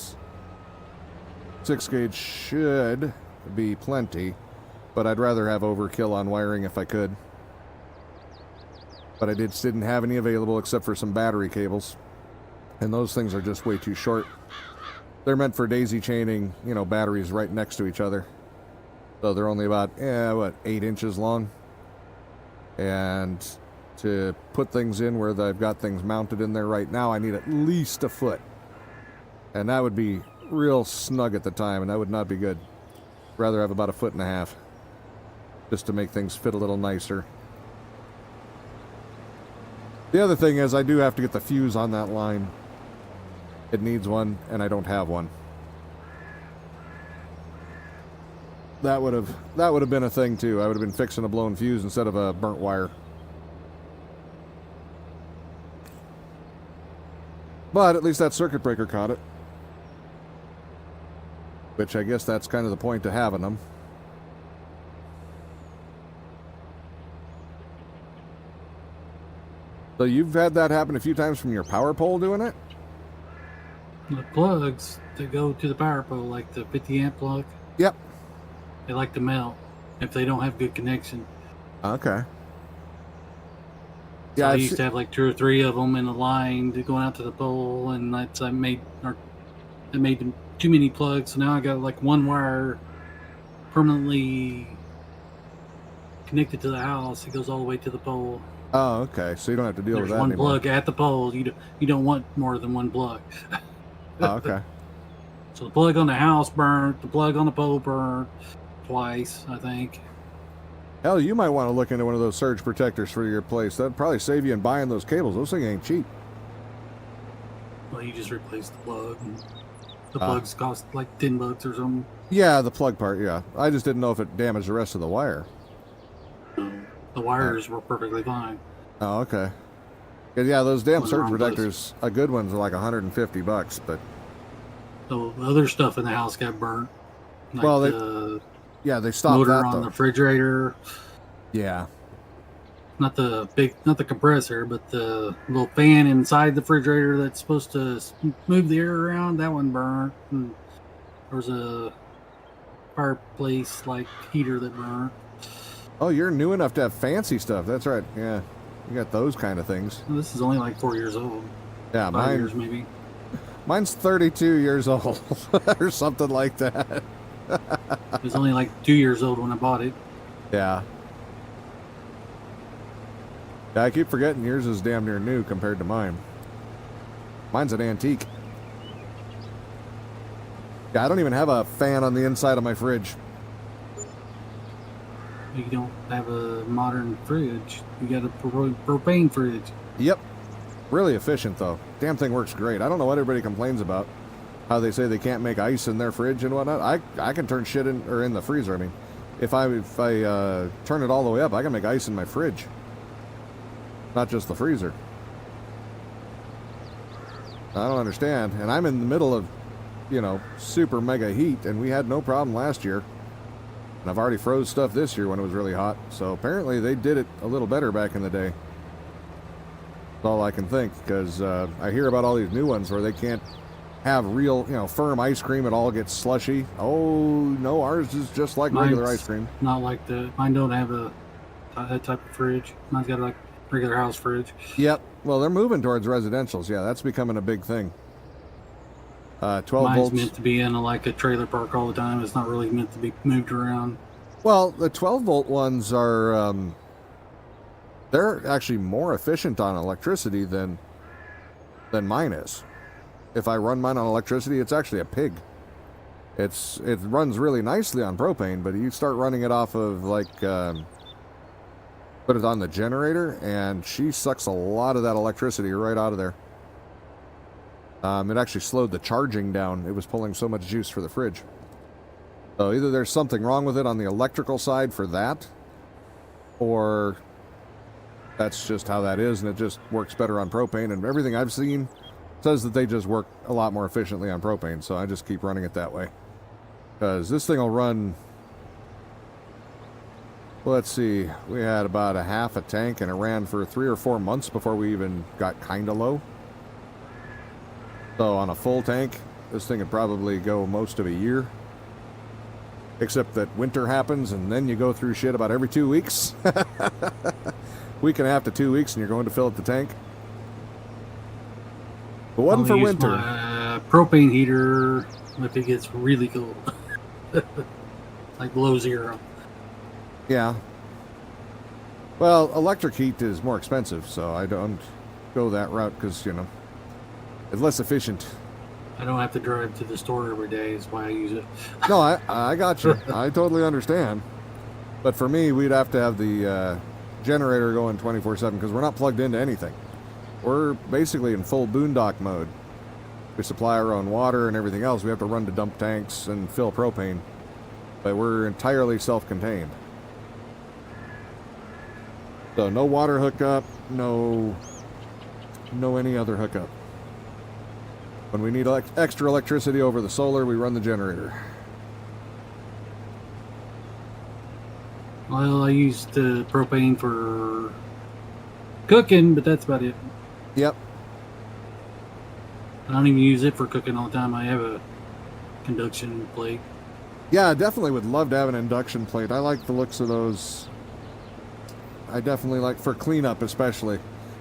6 gauge should be plenty, but I'd rather have overkill on wiring if I could. But I just didn't have any available except for some battery cables, and those things are just way too short. They're meant for daisy chaining, you know, batteries right next to each other. So they're only about, 8 inches long. And to put things in where I've got things mounted in there right now, I need at least a foot. And that would be real snug at the time, and that would not be good. Rather have about 1.5 feet. Just to make things fit a little nicer. The other thing is I do have to get the fuse on that line. It needs one, and I don't have one. That would have been a thing too. I would have been fixing a blown fuse instead of a burnt wire. But at least that circuit breaker caught it. Which I guess that's kind of the point to having them. So you've had that happen a few times from your power pole doing it? The plugs that go to the power pole, like the 50 amp plug. Yep. They like to melt if they don't have good connection. Okay. So Yeah, I used to have like 2 or 3 of them in a line to going out to the pole, and that's I made too many plugs. So now I got like one wire permanently connected to the house. It goes all the way to the pole. Oh, okay. So you don't have to deal with that one anymore. plug at the pole. You don't want more than one plug. Oh, okay. So the plug on the house burnt. The plug on the pole burnt twice, I think. Hell, you might want to look into one of those surge protectors for your place. That'd probably save you in buying those cables. Those things ain't cheap. Well, you just replace the plug. And the plugs cost like $10 or something. Yeah, the plug part, yeah. I just didn't know if it damaged the rest of the wire. The wires were perfectly fine. Oh, okay. Yeah, those damn What's surge wrong with protectors, a good one's are like $150, but... So the other stuff in the house got burnt. Like well, they stopped motor that, on though. the refrigerator. Yeah. Not the compressor, but the little fan inside the refrigerator that's supposed to move the air around. That one burnt. And there was a fireplace like heater that burnt. Oh, you're new enough to have fancy stuff. That's right. Yeah. You got those kind of things. Well, this is only like 4 years old. Yeah, 5 years maybe. Mine's 32 years old or something like that. It was only like 2 years old when I bought it. Yeah. Yeah, I keep forgetting yours is damn near new compared to mine. Mine's an antique. Yeah, I don't even have a fan on the inside of my fridge. You don't have a modern fridge. You got a propane fridge. Yep. Really efficient, though. Damn thing works great. I don't know what everybody complains about. How they say they can't make ice in their fridge and whatnot. I can turn shit in the freezer. I mean, if I turn it all the way up, I can make ice in my fridge. Not just the freezer. I don't understand. And I'm in the middle of, super mega heat, and we had no problem last year. And I've already froze stuff this year when it was really hot. So apparently they did it a little better back in the day. That's all I can think, because I hear about all these new ones where they can't have real, firm ice cream. It all gets slushy. Oh, no, ours is just like regular ice cream. Not like mine don't have that type of fridge. Mine's got like regular house fridge. Yep. Well, they're moving towards residentials. Yeah, that's becoming a big thing. 12 Mine's volts. meant to be in a trailer park all the time. It's not really meant to be moved around. Well, the 12 volt ones are, they're actually more efficient on electricity than mine is. If I run mine on electricity, it's actually a pig. It runs really nicely on propane, but you start running it off of put it on the generator, and she sucks a lot of that electricity right out of there. It actually slowed the charging down. It was pulling so much juice for the fridge. So either there's something wrong with it on the electrical side for that, or that's just how that is, and it just works better on propane. And everything I've seen says that they just work a lot more efficiently on propane, so I just keep running it that way. Because this thing will run... Well, let's see. We had about a half a tank, and it ran for 3 or 4 months before we even got kind of low. So on a full tank, this thing would probably go most of a year. Except that winter happens, and then you go through shit about every 2 weeks. Week and a half to 2 weeks, and you're going to fill up the tank. But wasn't for winter. My propane heater if it gets really cold, like below 0. Yeah. Well, electric heat is more expensive, so I don't go that route because, you know, it's less efficient. I don't have to drive to the store every day. Is why I use it. No, I got you. I totally understand. But for me, we'd have to have the generator going 24/7 because we're not plugged into anything. We're basically in full boondock mode. We supply our own water and everything else. We have to run to dump tanks and fill propane. But we're entirely self-contained. So no water hookup, no any other hookup. When we need extra electricity over the solar, we run the generator. Well, I used propane for cooking, but that's about it. Yep. I don't even use it for cooking all the time. I have a induction plate. Yeah, I definitely would love to have an induction plate. I like the looks of those. I definitely like, for cleanup especially.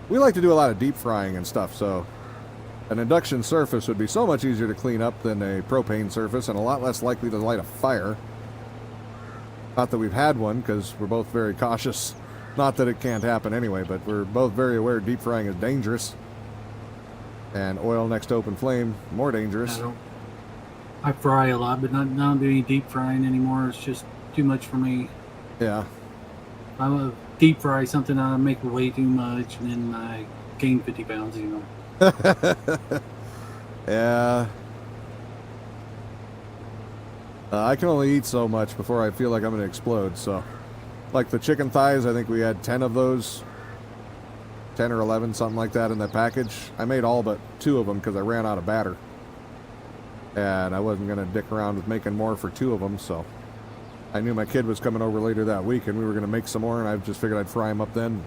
We like to do a lot of deep frying and stuff, so an induction surface would be so much easier to clean up than a propane surface and a lot less likely to light a fire. Not that we've had one, because we're both very cautious. Not that it can't happen anyway, but we're both very aware deep frying is dangerous. And oil next to open flame, more dangerous. I fry a lot, but not do any deep frying anymore. It's just too much for me. Yeah. I would deep fry something, I make way too much, and then I gain 50 pounds, you know. Yeah. I can only eat so much before I feel like I'm going to explode, so. Like the chicken thighs, I think we had 10 of those. 10 or 11, something like that in that package. I made all but 2 of them because I ran out of batter. And I wasn't going to dick around with making more for 2 of them, so. I knew my kid was coming over later that week and we were going to make some more, and I just figured I'd fry them up then.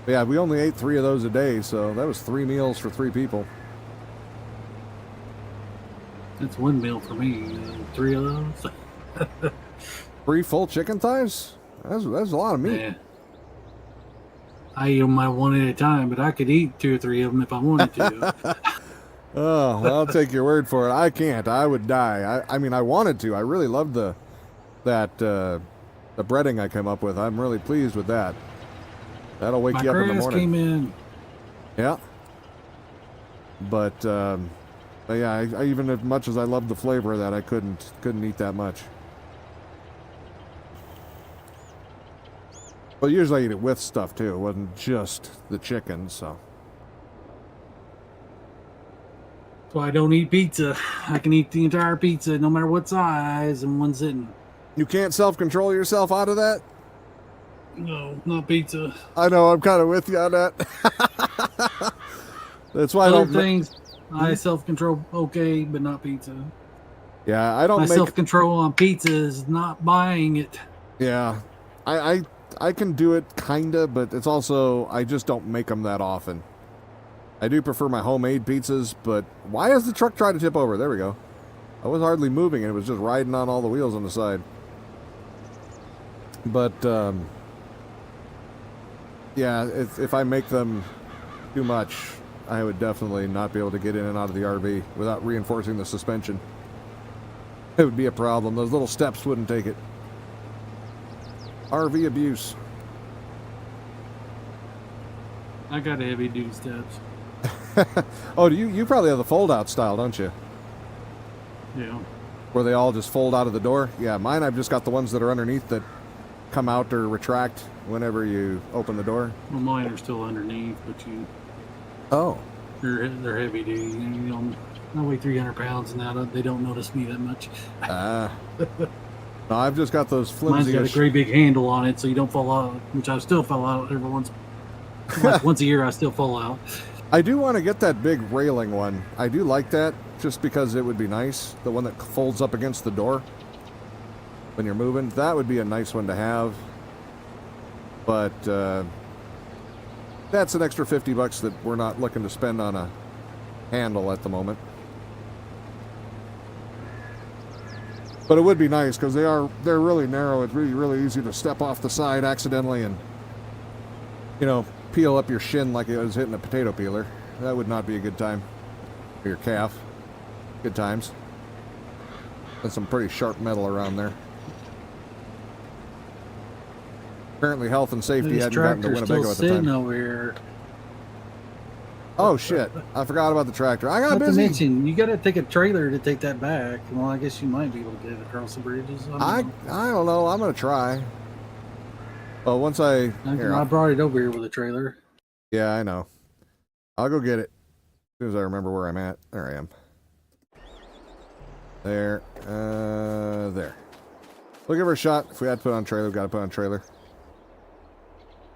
But yeah, we only ate 3 of those a day, so that was 3 meals for 3 people. That's 1 meal for me. 3 of those. 3 full chicken thighs? That's a lot of meat. Yeah. I eat them one at a time, but I could eat 2 or 3 of them if I wanted to. Oh, well, I'll take your word for it. I can't. I would die. I mean, I wanted to. I really loved the breading I came up with. I'm really pleased with that. That'll wake you up in the morning. Came in. Yeah. But yeah, I even as much as I loved the flavor of that, I couldn't eat that much. But usually I eat it with stuff too. It wasn't just the chicken, so. So I don't eat pizza. I can eat the entire pizza, no matter what size, in one sitting. You can't self-control yourself out of that? No, not pizza. I know, I'm kind of with you on that. That's why Other things, I self-control okay, but not pizza. Yeah, I don't My self-control on pizza is not buying it. Yeah, I can do it, kinda, but it's also, I just don't make them that often. I do prefer my homemade pizzas, but why is the truck trying to tip over? There we go. I was hardly moving, and it was just riding on all the wheels on the side. But, yeah, if I make them too much, I would definitely not be able to get in and out of the RV without reinforcing the suspension. It would be a problem. Those little steps wouldn't take it. RV abuse. I got heavy duty steps. Oh, you probably have the fold-out style, don't you? Yeah. Where they all just fold out of the door? Yeah, mine, I've just got the ones that are underneath that come out or retract whenever you open the door. Well, mine are still underneath, but Oh. they're heavy duty. You know, I weigh 300 pounds, and now they don't notice me that much. No, I've just got those flimsy. Mine's got a great big handle on it, so you don't fall out, which I still fall out every once a year. I still fall out. I do want to get that big railing one. I do like that, just because it would be nice. The one that folds up against the door when you're moving. That would be a nice one to have. But that's an extra $50 that we're not looking to spend on a handle at the moment. But it would be nice because they're really narrow. It's really easy to step off the side accidentally and, you know, peel up your shin like it was hitting a potato peeler. That would not be a good time. Or your calf. Good times. And some pretty sharp metal around there. Apparently health and safety This hadn't gotten to tractor's Winnebago still at the sitting time. over here. Oh shit. I forgot about the tractor. I got Not to busy. mention, you got to take a trailer to take that back. Well, I guess you might be able to get it across the bridges. I don't know. I'm going to try. Well, once I brought it over here with a trailer. Yeah, I know. I'll go get it as soon as I remember where I'm at. There I am. There. There. We'll give her a shot. If we had to put on trailer, we've got to put on trailer.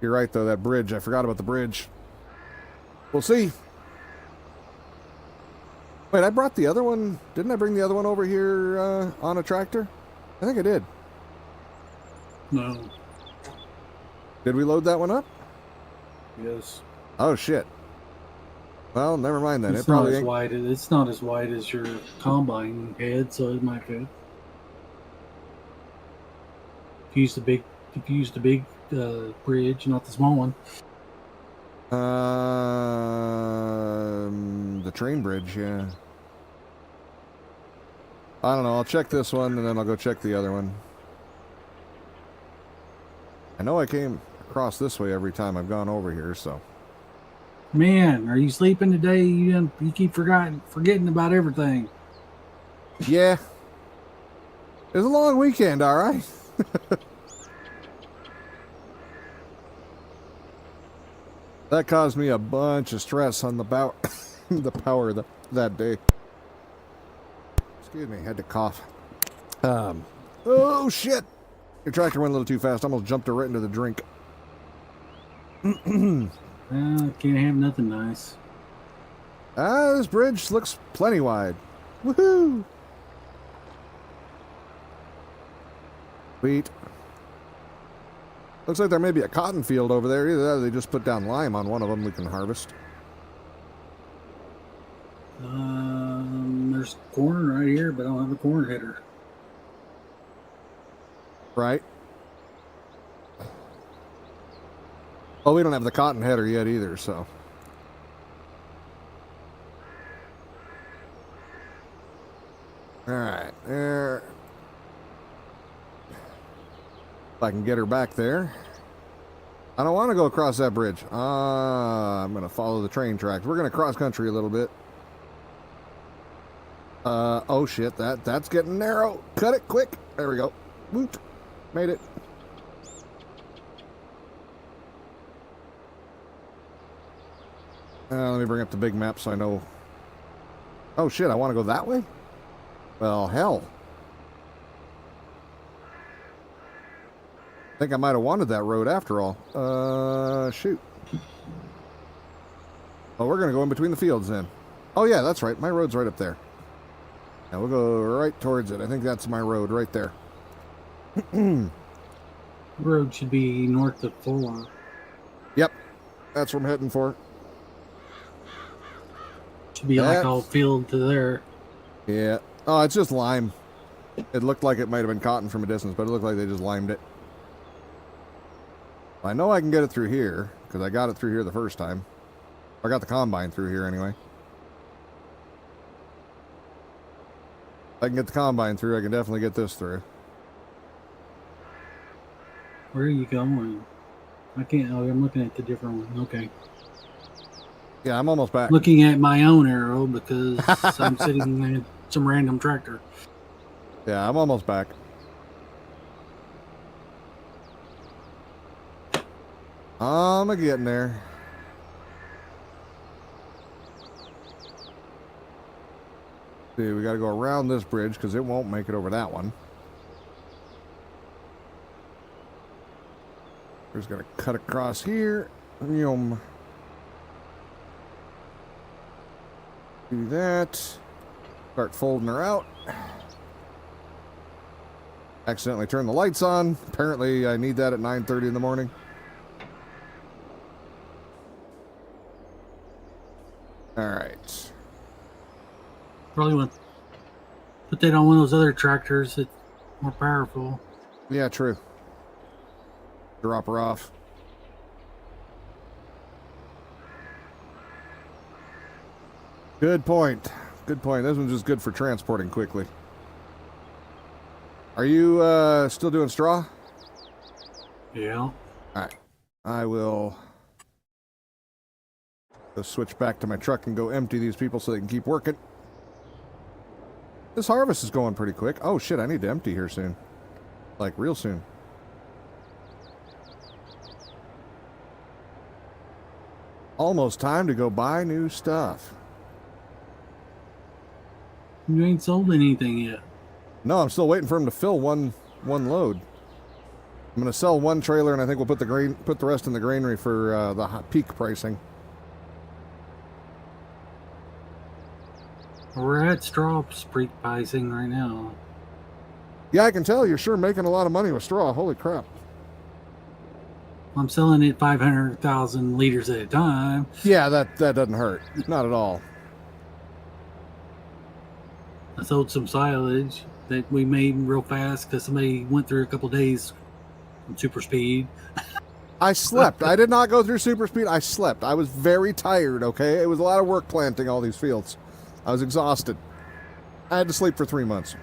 You're right, though. That bridge. I forgot about the bridge. We'll see. Wait, I brought the other one. Didn't I bring the other one over here on a tractor? I think I did. No. Did we load that one up? Yes. Oh, shit. Well, never mind then. It's It probably not as ain't. wide. It's not as wide as your combine head, so it might fit. If you use the big bridge, not the small one. The train bridge, yeah. I don't know. I'll check this one and then I'll go check the other one. I know I came across this way every time I've gone over here, so. Man, are you sleeping today? You keep forgetting about everything. Yeah. It was a long weekend, all right. That caused me a bunch of stress on the power that day. Excuse me, had to cough. Oh shit! Your tractor went a little too fast. I almost jumped her right into the drink. Can't have nothing nice. This bridge looks plenty wide. Woohoo! Sweet. Looks like there may be a cotton field over there. Either that or they just put down lime on one of them we can harvest. There's corn right here, but I don't have a corn header. Right. Oh, we don't have the cotton header yet either, so. Alright, there. If I can get her back there. I don't want to go across that bridge. I'm going to follow the train tracks. We're going to cross country a little bit. Oh shit, that's getting narrow. Cut it quick. There we go. Woot. Made it. Let me bring up the big map so I know. Oh shit, I want to go that way? Well, hell. I think I might have wanted that road after all. Shoot. Oh, we're going to go in between the fields then. Oh yeah, that's right. My road's right up there. Now we'll go right towards it. I think that's my road right there. Road should be north of 4. Yep. That's what I'm heading for. Should be like all field to there. Yeah. Oh, it's just lime. It looked like it might have been cotton from a distance, but it looked like they just limed it. I know I can get it through here, because I got it through here the first time. I got the combine through here anyway. If I can get the combine through, I can definitely get this through. Where are you going? I can't. Oh, I'm looking at the different one. Okay. Yeah, I'm almost back. Looking at my own arrow because I'm sitting in some random tractor. Yeah, I'm almost back. I'm getting there. See, we got to go around this bridge because it won't make it over that one. We're just going to cut across here. Yum. Do that. Start folding her out. Accidentally turn the lights on. Apparently, I need that at 9:30 in the morning. All right. Probably want to put that on one of those other tractors that's more powerful. Yeah, true. Drop her off. Good point. Good point. This one's just good for transporting quickly. Are you still doing straw? Yeah. All right. I will go switch back to my truck and go empty these people so they can keep working. This harvest is going pretty quick. Oh, shit. I need to empty here soon. Like, real soon. Almost time to go buy new stuff. You ain't sold anything yet. No, I'm still waiting for him to fill one load. I'm going to sell one trailer, and I think we'll put the rest in the granary for the peak pricing. We're at straw street pricing right now. Yeah, I can tell you're sure making a lot of money with straw. Holy crap. I'm selling it 500,000 liters at a time. Yeah, that doesn't hurt. Not at all. I sold some silage that we made real fast because somebody went through a couple days on super speed. I slept. I did not go through super speed. I slept. I was very tired, okay? It was a lot of work planting all these fields. I was exhausted. I had to sleep for 3 months.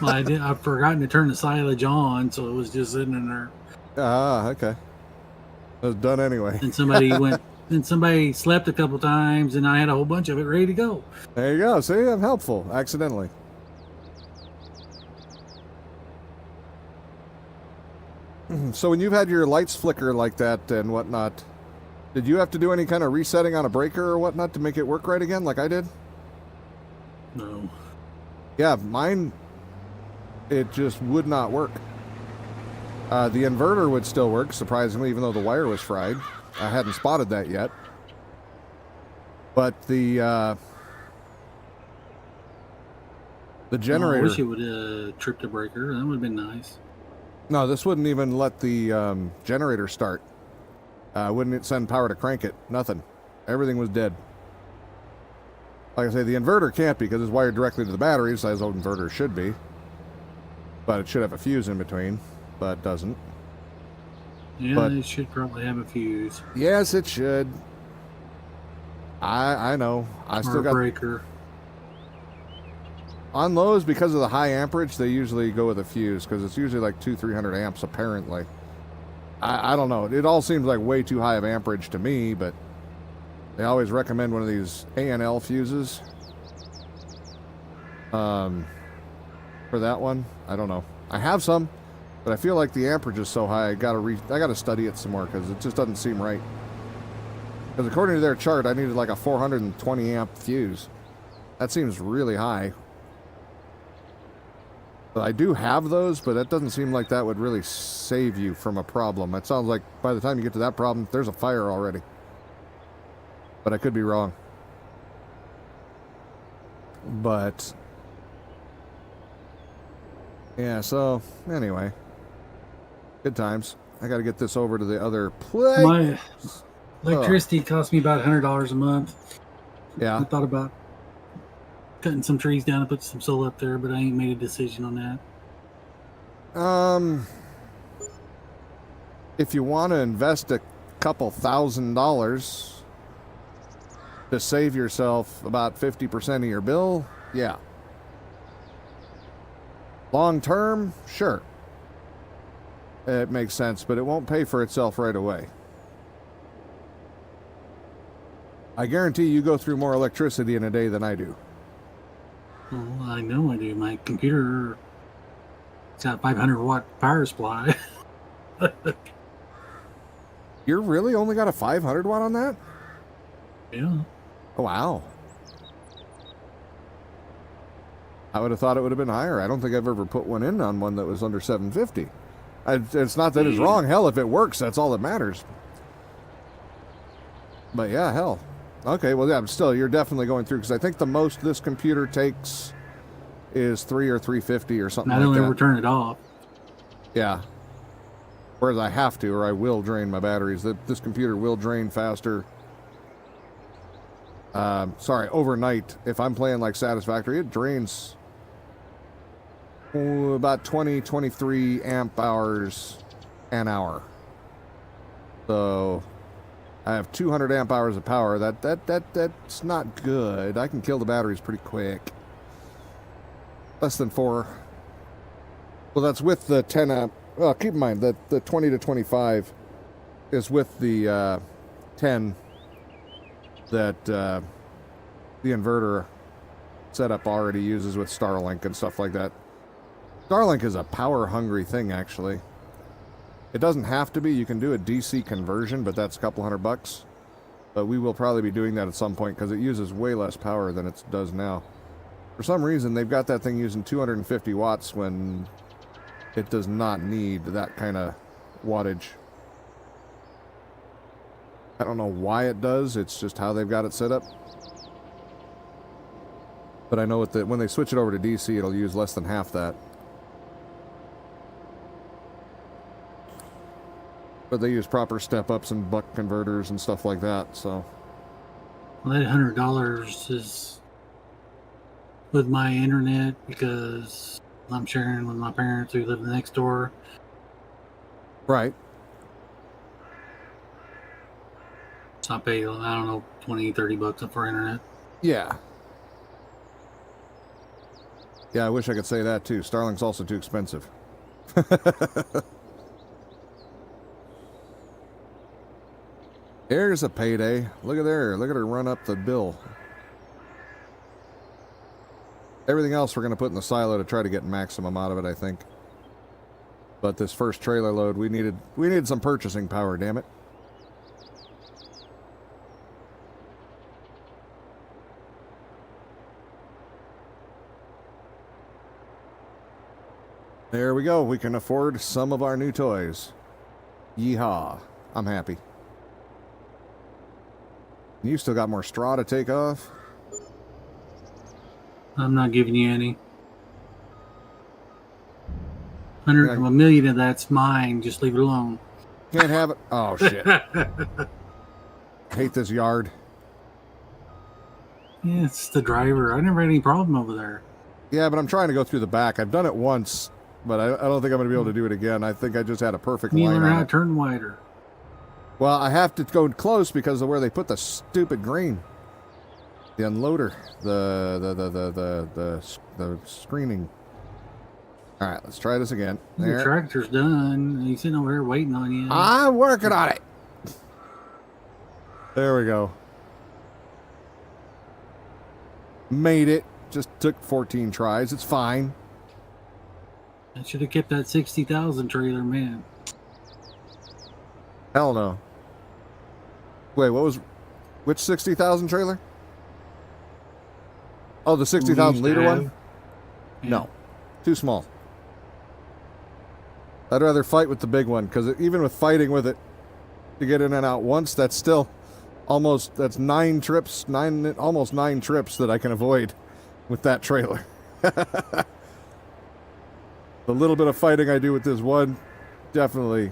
Well, I've forgotten to turn the silage on, so it was just sitting in there. Ah, okay. It was done anyway. And somebody slept a couple times, and I had a whole bunch of it ready to go. There you go. See, I'm helpful, accidentally. So when you've had your lights flicker like that and whatnot, did you have to do any kind of resetting on a breaker or whatnot to make it work right again like I did? No. Yeah, mine, it just would not work. The inverter would still work, surprisingly, even though the wire was fried. I hadn't spotted that yet. But the generator... I wish it would have tripped a breaker. That would have been nice. No, this wouldn't even let the generator start. Wouldn't it send power to crank it? Nothing. Everything was dead. Like I say, the inverter can't because it's wired directly to the batteries, as old inverter should be. But it should have a fuse in between, but it doesn't. Yeah, it should probably have a fuse. Yes, it should. I know. I still got a breaker. On those, because of the high amperage, they usually go with a fuse because it's usually like 200-300 amps apparently. I don't know. It all seems like way too high of amperage to me, but they always recommend one of these ANL fuses. For that one, I don't know. I have some, but I feel like the amperage is so high. I gotta study it some more because it just doesn't seem right. Because according to their chart, I needed like a 420 amp fuse. That seems really high. But I do have those, but that doesn't seem like that would really save you from a problem. It sounds like by the time you get to that problem, there's a fire already. But I could be wrong. But yeah, so anyway, good times. I got to get this over to the other place. My electricity cost me about $100 a month. Yeah. I thought about cutting some trees down and put some solar up there, but I ain't made a decision on that. If you want to invest a couple $1,000 to save yourself about 50% of your bill, yeah. Long term, sure. It makes sense, but it won't pay for itself right away. I guarantee you go through more electricity in a day than I do. Well, I know I do. My computer, it's got 500-watt power supply. You're really only got a 500 watt on that? Yeah. Oh, wow. I would have thought it would have been higher. I don't think I've ever put one in on one that was under 750. It's not that it's wrong. Hell, if it works, that's all that matters. But yeah, hell. Okay, well, yeah, still, you're definitely going through, because I think the most this computer takes is 3 or 350 or something I like don't that. ever turn it off. Yeah. Whereas I have to, or I will drain my batteries. This computer will drain faster. Sorry, overnight. If I'm playing like Satisfactory, it drains about 20, 23 amp hours an hour. So I have 200 amp hours of power. That's not good. I can kill the batteries pretty quick. Less than 4. Well, that's with the 10 amp. Well, keep in mind that the 20 to 25 is with the 10 that the inverter setup already uses with Starlink and stuff like that. Starlink is a power-hungry thing, actually. It doesn't have to be. You can do a DC conversion, but that's a couple $100. But we will probably be doing that at some point because it uses way less power than it does now. For some reason, they've got that thing using 250 watts when it does not need that kind of wattage. I don't know why it does. It's just how they've got it set up. But I know when they switch it over to DC, it'll use less than half that. But they use proper step-ups and buck converters and stuff like that, so... Well, that $100 is with my internet because I'm sharing with my parents who live next door. Right. So I pay, I don't know, $20-$30 for internet. Yeah. Yeah, I wish I could say that, too. Starlink's also too expensive. Here's a payday. Look at there. Look at her run up the bill. Everything else we're going to put in the silo to try to get maximum out of it, I think. But this first trailer load, we needed some purchasing power, damn it. There we go. We can afford some of our new toys. Yeehaw. I'm happy. You still got more straw to take off? I'm not giving you any. A million of that's mine. Just leave it alone. Can't have it. Oh, shit. Hate this yard. Yeah, it's the driver. I never had any problem over there. Yeah, but I'm trying to go through the back. I've done it once, but I don't think I'm going to be able to do it again. I think I just had a perfect You line learn on how it. to turn wider. Well, I have to go close because of where they put the stupid green. The unloader. The screening. All right, let's try this again. The tractor's done. He's sitting over here waiting on you. I'm working on it. There we go. Made it. Just took 14 tries. It's fine. I should have kept that 60,000 trailer, man. Hell no. Wait, which 60,000 trailer? Oh, the 60,000 liter one? Yeah. No. Too small. I'd rather fight with the big one, because even with fighting with it to get in and out once, that's still that's 9 trips, almost 9 trips that I can avoid with that trailer. The little bit of fighting I do with this one definitely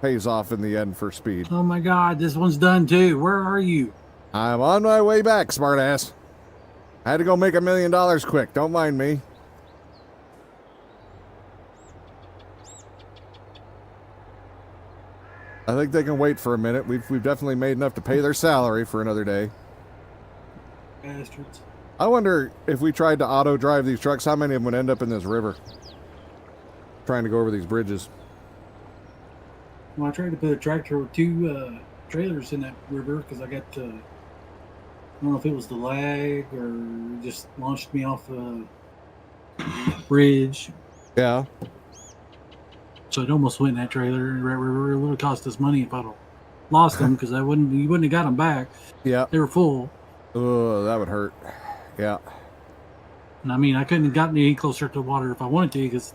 pays off in the end for speed. Oh my God, this one's done too. Where are you? I'm on my way back, smartass. I had to go make $1 million quick. Don't mind me. I think they can wait for a minute. We've definitely made enough to pay their salary for another day. Bastards. I wonder if we tried to auto drive these trucks, how many of them would end up in this river? Trying to go over these bridges. Well, I tried to put a tractor with 2 trailers in that river because I got, I don't know if it was the lag or just launched me off a bridge. Yeah. So it almost went in that trailer in that river. It would have cost us money if I'd have lost them because you wouldn't have got them back. Yeah. They were full. Oh, that would hurt. Yeah. And I mean, I couldn't have gotten any closer to the water if I wanted to because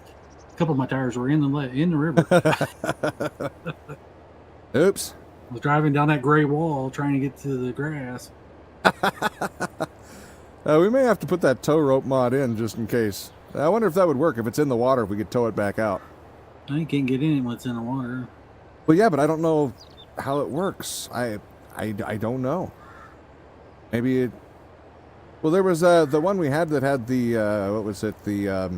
a couple of my tires were in the river. Oops. I was driving down that gray wall trying to get to the grass. We may have to put that tow rope mod in just in case. I wonder if that would work if it's in the water, if we could tow it back out. I can't get in it when it's in the water. Well, yeah, but I don't know how it works. I don't know. Maybe it... Well, there was the one we had that had the, what was it? The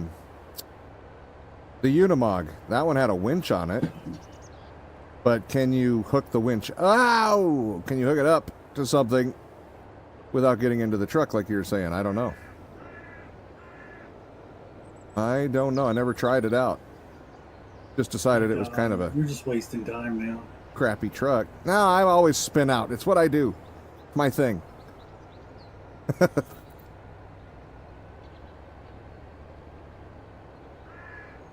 Unimog. That one had a winch on it. But can you hook the winch? Ow! Can you hook it up to something without getting into the truck like you were saying? I don't know. I don't know. I never tried it out. Just decided it was kind of a... You're just wasting time now. Crappy truck. No, I always spin out. It's what I do. It's my thing.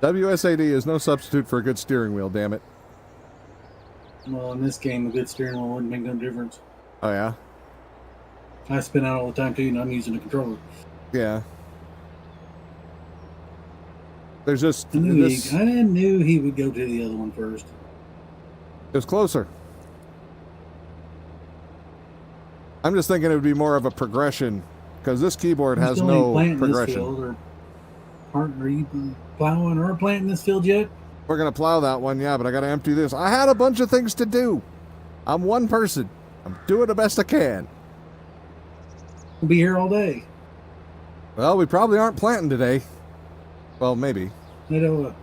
WSAD is no substitute for a good steering wheel, damn it. Well, in this game, a good steering wheel wouldn't make no difference. Oh, yeah? I spin out all the time, too, and I'm using a controller. Yeah. There's just... I knew he would go to the other one first. It was closer. I'm just thinking it would be more of a progression, because this keyboard has no progression. Are you plowing or planting this field yet? We're going to plow that one, yeah, but I got to empty this. I had a bunch of things to do. I'm one person. I'm doing the best I can. We'll be here all day. Well, we probably aren't planting today. Well, maybe. You know,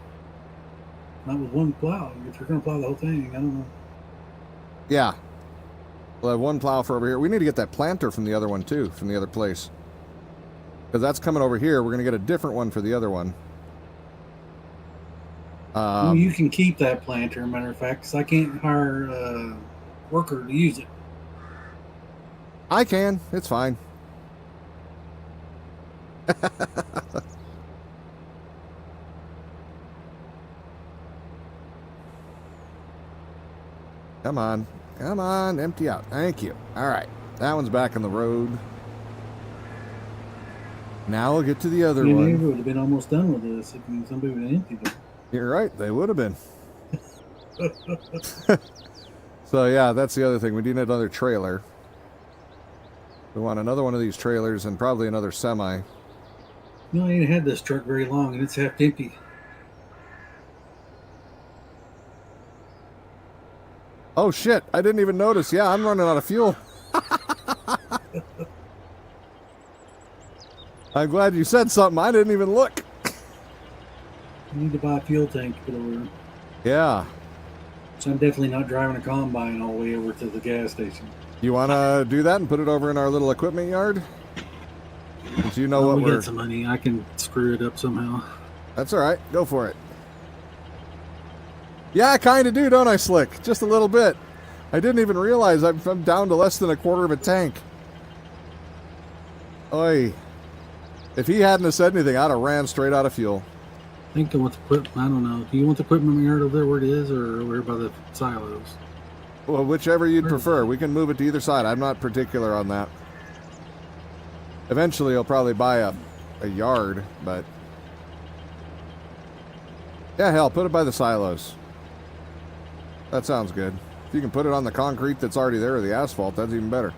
not with one plow. If you're going to plow the whole thing, I don't know. Yeah. We'll have one plow for over here. We need to get that planter from the other one, too, from the other place. Because that's coming over here. We're going to get a different one for the other one. Well, you can keep that planter, matter of fact, because I can't hire a worker to use it. I can. It's fine. Come on. Come on. Empty out. Thank you. All right. That one's back on the road. Now we'll get to the other one. They would have been almost done with this if somebody would have emptied it. You're right. They would have been. So, yeah, that's the other thing. We need another trailer. We want another one of these trailers and probably another semi. No, I ain't had this truck very long, and it's half empty. Oh, shit. I didn't even notice. Yeah, I'm running out of fuel. I'm glad you said something. I didn't even look. I need to buy a fuel tank to put over. Yeah. So I'm definitely not driving a combine all the way over to the gas station. You want to do that and put it over in our little equipment yard? Since you know what we we're... get some money. I can screw it up somehow. That's all right. Go for it. Yeah, I kind of do, don't I, Slick? Just a little bit. I didn't even realize I'm down to less than a quarter of a tank. Oy. If he hadn't have said anything, I'd have ran straight out of fuel. I think I want the equipment. I don't know. Do you want the equipment yard over there where it is, or over by the silos? Well, whichever you'd prefer. We can move it to either side. I'm not particular on that. Eventually, I'll probably buy a yard, but... Yeah, hell, put it by the silos. That sounds good. If you can put it on the concrete that's already there or the asphalt, that's even better.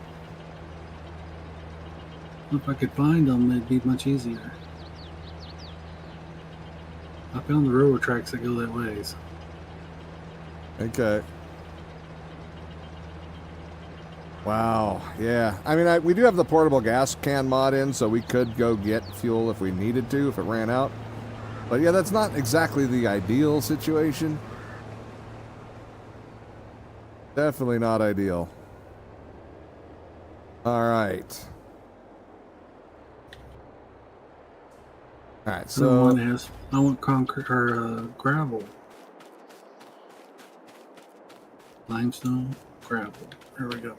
If I could find them, it'd be much easier. I found the railroad tracks that go that way. So. Okay. Wow. Yeah. I mean, we do have the portable gas can mod in, so we could go get fuel if we needed to, if it ran out. But yeah, that's not exactly the ideal situation. Definitely not ideal. All right. All right, so I want concrete or gravel, limestone, gravel. There we go.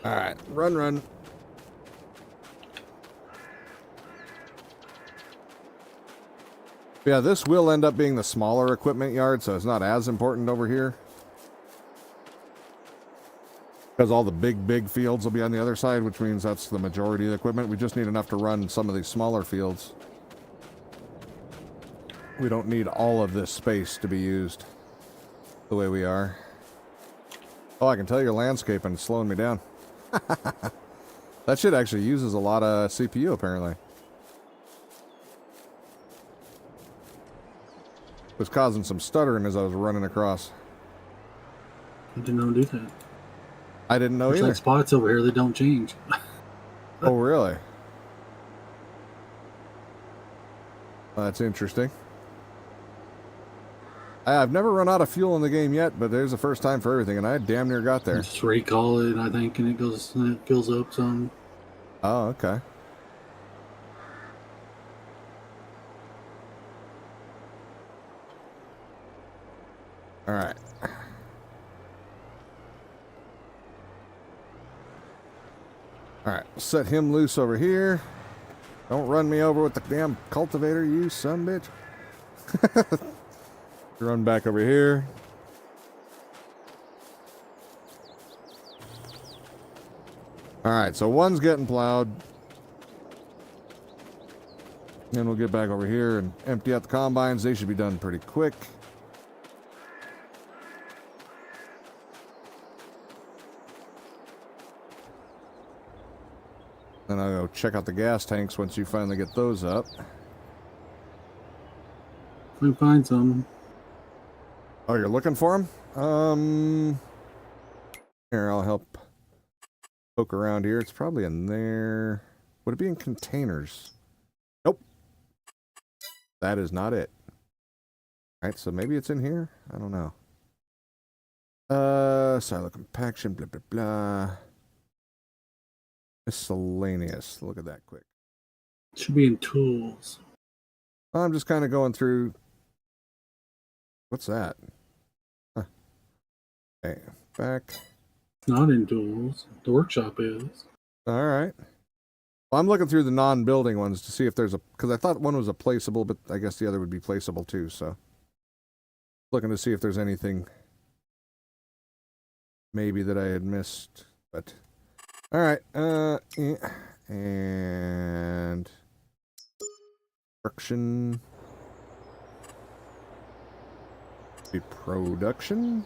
All right, run. Yeah, this will end up being the smaller equipment yard, so it's not as important over here. Because all the big fields will be on the other side, which means that's the majority of the equipment. We just need enough to run some of these smaller fields. We don't need all of this space to be used the way we are. Oh, I can tell your landscaping is slowing me down. That shit actually uses a lot of CPU, apparently. It was causing some stuttering as I was running across. I didn't know to do that. I didn't know There's either. like spots over here that don't change. Oh, really? Well, that's interesting. I've never run out of fuel in the game yet, but there's the first time for everything, and I damn near got there. Just recall it, I think, and it fills up some. Oh, okay. All right. All right, set him loose over here. Don't run me over with the damn cultivator, you son bitch. Run back over here. All right, so one's getting plowed. Then we'll get back over here and empty out the combines. They should be done pretty quick. Then I'll go check out the gas tanks once you finally get those up. We find some. Oh, you're looking for them? Here, I'll help poke around here. It's probably in there. Would it be in containers? Nope. That is not it. All right, so maybe it's in here? I don't know. Silo compaction, blah, blah, blah. Miscellaneous. Look at that quick. Should be in tools. I'm just kind of going through. What's that? Huh. Okay, back. Not in tools. The workshop is. All right. Well, I'm looking through the non-building ones to see if there's a, because I thought one was a placeable, but I guess the other would be placeable too. So, looking to see if there's anything maybe that I had missed. But all right. Yeah. And production. Be production.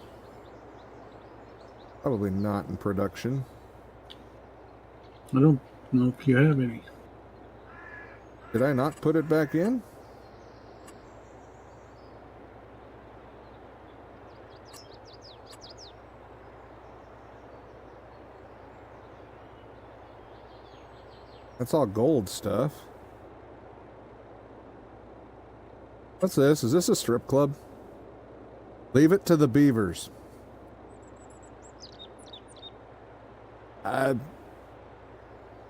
Probably not in production. I don't know if you have any. Did I not put it back in? That's all gold stuff. What's this? Is this a strip club? Leave it to the beavers.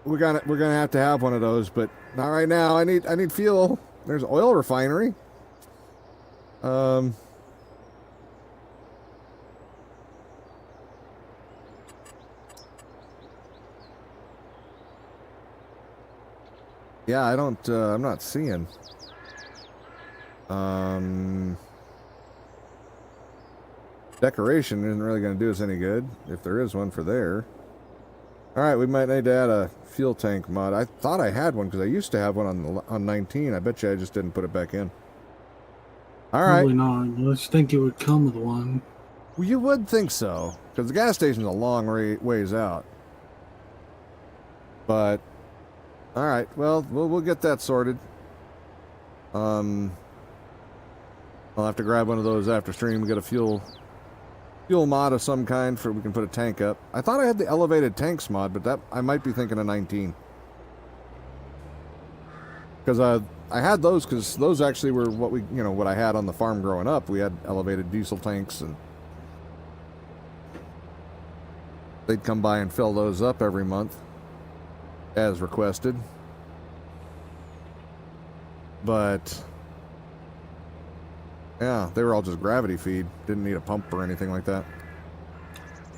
We're gonna have to have one of those, but not right now. I need fuel. There's oil refinery. Yeah, I don't. I'm not seeing. Decoration isn't really going to do us any good if there is one for there. All right, we might need to add a fuel tank mod. I thought I had one because I used to have one on 19. I bet you I just didn't put it back in. All right. Probably not. I just think it would come with one. Well, you would think so, because the gas station's a long ways out. But all right, well, we'll get that sorted. I'll have to grab one of those after stream. Get a fuel mod of some kind for we can put a tank up. I thought I had the elevated tanks mod, but that I might be thinking of 19. Because I had those because those actually were what I had on the farm growing up. We had elevated diesel tanks, and they'd come by and fill those up every month as requested. But yeah, they were all just gravity feed. Didn't need a pump or anything like that.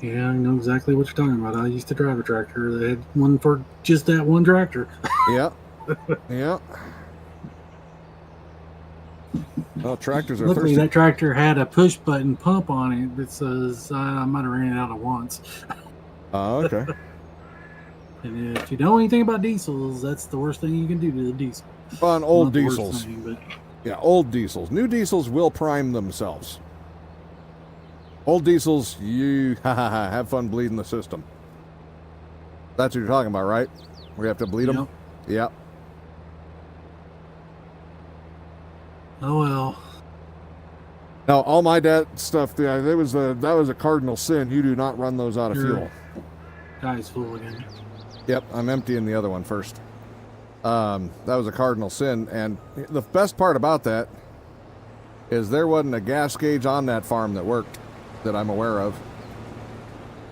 Yeah, I know exactly what you're talking about. I used to drive a tractor. They had one for just that one tractor. Yeah. Yeah. Well, tractors are Luckily, thirsty. that tractor had a push button pump on it that says I might have ran it out of once. Oh, okay. And if you know anything about diesels, that's the worst thing you can do to the diesel. On old Not the worst diesels. thing, but Yeah, old diesels. New diesels will prime themselves. Old diesels, you have fun bleeding the system. That's what you're talking about, right? We have to bleed them? Yep. Oh well. Now, all my dad stuff, that was a cardinal sin. You do not run those out of fuel. Guy's full again. Yep, I'm emptying the other one first. That was a cardinal sin, and the best part about that is there wasn't a gas gauge on that farm that worked that I'm aware of.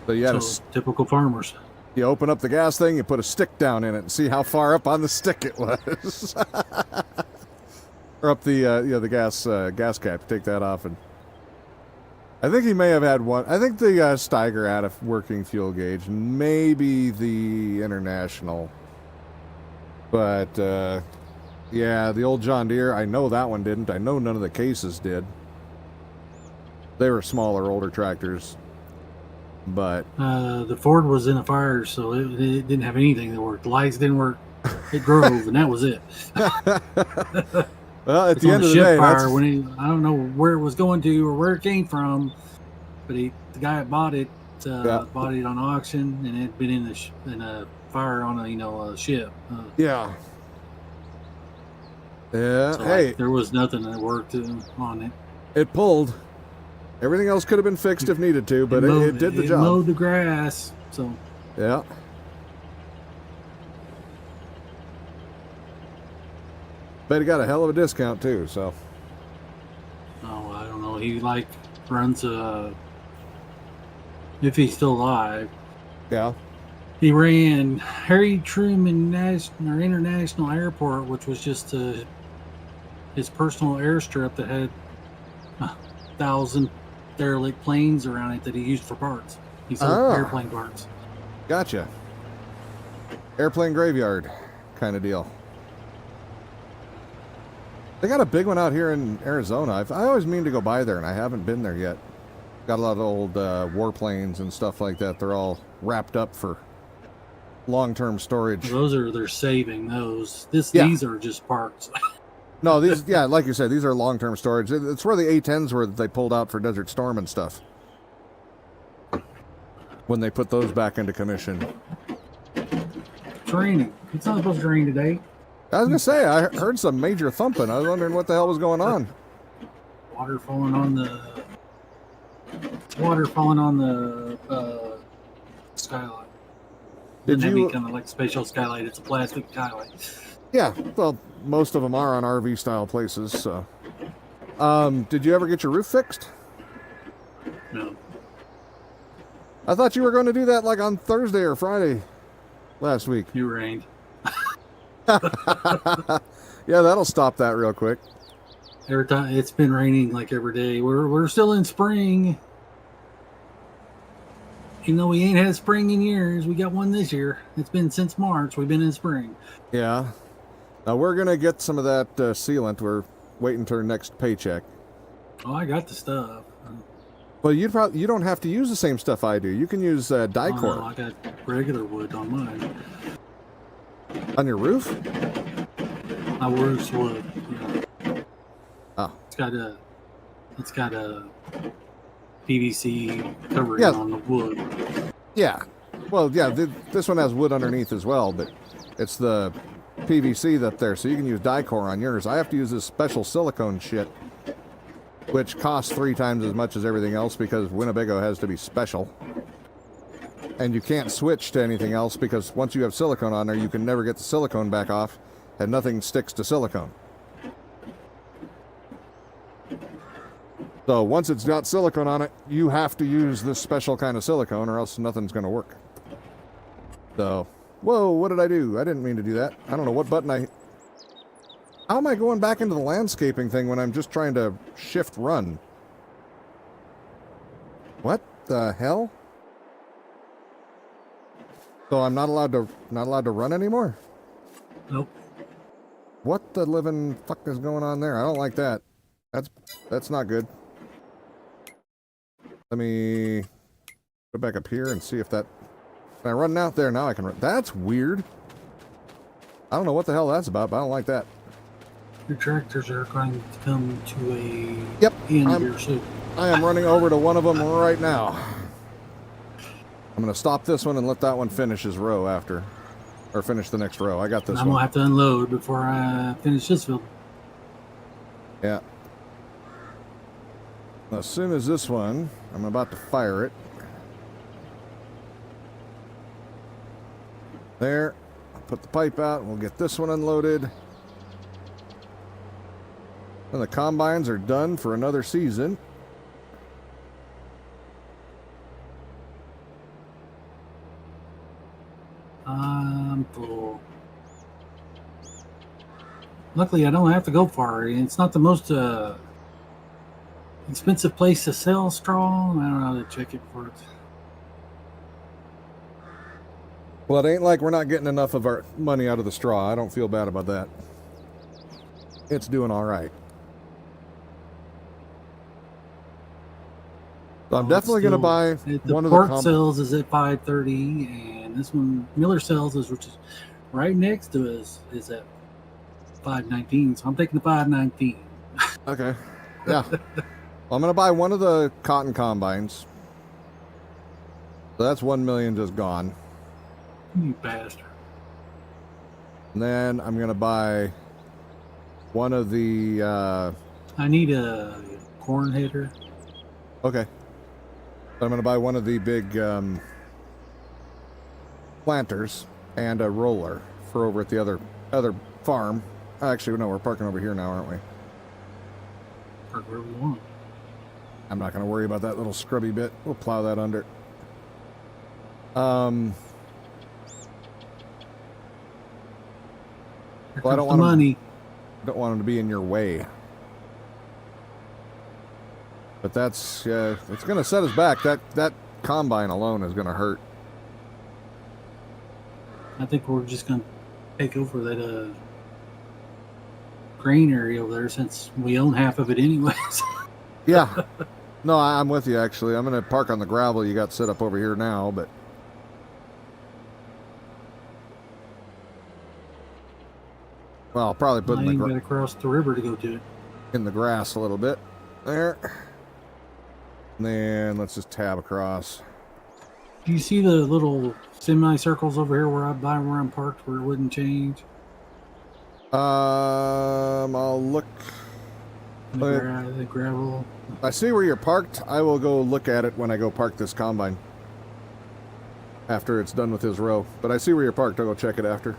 So you had typical farmers. You open up the gas thing, you put a stick down in it, and see how far up on the stick it was. Or up the gas cap. Take that off, and I think he may have had one. I think the Steiger had a working fuel gauge, maybe the International. But yeah, the old John Deere. I know that one didn't. I know none of the cases did. They were smaller, older tractors. But the Ford was in a fire, so it didn't have anything that worked. The lights didn't work. It drove, and that was it. Well, at the end of the day, fire when I don't know where it was going to or where it came from, but the guy that bought it bought it on auction, and it had been in a fire on a ship. Yeah. So hey, there was nothing that worked on it. It pulled. Everything else could have been fixed if needed to, but it did the job. It mowed the grass, so. Yeah. Bet he got a hell of a discount too, so. Oh, I don't know. He runs if he's still alive. Yeah. He ran Harry Truman International Airport, which was just his personal airstrip that had 1,000 derelict planes around it that he used for parts. He sold airplane parts. Gotcha. Airplane graveyard kind of deal. They got a big one out here in Arizona. I always mean to go by there, and I haven't been there yet. Got a lot of old warplanes and stuff like that. They're all wrapped up for long-term storage. They're saving those. These are just parts. No, these, like you said, these are long-term storage. It's where the A-10s were that they pulled out for Desert Storm and stuff. When they put those back into commission. It's raining. It's not supposed to rain today. I was going to say, I heard some major thumping. I was wondering what the hell was going on. Water falling on the skylight. Did you kind of like spatial skylight? It's a plastic skylight. Yeah, well, most of them are on RV style places. So, did you ever get your roof fixed? No. I thought you were going to do that like on Thursday or Friday last week. You rained. Yeah, that'll stop that real quick. Every time it's been raining like every day. We're still in spring. Even though we ain't had spring in years, we got one this year. It's been since March. We've been in spring. Yeah. Now we're gonna get some of that sealant. We're waiting till our next paycheck. Oh, I got the stuff. Well, you don't have to use the same stuff I do. You can use Dicor. Oh, no, I got regular wood on mine. On your roof? My roof's wood. Yeah. Oh. It's got a PVC covering on the wood. Yeah. Well, yeah. This one has wood underneath as well, but it's the PVC that's there, so you can use Dicor on yours. I have to use this special silicone shit, which costs 3 times as much as everything else because Winnebago has to be special. And you can't switch to anything else because once you have silicone on there, you can never get the silicone back off, and nothing sticks to silicone. So once it's got silicone on it, you have to use this special kind of silicone or else nothing's going to work. So, whoa, what did I do? I didn't mean to do that. I don't know what button How am I going back into the landscaping thing when I'm just trying to shift run? What the hell? So I'm not allowed to run anymore? Nope. What the living fuck is going on there? I don't like that. That's not good. Let me go back up here and see if that... Can I run out there? Now I can run. That's weird. I don't know what the hell that's about, but I don't like that. Your tractors are going to come to a end here soon. I am running over to one of them right now. I'm going to stop this one and let that one finish his row after. Or finish the next row. I got this I'm one. gonna have to unload before I finish this field. Yeah. As soon as this one, I'm about to fire it. There. I'll put the pipe out and we'll get this one unloaded. And the combines are done for another season. I'm full. Luckily, I don't have to go far. It's not the most expensive place to sell straw. I don't know how to check it for it. Well, it ain't like we're not getting enough of our money out of the straw. I don't feel bad about that. It's doing all right. So I'm definitely going to buy one of the port sales is at $5.30, and this one Miller sales is, which is right next to us, is at $5.19. So I'm taking the $5.19. Okay. Yeah. Well, I'm going to buy one of the cotton combines. So that's 1 million just gone. You bastard. And then I'm going to buy one of the... I need a corn header. Okay. I'm going to buy one of the big planters and a roller for over at the other farm. Actually, no, we're parking over here now, aren't we? Park wherever we want. I'm not going to worry about that little scrubby bit. We'll plow that under. Well, I don't want money. Don't want them to be in your way. But that's it's going to set us back. That combine alone is going to hurt. I think we're just going to take over that grain area over there since we own half of it anyways. Yeah. No, I'm with you, actually. I'm going to park on the gravel you got set up over here now, but... Well, I'll probably put I got across the river to go to it. In the grass a little bit. There. And then let's just tab across. Do you see the little semicircles over here where I'm parked where it wouldn't change? I'll look. The gravel. I see where you're parked. I will go look at it when I go park this combine. After it's done with his row. But I see where you're parked. I'll go check it after.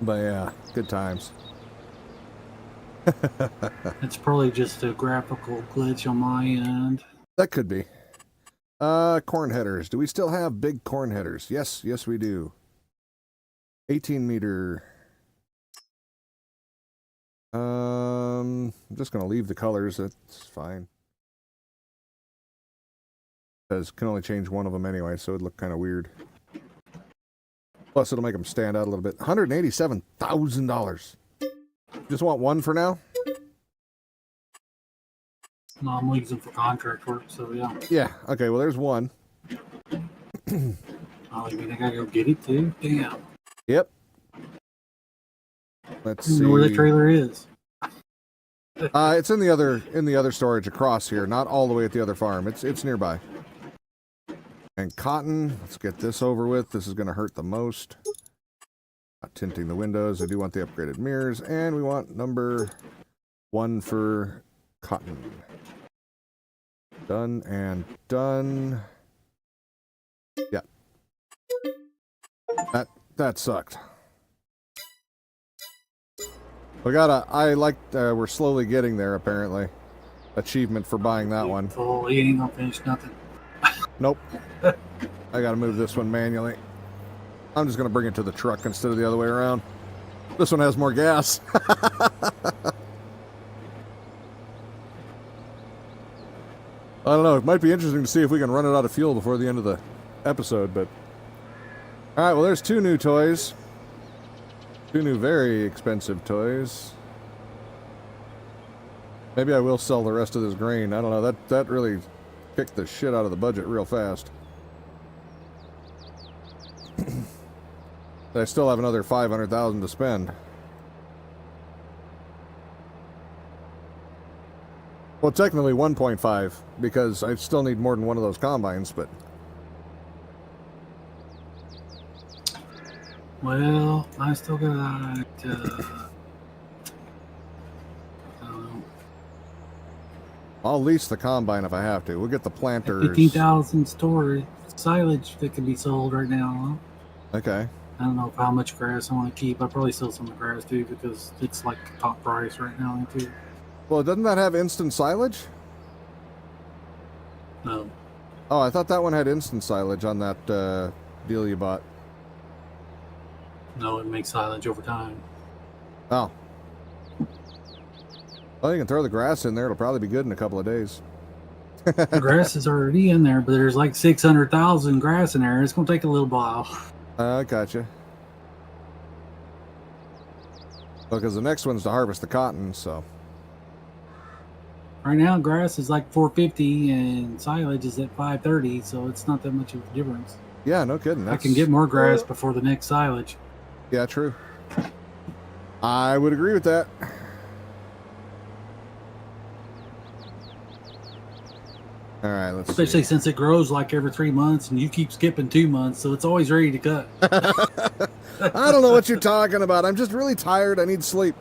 But yeah, good times. It's probably just a graphical glitch on my end. That could be. Corn headers. Do we still have big corn headers? Yes, yes we do. 18 meter. I'm just going to leave the colors. That's fine. Because can only change one of them anyway, so it'd look kind of weird. Plus, it'll make them stand out a little bit. $187,000. Just want one for now? No, I'm using for contract work, so yeah. Yeah, okay, well, there's one. Oh, you mean I gotta go get it too? Damn. Yep. Let's see. I know where the trailer is. It's in the other storage across here, not all the way at the other farm. It's nearby. And cotton, let's get this over with. This is going to hurt the most. Tinting the windows. I do want the upgraded mirrors, and we want number 1 for cotton. Done and done. Yeah. That sucked. We're slowly getting there, apparently. Achievement for buying that one. Oh, he ain't gonna finish nothing. Nope. I gotta move this one manually. I'm just gonna bring it to the truck instead of the other way around. This one has more gas. I don't know. It might be interesting to see if we can run it out of fuel before the end of the episode, but... Alright, well, there's 2 new toys. 2 new very expensive toys. Maybe I will sell the rest of this grain. I don't know. That really kicked the shit out of the budget real fast. I still have another $500,000 to spend. Well, technically 1.5 because I still need more than one of those combines, but Well, I still got I don't know, I'll lease the combine if I have to. We'll get the planters. 15,000 storage silage that can be sold right now. Okay. I don't know how much grass I want to keep. I'll probably sell some of the grass too because it's like top price right now too. Well, doesn't that have instant silage? No, Oh, I thought that one had instant silage on that deal you bought. no, it makes silage over time. Oh. Well, you can throw the grass in there. It'll probably be good in a couple of days. The grass is already in there, but there's like 600,000 grass in there. It's going to take a little while. Gotcha. Well, because the next one's to harvest the cotton, so. Right now, grass is like 450 and silage is at 530, so it's not that much of a difference. Yeah, no kidding. I can get more grass before the next silage. Yeah, true. I would agree with that. All right, let's Especially see. since it grows like every 3 months and you keep skipping 2 months, so it's always ready to cut. I don't know what you're talking about. I'm just really tired. I need sleep.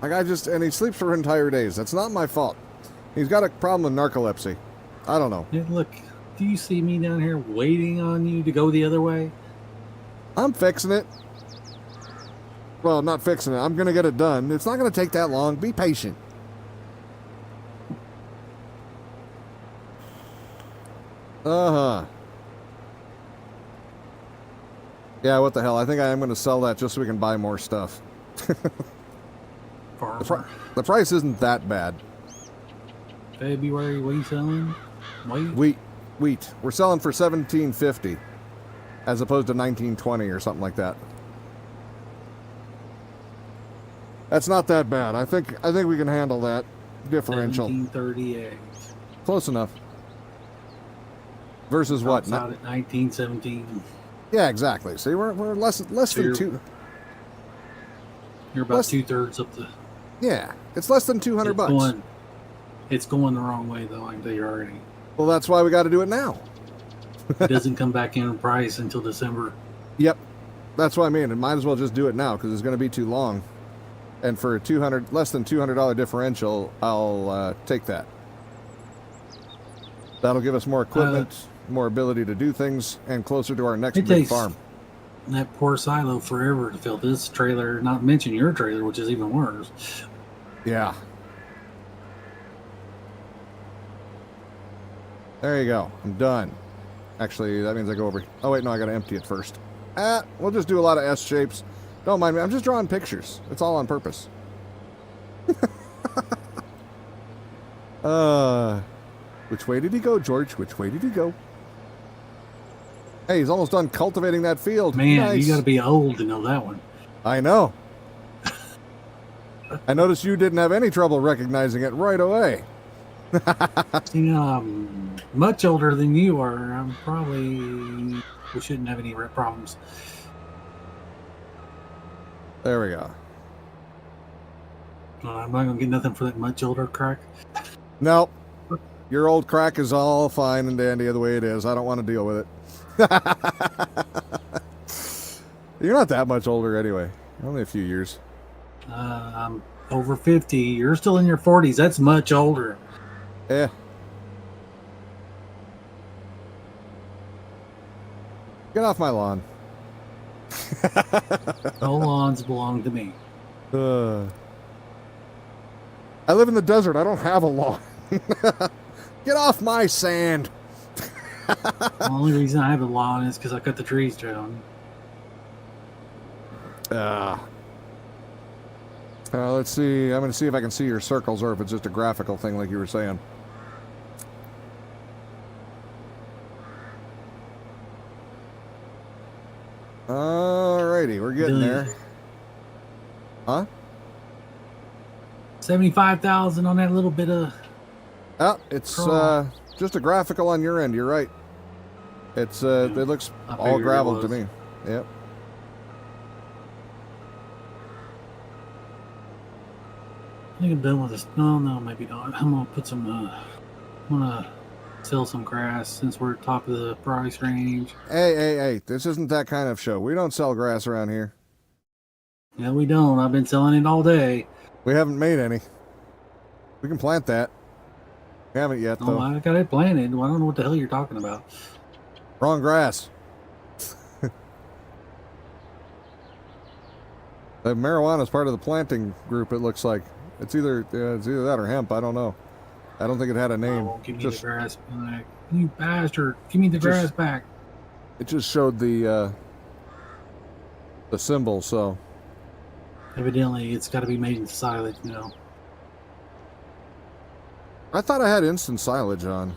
And he sleeps for entire days. That's not my fault. He's got a problem with narcolepsy. I don't know. Yeah, look, do you see me down here waiting on you to go the other way? I'm fixing it. Well, not fixing it. I'm going to get it done. It's not going to take that long. Be patient. Uh-huh. Yeah, what the hell. I think I am going to sell that just so we can buy more stuff. The price isn't that bad. February, what are you selling? Wait. Wheat. We're selling for $17.50 as opposed to $19.20 or something like that. That's not that bad. I think we can handle that differential. 1738. Close enough. Versus what? Outside at 1917. Yeah, exactly. See, we're less than two. You're about 2/3 up the. Yeah, it's less than $200. It's going the wrong way, though. I can tell you already. Well, that's why we got to do it now. It doesn't come back in price until December. Yep, that's what I mean. And might as well just do it now because it's going to be too long. And for a less than $200 differential, I'll take that. That'll give us more equipment, more ability to do things, and closer to our next big farm. That poor silo forever to fill this trailer, not to mention your trailer, which is even worse. Yeah. There you go. I'm done. Actually, that means I go over. Oh, wait, no, I got to empty it first. We'll just do a lot of S shapes. Don't mind me. I'm just drawing pictures. It's all on purpose. Which way did he go, George? Which way did he go? Hey, he's almost done cultivating that field. Man, nice. You got to be old to know that one. I know. I noticed you didn't have any trouble recognizing it right away. You know, I'm much older than you are. We shouldn't have any problems. There we go. I'm not going to get nothing for that much older crack. Nope. Your old crack is all fine and dandy the way it is. I don't want to deal with it. You're not that much older anyway. Only a few years. I'm over 50. You're still in your 40s. That's much older. Yeah. Get off my lawn. No lawns belong to me. I live in the desert. I don't have a lawn. Get off my sand. The only reason I have a lawn is because I cut the trees down. Let's see. I'm going to see if I can see your circles or if it's just a graphical thing like you were saying. Alrighty, we're getting there. Huh? 75,000 on that little bit of. Oh, it's just a graphical on your end. You're right. It's it looks all gravel to me. Yep. I think I'm done with this. No, maybe not. I'm gonna put some. I'm gonna sell some grass since we're at top of the price range. Hey, this isn't that kind of show. We don't sell grass around here. Yeah, we don't. I've been selling it all day. We haven't made any. We can plant that. We haven't yet, Oh, though. I got it planted. Well, I don't know what the hell you're talking about. Wrong grass. The marijuana is part of the planting group, it looks like. It's either that or hemp. I don't know. I don't think it had a name. Oh, give me the grass back. You bastard. Give me the grass back. It just showed the symbol, so. Evidently, it's got to be made into silage, I thought I had instant silage on.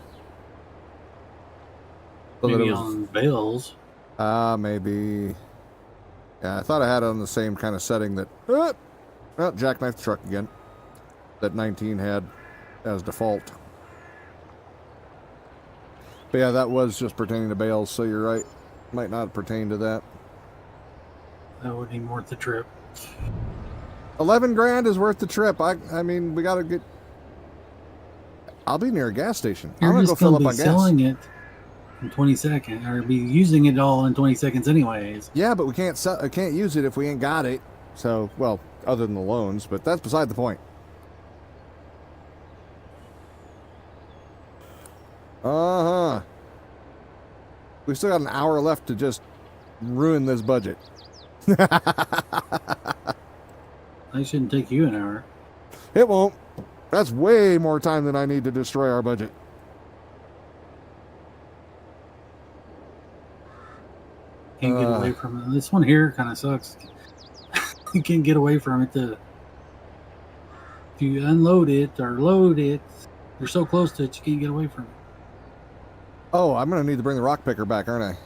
So Maybe on bales. Maybe. Yeah, I thought I had it on the same kind of setting that. Oh, jackknife the truck again. That 19 had as default. But yeah, that was just pertaining to bales, so you're right. Might not pertain to that. That wouldn't even worth the trip. 11 grand is worth the trip. I mean, we gotta get. I'll be near a gas station. You're I'm gonna just go fill gonna up be on gas. selling it in 20 seconds, or be using it all in 20 seconds anyways. Yeah, but we can't can't use it if we ain't got it. So, well, other than the loans, but that's beside the point. Uh-huh. We still got an hour left to just ruin this budget. That shouldn't take you an hour. It won't. That's way more time than I need to destroy our budget. Can't get away from it. This one here kind of sucks. You can't get away from it. If you unload it or load it, you're so close to it, you can't get away from it. Oh, I'm going to need to bring the rock picker back, aren't I?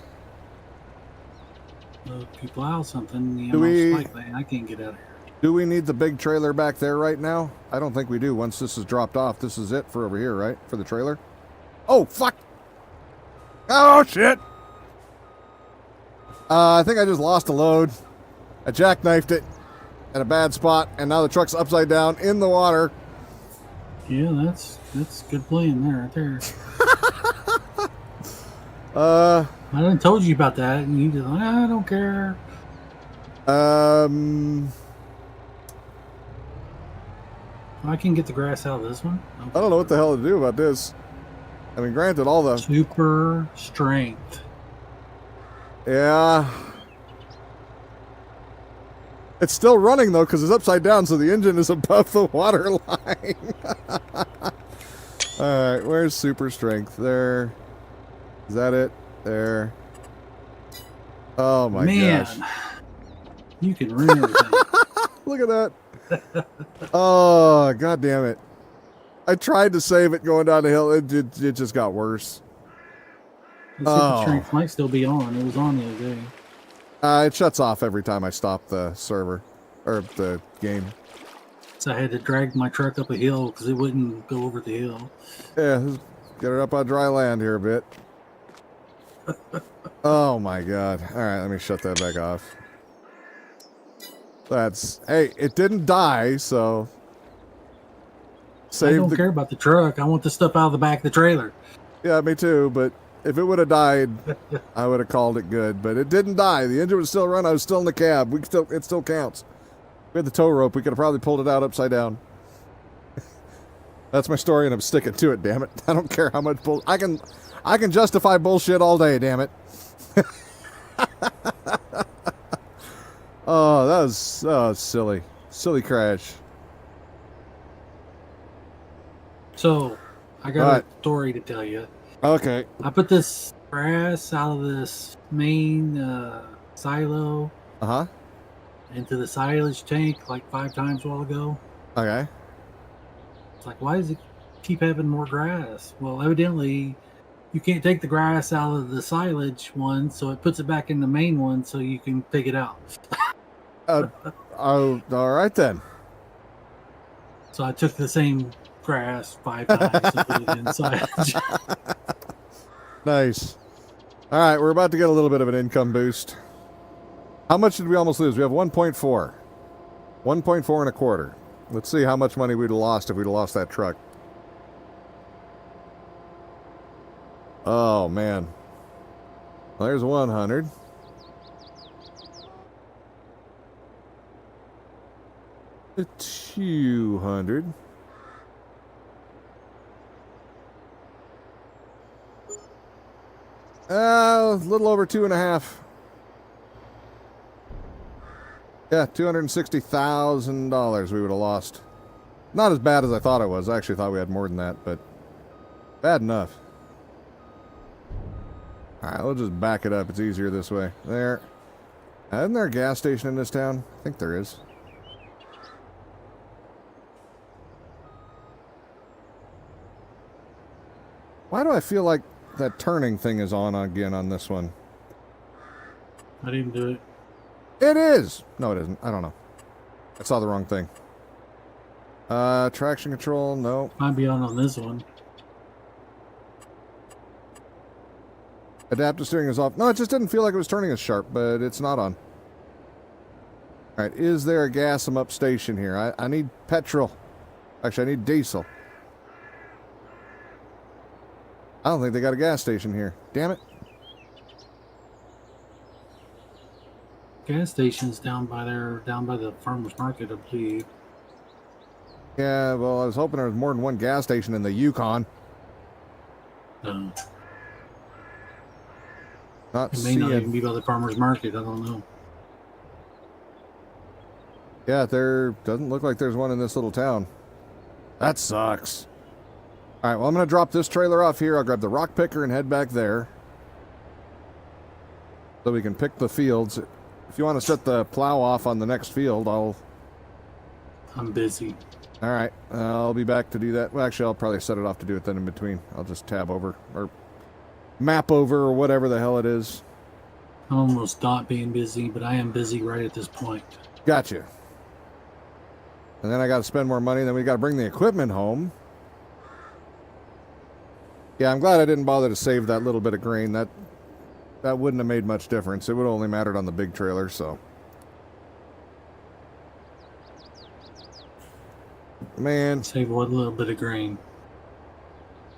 Well, if you plow something, Do we- most likely, I can't get out of here. Do we need the big trailer back there right now? I don't think we do. Once this is dropped off, this is it for over here, right? For the trailer? Oh, fuck! Oh, shit! I think I just lost a load. I jackknifed it at a bad spot, and now the truck's upside down in the water. Yeah, that's good playing there, right there. I done told you about that, and you just like, I don't care. I can get the grass out of this one. I don't know what the hell to do about this. I mean, granted, all the... Super strength. Yeah. It's still running, though, because it's upside down, so the engine is above the water line. Alright, where's super strength? There. Is that it? There. Oh, my gosh. You can ruin everything. Look at that. Oh, god damn it. I tried to save it going down the hill. It just got worse. The super strength might still be on. It was on the other day. It shuts off every time I stop the server. Or the game. So I had to drag my truck up a hill because it wouldn't go over the hill. Yeah, let's get it up on dry land here a bit. Oh my god. Alright, let me shut that back off. Hey, it didn't die, so... I don't care about the truck. I want the stuff out of the back of the trailer. Yeah, me too, but if it would have died, I would have called it good. But it didn't die. The engine would still run. I was still in the cab. It still counts. We had the tow rope. We could have probably pulled it out upside down. That's my story, and I'm sticking to it, damn it. I don't care how much bull... I can justify bullshit all day, damn it. Oh, that was silly. Silly crash. So, I got a story to tell you. Okay. I put this grass out of this main silo into the silage tank like 5 times a while ago. Okay. It's like, why does it keep having more grass? Well, evidently, you can't take the grass out of the silage one, so it puts it back in the main one so you can take it out. Oh, all right then. So I took the same grass 5 times and put it in silage. Nice. All right, we're about to get a little bit of an income boost. How much did we almost lose? We have 1.4. 1.4 and a quarter. Let's see how much money we'd have lost if we'd have lost that truck. Oh, man. Well, there's 100. The 200. A little over 2.5. Yeah, $260,000 we would have lost. Not as bad as I thought it was. I actually thought we had more than that, but bad enough. Alright, we'll just back it up. It's easier this way. There. Isn't there a gas station in this town? I think there is. Why do I feel like that turning thing is on again on this one? I didn't do it. It is! No, it isn't. I don't know. I saw the wrong thing. Traction control, no. Might be on this one. Adaptive steering is off. No, it just didn't feel like it was turning as sharp, but it's not on. Alright, is there a gas em up station here? I need petrol. Actually, I need diesel. I don't think they got a gas station here. Damn it. Gas station's down by the farmer's market, I believe. Yeah, well, I was hoping there was more than one gas station in the Yukon. It Not may seeing. not even be by the farmer's market. I don't know. Yeah, there doesn't look like there's one in this little town. That sucks. All right, well, I'm going to drop this trailer off here. I'll grab the rock picker and head back there so we can pick the fields. If you want to set the plow off on the next field, I'm busy. All right, I'll be back to do that. Well, actually, I'll probably set it off to do it then in between. I'll just tab over or map over or whatever the hell it is. I'm almost not being busy, but I am busy right at this point. Gotcha. And then I got to spend more money. Then we got to bring the equipment home. Yeah, I'm glad I didn't bother to save that little bit of grain. That wouldn't have made much difference. It would have only mattered on the big trailer, so. Man. Save what little bit of grain.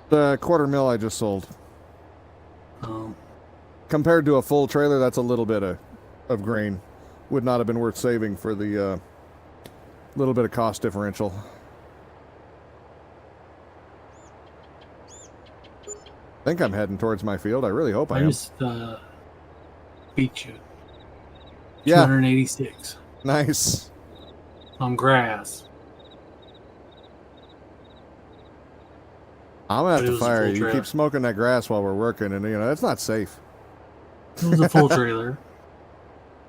The $250,000 I just sold. Compared to a full trailer, that's a little bit of grain. Would not have been worth saving for the little bit of cost differential. I think I'm heading towards my field. I really hope I am. I just beat you. Yeah. 286 Nice. on grass. I'm going to have But it to was a fire full you. You trailer. keep smoking that grass while we're working, and, that's not safe. It was a full trailer.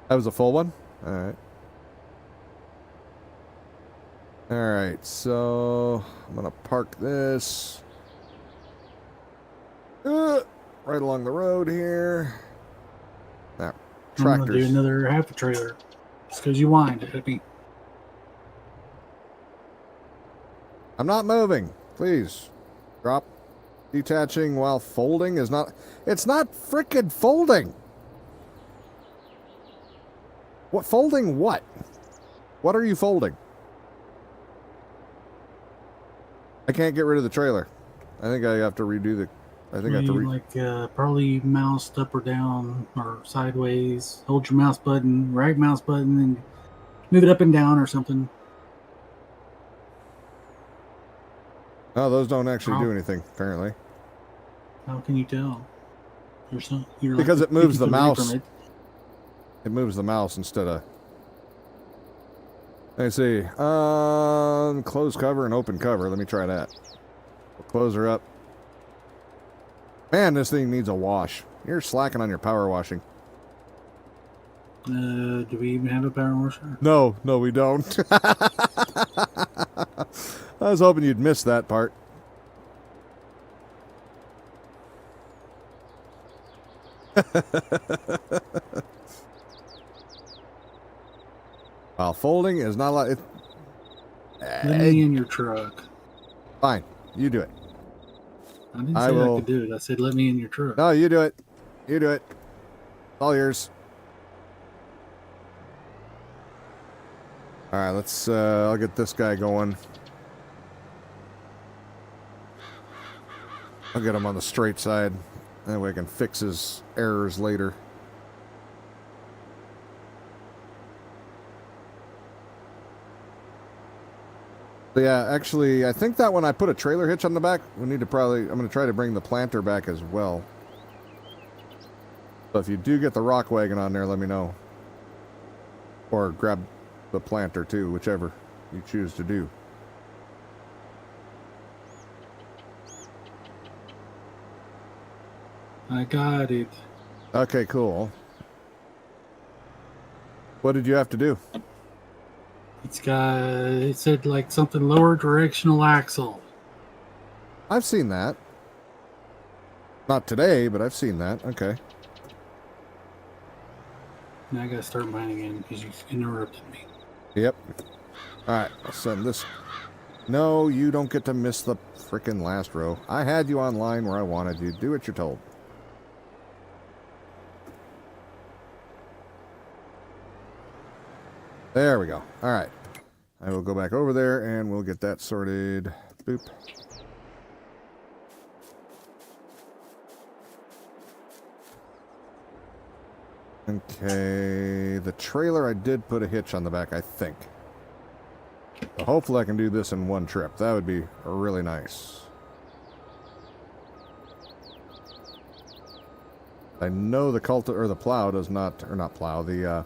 That was a full one? All right. All right, so I'm going to park this right along the road here. Now, I'm going to do tractors. another half a trailer. Just because you whined at me. I'm not moving. Please. Drop. Detaching while folding is not... It's not frickin' folding. What? Folding what? What are you folding? I can't get rid of the trailer. I think I have to redo the... I think I have to like probably moused up or down or sideways. Hold your mouse button, right mouse button, and move it up and down or something. Oh, those don't actually do anything, apparently. How can you tell? You're Because like it moves 50 the foot away mouse. from it. It moves the mouse instead of... Let me see. Close cover and open cover. Let me try that. We'll close her up. Man, this thing needs a wash. You're slacking on your power washing. Do we even have a power washer? No, we don't. I was hoping you'd miss that part. While folding is not like... Let me in your truck. Fine, you do it. I didn't say I I will- could do it. I said let me in your truck. No, you do it. You do it. It's all yours. All Alright, let's, I'll get this guy going. I'll get him on the straight side. That way I can fix his errors later. But yeah, actually, I think that when I put a trailer hitch on the back, we need to probably, I'm going to try to bring the planter back as well. So if you do get the rock wagon on there, let me know. Or grab the planter too, whichever you choose to do. I got it. Okay, cool. What did you have to do? It said like something lower directional axle. I've seen that. Not today, but I've seen that. Okay. Now I gotta start mine again because you interrupted me. Yep. Alright, I'll send this. No, you don't get to miss the frickin' last row. I had you online where I wanted you. Do what you're told. There we go. Alright. I will go back over there and we'll get that sorted. Boop. Okay, the trailer I did put a hitch on the back, I think. So hopefully I can do this in one trip. That would be really nice. I know the the plow does not, or not plow, the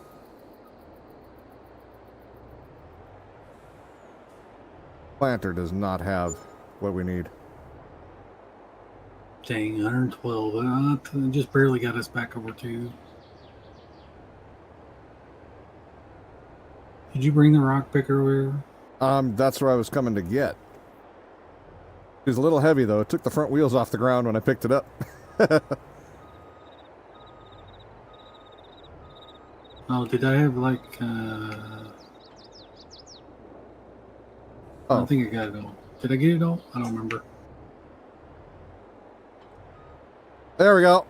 planter does not have what we need. Dang, 112. Just barely got us back over to. Did you bring the rock picker over? That's where I was coming to get. It was a little heavy though. It took the front wheels off the ground when I picked it up. Oh, did I have like I don't think I got it all. Did I get it all? I don't remember. There we go.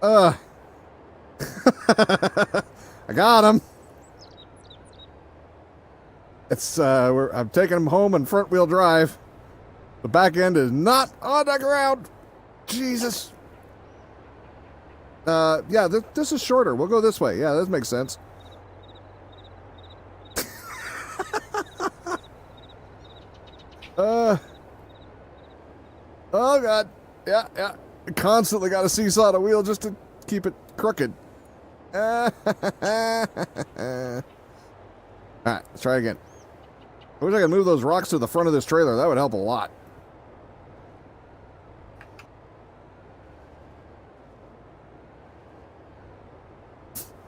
I got him. It's I'm taking him home in front wheel drive. The back end is not on the ground. Jesus. Yeah, this is shorter. We'll go this way. Yeah, that makes sense. Oh God. Yeah, yeah. Constantly got to seesaw the wheel just to keep it crooked. Alright, let's try again. I wish I could move those rocks to the front of this trailer. That would help a lot.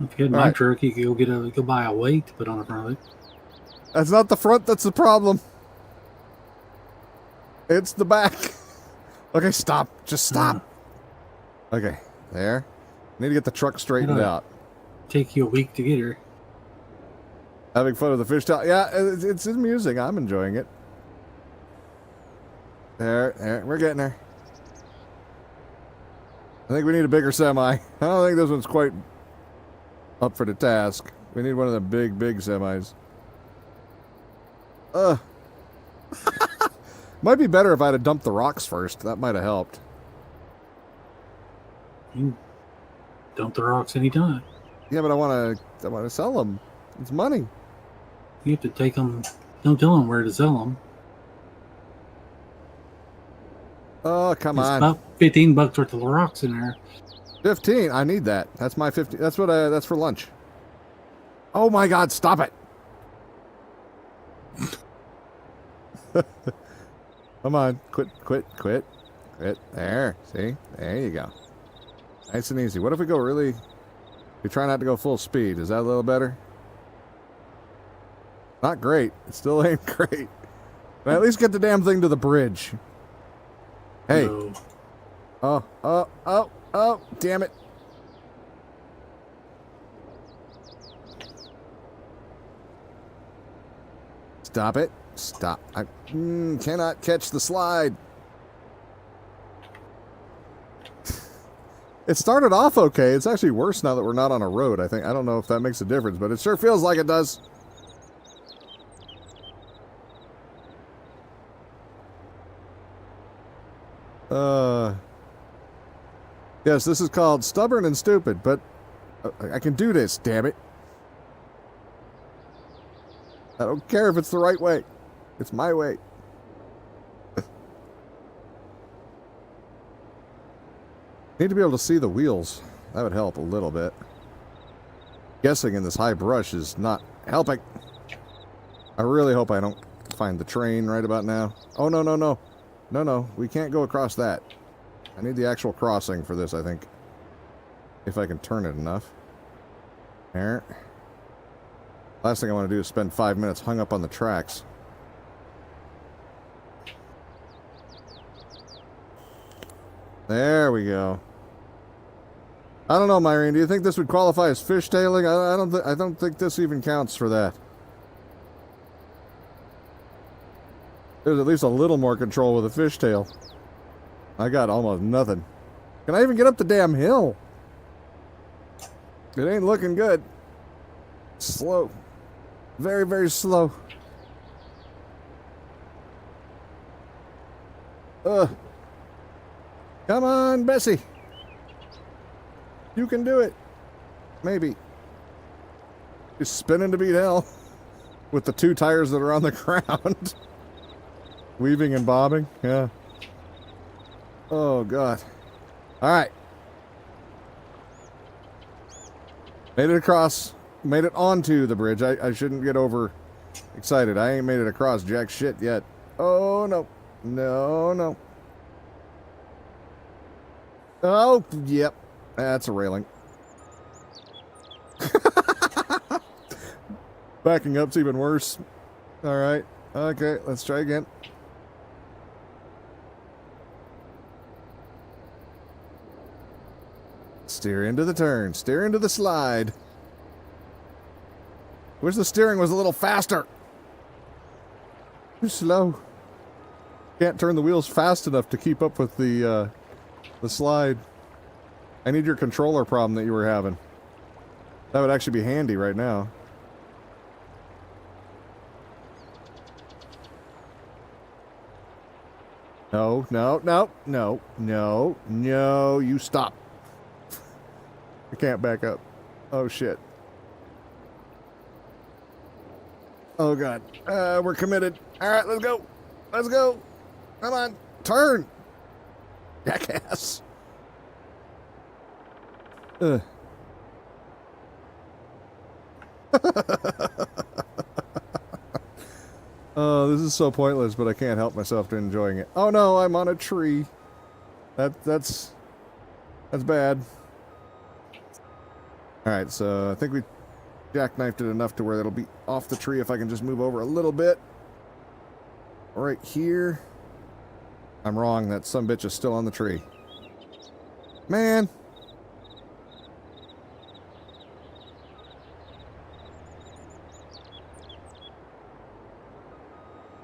If you had my truck, you could go buy a weight to put on the front of it. That's not the front that's the problem. It's the back. Okay, stop. Just stop. Okay, there. Need to get the truck straightened out. Take you a week to get her. Having fun with the fish tail. Yeah, it's amusing. I'm enjoying it. There, we're getting there. I think we need a bigger semi. I don't think this one's quite up for the task. We need one of the big semis. Might be better if I'd have dumped the rocks first. That might have helped. You dump the rocks anytime. Yeah, but I want to sell them. It's money. You have to take them. Don't tell them where to sell them. Oh, come on. About $15 worth of rocks in there. 15. I need that. That's my 50. That's what. That's for lunch. Oh my God! Stop it. Come on. Quit. There. See? There you go. Nice and easy. What if we go really... We try not to go full speed. Is that a little better? Not great. It still ain't great. But at least get the damn thing to the bridge. Hey. No. Oh, damn it. Stop it. Stop. I cannot catch the slide. It started off okay. It's actually worse now that we're not on a road, I think. I don't know if that makes a difference, but it sure feels like it does. Yes, this is called stubborn and stupid, but I can do this, damn it. I don't care if it's the right way. It's my way. Need to be able to see the wheels. That would help a little bit. Guessing in this high brush is not helping. I really hope I don't find the train right about now. Oh, no, no, no. No, no. We can't go across that. I need the actual crossing for this, I think. If I can turn it enough. There. Last thing I want to do is spend 5 minutes hung up on the tracks. There we go. I don't know, Myrene. Do you think this would qualify as fishtailing? I don't think this even counts for that. There's at least a little more control with a fishtail. I got almost nothing. Can I even get up the damn hill? It ain't looking good. Slow. Very, very slow. Come on, Bessie. You can do it. Maybe. Just spinning to beat hell. With the 2 tires that are on the ground. Weaving and bobbing. Yeah. Oh, God. Alright. Made it across. Made it onto the bridge. I shouldn't get over excited. I ain't made it across jack shit yet. Oh, no. No, no. Oh, yep. That's a railing. Backing up's even worse. Alright. Okay, let's try again. Steer into the turn. Steer into the slide. Wish the steering was a little faster. Too slow. Can't turn the wheels fast enough to keep up with the slide. I need your controller problem that you were having. That would actually be handy right now. No, no, no, no, no, no, you stop. I can't back up. Oh, shit. Oh, God. We're committed. All right, let's go. Let's go. Come on. Turn. Jackass. Oh, this is so pointless, but I can't help myself to enjoying it. Oh no, I'm on a tree. That's bad. Alright, so I think we jackknifed it enough to where it'll be off the tree if I can just move over a little bit. Right here. I'm wrong, that sumbitch is still on the tree. Man!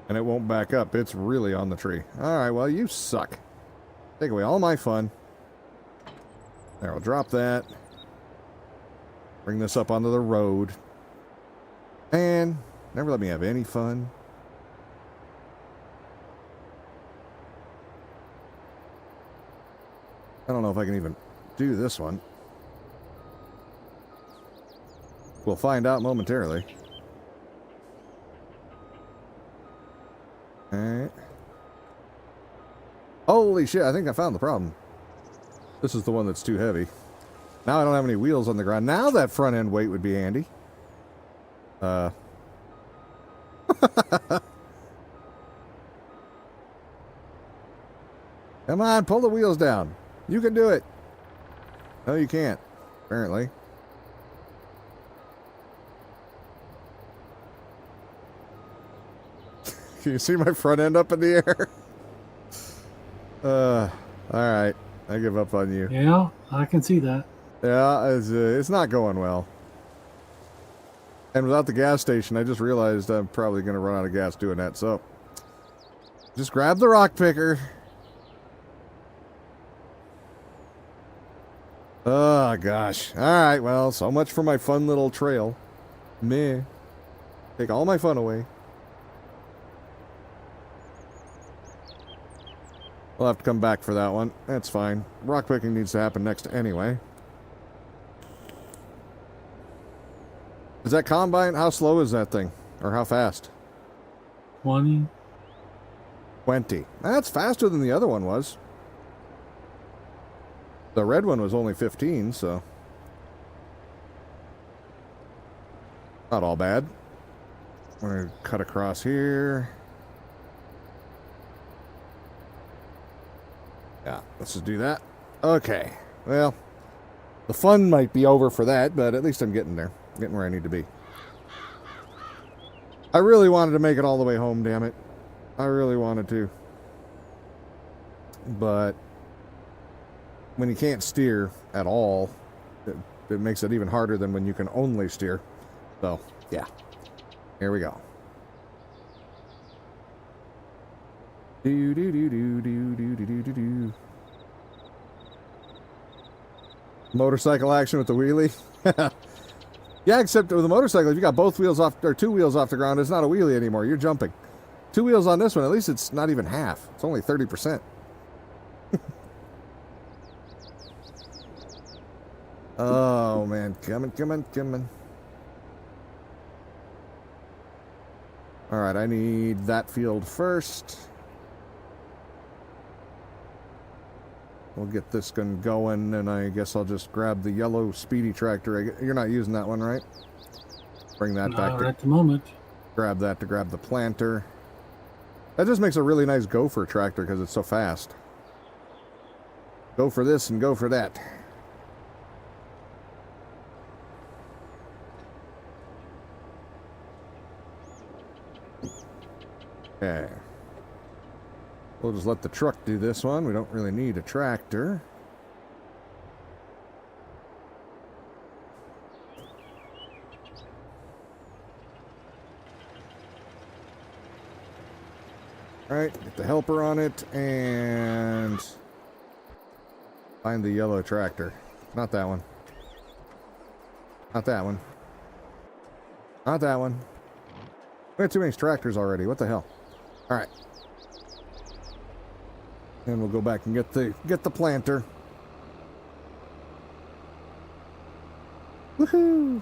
And it won't back up. It's really on the tree. Alright, well, you suck. Take away all my fun. There, we'll drop that. Bring this up onto the road. Man, never let me have any fun. I don't know if I can even do this one. We'll find out momentarily. Alright. Holy shit, I think I found the problem. This is the one that's too heavy. Now I don't have any wheels on the ground. Now that front end weight would be handy. Come on, pull the wheels down. You can do it. No, you can't, apparently. Can you see my front end up in the air? Alright. I give up on you. Yeah, I can see that. Yeah, it's not going well. And without the gas station, I just realized I'm probably going to run out of gas doing that, so... just grab the rock picker. Oh, gosh. Alright, well, so much for my fun little trail. Meh. Take all my fun away. We'll have to come back for that one. That's fine. Rock picking needs to happen next anyway. Is that combine? How slow is that thing? Or how fast? 20. 20. That's faster than the other one was. The red one was only 15, so... not all bad. We're going to cut across here. Yeah, let's just do that. Okay. Well, the fun might be over for that, but at least I'm getting there. Getting where I need to be. I really wanted to make it all the way home, damn it. I really wanted to. But when you can't steer at all, it makes it even harder than when you can only steer. So, yeah. Here we go. Do do do do do do do do do. Motorcycle action with the wheelie. Yeah, except with the motorcycle, if you got both wheels off or 2 wheels off the ground, it's not a wheelie anymore. You're jumping. 2 wheels on this one, at least it's not even half. It's only 30%. Oh man, coming. All right, I need that field first. We'll get this gun going, and I guess I'll just grab the yellow speedy tractor. You're not using that one, right? Bring that back Not at the moment. grab that to grab the planter. That just makes a really nice gopher tractor because it's so fast. Go for this and go for that. Okay. We'll just let the truck do this one. We don't really need a tractor. Alright, get the helper on it and find the yellow tractor. Not that one. Not that one. Not that one. We have too many tractors already. What the hell? Alright. And we'll go back and get the planter. Woohoo!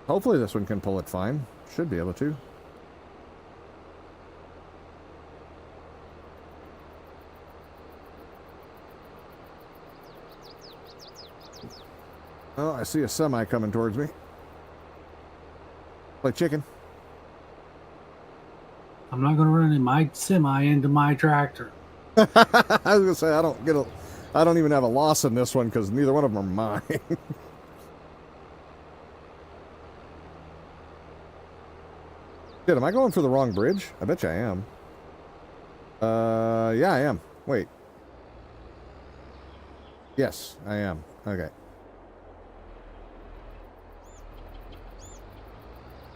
Hopefully this one can pull it fine. Should be able to. Oh, I see a semi coming towards me. Play chicken. I'm not going to run in my semi into my tractor. I was gonna say I don't even have a loss in this one because neither one of them are mine. Shit, am I going for the wrong bridge? I bet you I am. Yeah, I am. Wait. Yes, I am. Okay.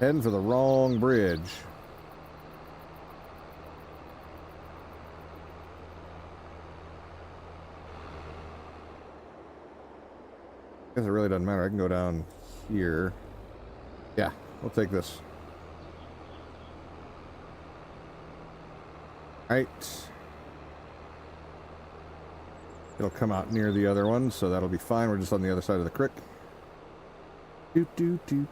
Heading for the wrong bridge. Guess it really doesn't matter. I can go down here. Yeah, we'll take this. Right. It'll come out near the other one, so that'll be fine. We're just on the other side of the creek. Doot doot doot.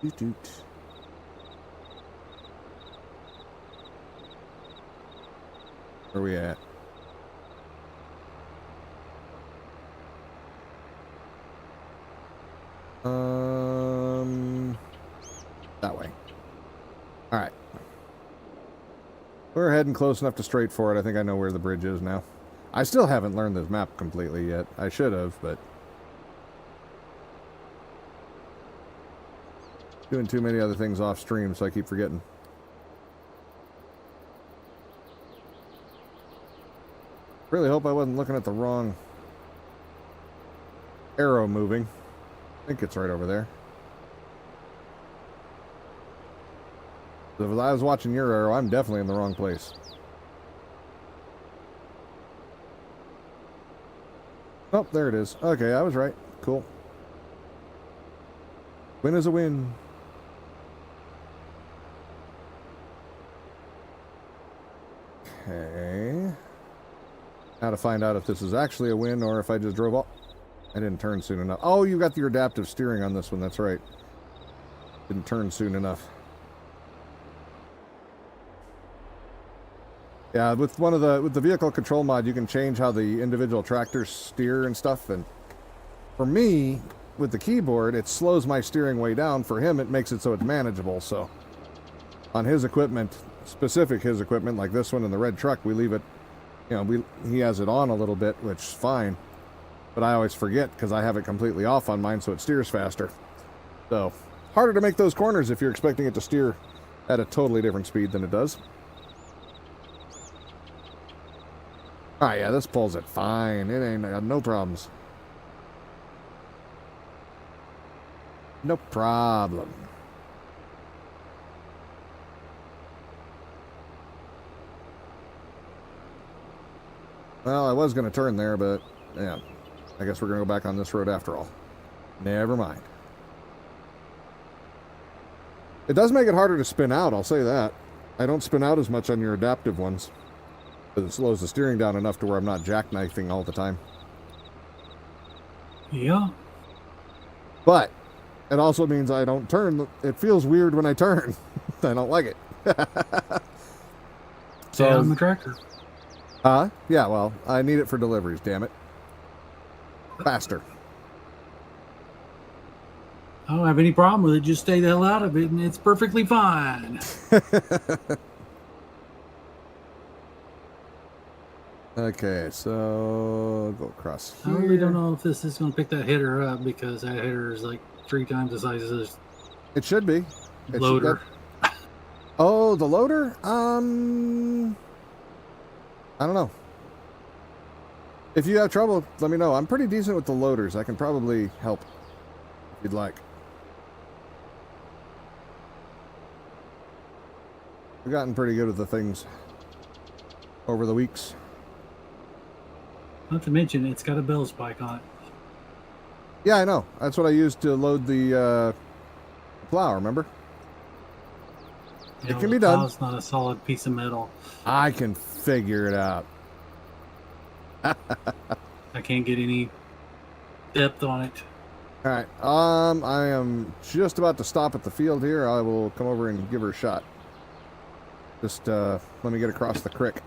Doot doot. Where are we at? That way. All right. We're heading close enough to straight for it. I think I know where the bridge is now. I still haven't learned this map completely yet. I should have, but doing too many other things off stream, so I keep forgetting. Really hope I wasn't looking at the wrong arrow moving. I think it's right over there. If I was watching your arrow, I'm definitely in the wrong place. Oh, there it is. Okay, I was right. Cool. Win is a win. Okay. Now to find out if this is actually a win or if I just drove off. I didn't turn soon enough. Oh, you got your adaptive steering on this one. That's right. Didn't turn soon enough. Yeah, with the vehicle control mod, you can change how the individual tractors steer and stuff. And for me, with the keyboard, it slows my steering way down. For him, it makes it so it's manageable. So on his equipment, his equipment, like this one and the red truck, we leave it, you know, he has it on a little bit, which is fine. But I always forget because I have it completely off on mine, so it steers faster. So harder to make those corners if you're expecting it to steer at a totally different speed than it does. Ah, yeah, this pulls it fine. It ain't no problems. No problem. Well, I was going to turn there, but yeah, I guess we're going to go back on this road after all. Never mind. It does make it harder to spin out, I'll say that. I don't spin out as much on your adaptive ones. It slows the steering down enough to where I'm not jackknifing all the time. Yeah. But it also means I don't turn. It feels weird when I turn. I don't like it. Stay on the tractor. Yeah, well, I need it for deliveries, damn it. Faster. I don't have any problem with it. Just stay the hell out of it, and it's perfectly fine. Okay, so go across I here. really don't know if this is going to pick that header up because that header is like 3 times the size of this It should be. loader. Oh, the loader? I don't know. If you have trouble, let me know. I'm pretty decent with the loaders. I can probably help if you'd like. I've gotten pretty good with the things over the weeks. Not to mention, it's got a bell spike on it. Yeah, I know. That's what I used to load the plow, remember? It can be done. It's not a solid piece of metal. I can figure it out. I can't get any depth on it. All right. I am just about to stop at the field here. I will come over and give her a shot. Just let me get across the creek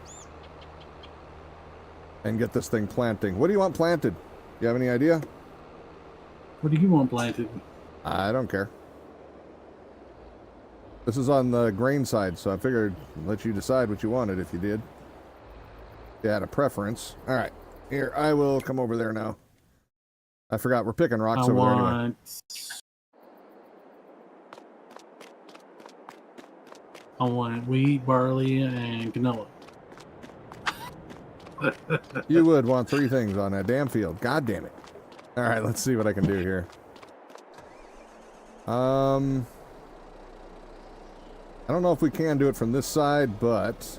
and get this thing planting. What do you want planted? You have any idea? What do you want planted? I don't care. This is on the grain side, so I figured I'd let you decide what you wanted if you did. If you had a preference. All right. Here, I will come over there now. I forgot we're picking rocks over there anyway. I want wheat, barley, and canola. You would want 3 things on that damn field. God damn it. All right, let's see what I can do here. I don't know if we can do it from this side, but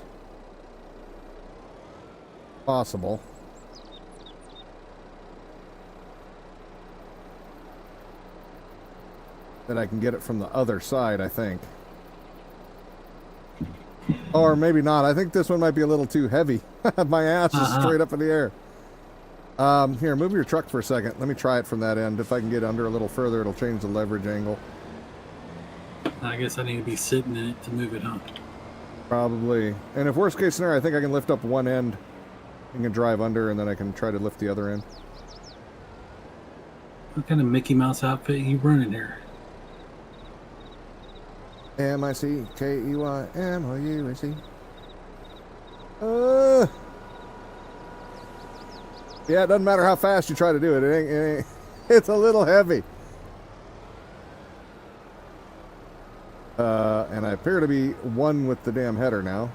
possible. That I can get it from the other side, I think. Or maybe not. I think this one might be a little too heavy. My ass is straight up in the air. Here, move your truck for a second. Let me try it from that end. If I can get under a little further, it'll change the leverage angle. I guess I need to be sitting in it to move it, huh? Probably. And if worst case scenario, I think I can lift up one end and can drive under, and then I can try to lift the other end. What kind of Mickey Mouse outfit are you running here? M-I-C-K-E-Y-M-O-U-S-E. Yeah, it doesn't matter how fast you try to do it. It ain't it's a little heavy. And I appear to be one with the damn header now.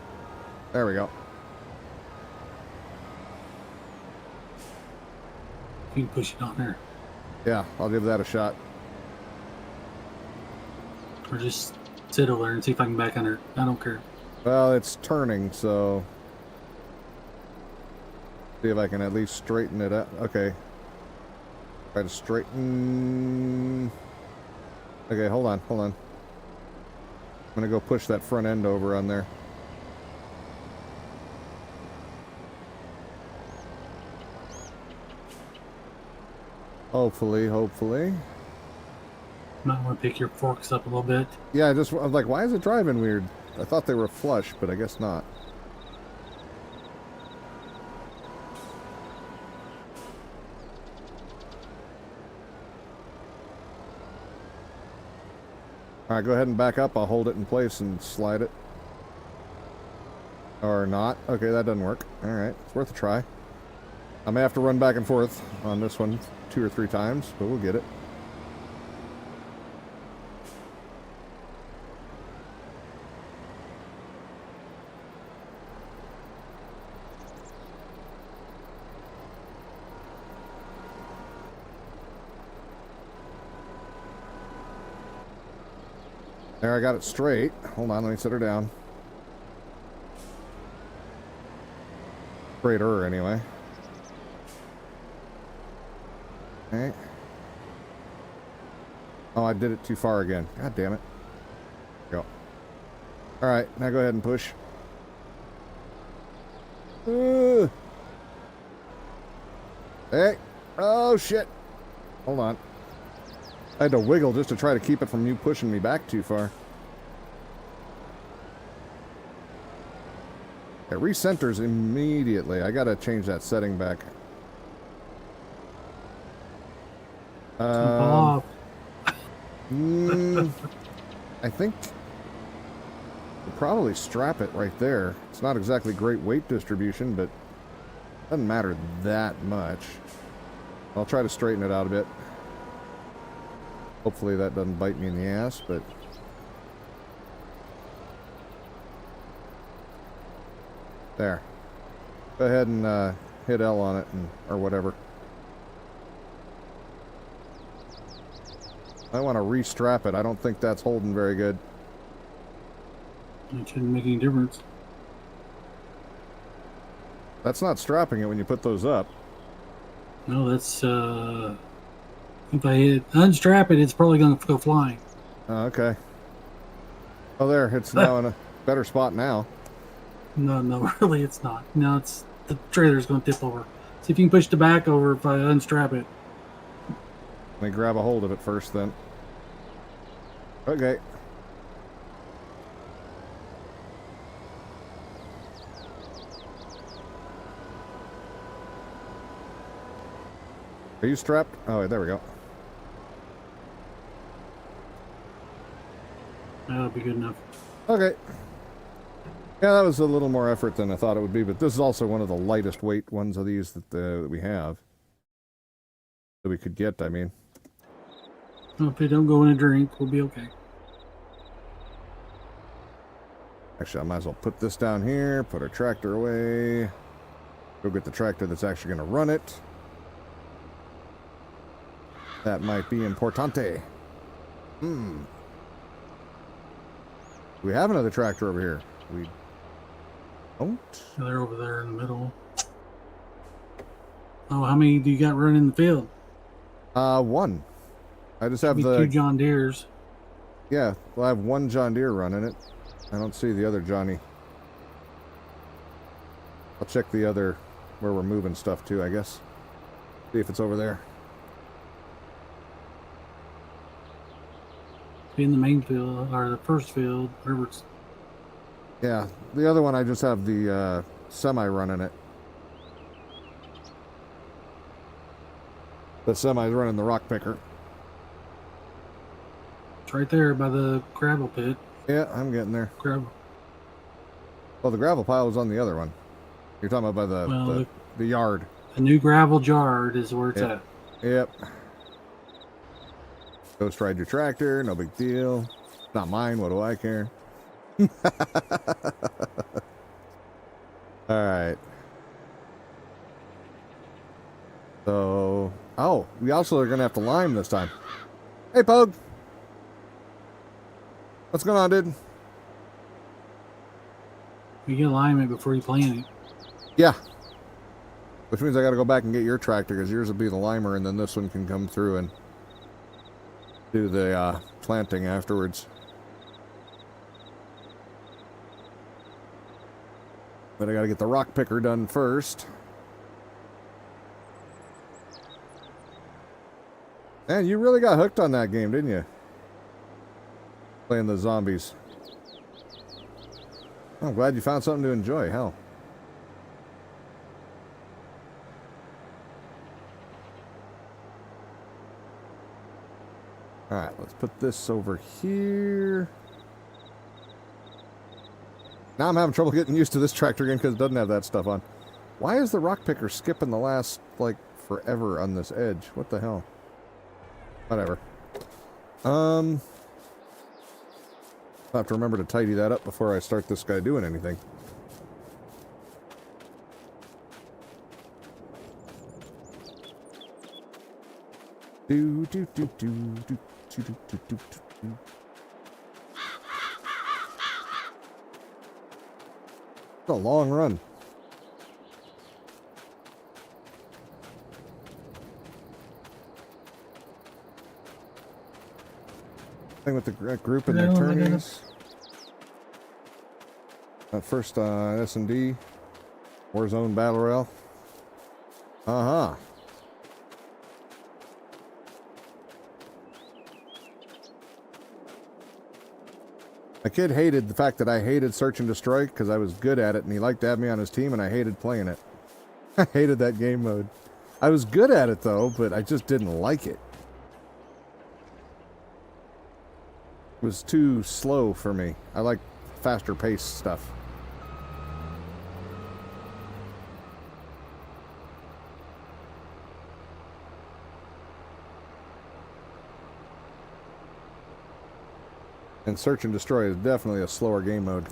There we go. You can push it on there. Yeah, I'll give that a shot. Or just sit over there and see if I can back under. I don't care. Well, it's turning, so see if I can at least straighten it up. Okay. Try to straighten. Okay, hold on, hold on. I'm gonna go push that front end over on there. Hopefully, hopefully. Might want to pick your forks up a little bit. Yeah, I was like, why is it driving weird? I thought they were flush, but I guess not. Alright, go ahead and back up. I'll hold it in place and slide it. Or not. Okay, that doesn't work. Alright, it's worth a try. I may have to run back and forth on this one 2 or 3 times, but we'll get it. There, I got it straight. Hold on, let me set her down. Straighter, anyway. Okay. Oh, I did it too far again. God damn it. Go. Alright, now go ahead and push. Hey! Oh, shit! Hold on. I had to wiggle just to try to keep it from you pushing me back too far. It recenters immediately. I gotta change that setting back. I think we'll probably strap it right there. It's not exactly great weight distribution, but doesn't matter that much. I'll try to straighten it out a bit. Hopefully that doesn't bite me in the ass, but... There. Go ahead and hit L on it, or whatever. I want to restrap it. I don't think that's holding very good. It shouldn't make any difference. That's not strapping it when you put those up. No, that's, if I unstrap it, it's probably going to go flying. Oh, okay. Oh, there. It's now in a better spot now. No, no, really, it's not. No, it's the trailer's going to tip over. See if you can push the back over if I unstrap it. Let me grab a hold of it first, then. Okay. Are you strapped? Oh, there we go. That'll be good enough. Okay. Yeah, that was a little more effort than I thought it would be, but this is also one of the lightest weight ones of these that we have. That we could get, I mean. Well, if it don't go in a drink, we'll be okay. Actually, I might as well put this down here, put our tractor away. Go get the tractor that's actually going to run it. That might be importante. We have another tractor over here. We don't. They're over there in the middle. Oh, how many do you got running in the field? One. I just have the 2 John Deeres. Yeah, well, I have one John Deere running it. I don't see the other Johnny. I'll check the other where we're moving stuff to, I guess. See if it's over there. Be in the main field or the first field, whatever it's. Yeah, the other one I just have the semi running it. The semi's running the rock picker. It's right there by the gravel pit. Yeah, I'm getting there. Gravel. Well, the gravel pile was on the other one. You're talking about by the yard. The new gravel yard is where it's at. Yep. Ghost ride your tractor, no big deal. Not mine, what do I care? Alright. So... Oh, we also are going to have to lime this time. Hey, Pogue! What's going on, dude? You get alignment before you plant it. Yeah. Which means I got to go back and get your tractor, because yours will be the limer, and then this one can come through and do the planting afterwards. But I gotta get the rock picker done first. Man, you really got hooked on that game, didn't you? Playing the zombies. I'm glad you found something to enjoy. Hell. Alright, let's put this over here. Now I'm having trouble getting used to this tractor again because it doesn't have that stuff on. Why is the rock picker skipping the last, like, forever on this edge? What the hell? Whatever. I'll have to remember to tidy that up before I start this guy doing anything. Do do do do do do do do do do. It's a long run. Thing with the group and their turnies. First S&D. Warzone Battle Royale. Uh-huh. My kid hated the fact that I hated Search and Destroy because I was good at it and he liked to have me on his team and I hated playing it. I hated that game mode. I was good at it though, but I just didn't like it. It was too slow for me. I like faster paced stuff. And Search and Destroy is definitely a slower game mode.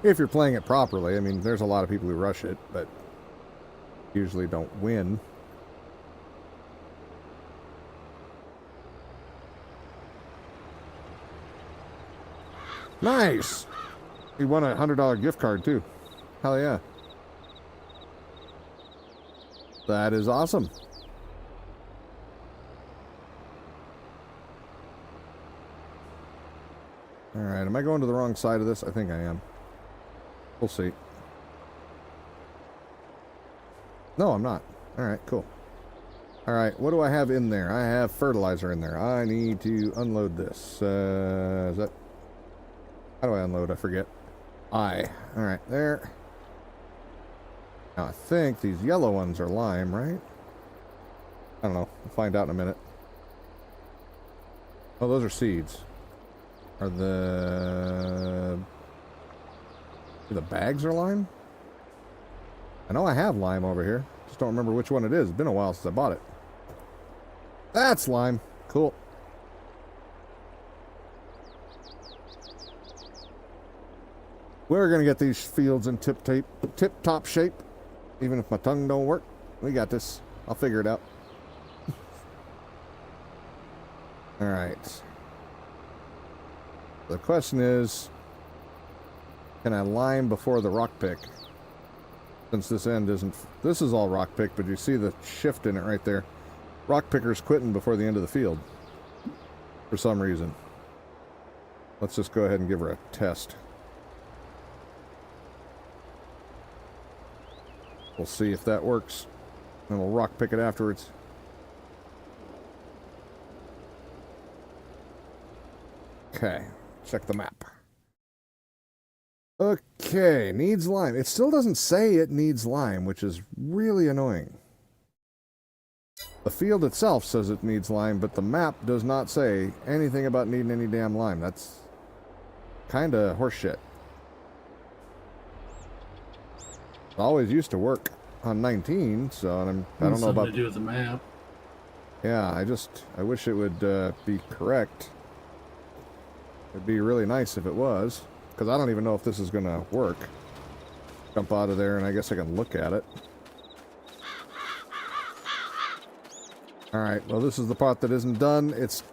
If you're playing it properly. I mean, there's a lot of people who rush it, but usually don't win. Nice! He won a $100 gift card, too. Hell yeah. That is awesome. Alright, am I going to the wrong side of this? I think I am. We'll see. No, I'm not. Alright, cool. Alright, what do I have in there? I have fertilizer in there. I need to unload this. Is that... How do I unload? I forget. Alright, there. Now I think these yellow ones are lime, right? I don't know. We'll find out in a minute. Oh, those are seeds. Are the bags are lime? I know I have lime over here. Just don't remember which one it is. It's been a while since I bought it. That's lime. Cool. We're gonna get these fields in tip-top shape. Even if my tongue don't work. We got this. I'll figure it out. Alright. The question is, can I lime before the rock pick? Since this end isn't... This is all rock pick, but you see the shift in it right there. Rock picker's quitting before the end of the field. For some reason. Let's just go ahead and give her a test. We'll see if that works. And we'll rock pick it afterwards. Okay. Check the map. Okay, needs lime. It still doesn't say it needs lime, which is really annoying. The field itself says it needs lime, but the map does not say anything about needing any damn lime. That's kind of horseshit. It always used to work on 19, so I don't know about... to do with the map. Yeah, I wish it would be correct. It'd be really nice if it was, because I don't even know if this is going to work. Jump out of there, and I guess I can look at it. Alright, well this is the part that isn't done. It's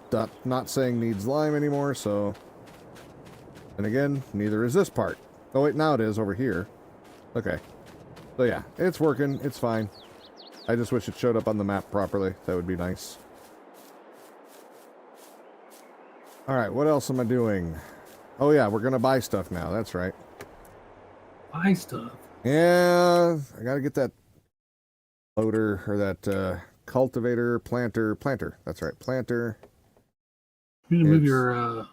not saying needs lime anymore, so... And again, neither is this part. Oh wait, now it is over here. Okay. So yeah, it's working, it's fine. I just wish it showed up on the map properly. That would be nice. All right, what else am I doing? Oh yeah, we're gonna buy stuff now. That's right. Buy stuff. Yeah, I gotta get that loader or that cultivator, planter. That's right, planter. You need to move It's- your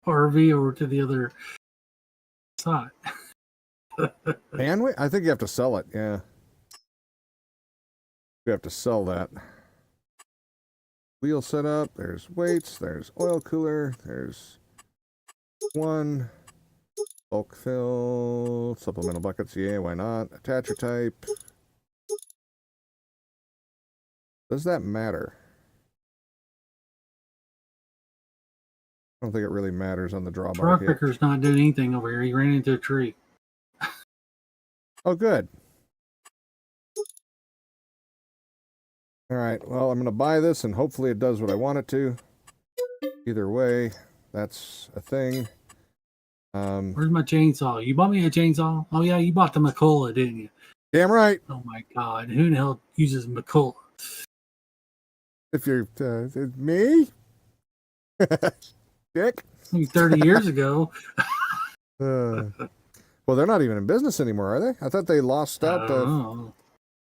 RV over to the other side. Can we? I think you have to sell it. Yeah, you have to sell that. Wheel setup. There's weights. There's oil cooler. There's one. Bulk fill. Supplemental buckets. Yeah, why not? Attacher type. Does that matter? I don't think it really matters on the drawbar Rock here. picker's not doing anything over here. He ran into a tree. Oh, good. All right. Well, I'm going to buy this, and hopefully it does what I want it to. Either way, that's a thing. Where's my chainsaw? You bought me a chainsaw? Oh yeah, you bought the McCullough, didn't you? Damn right. Oh my god, who the hell uses McCullough? If you're me, Dick. Maybe 30 years ago. Well, they're not even in business anymore, are they? I thought they lost out. Oh,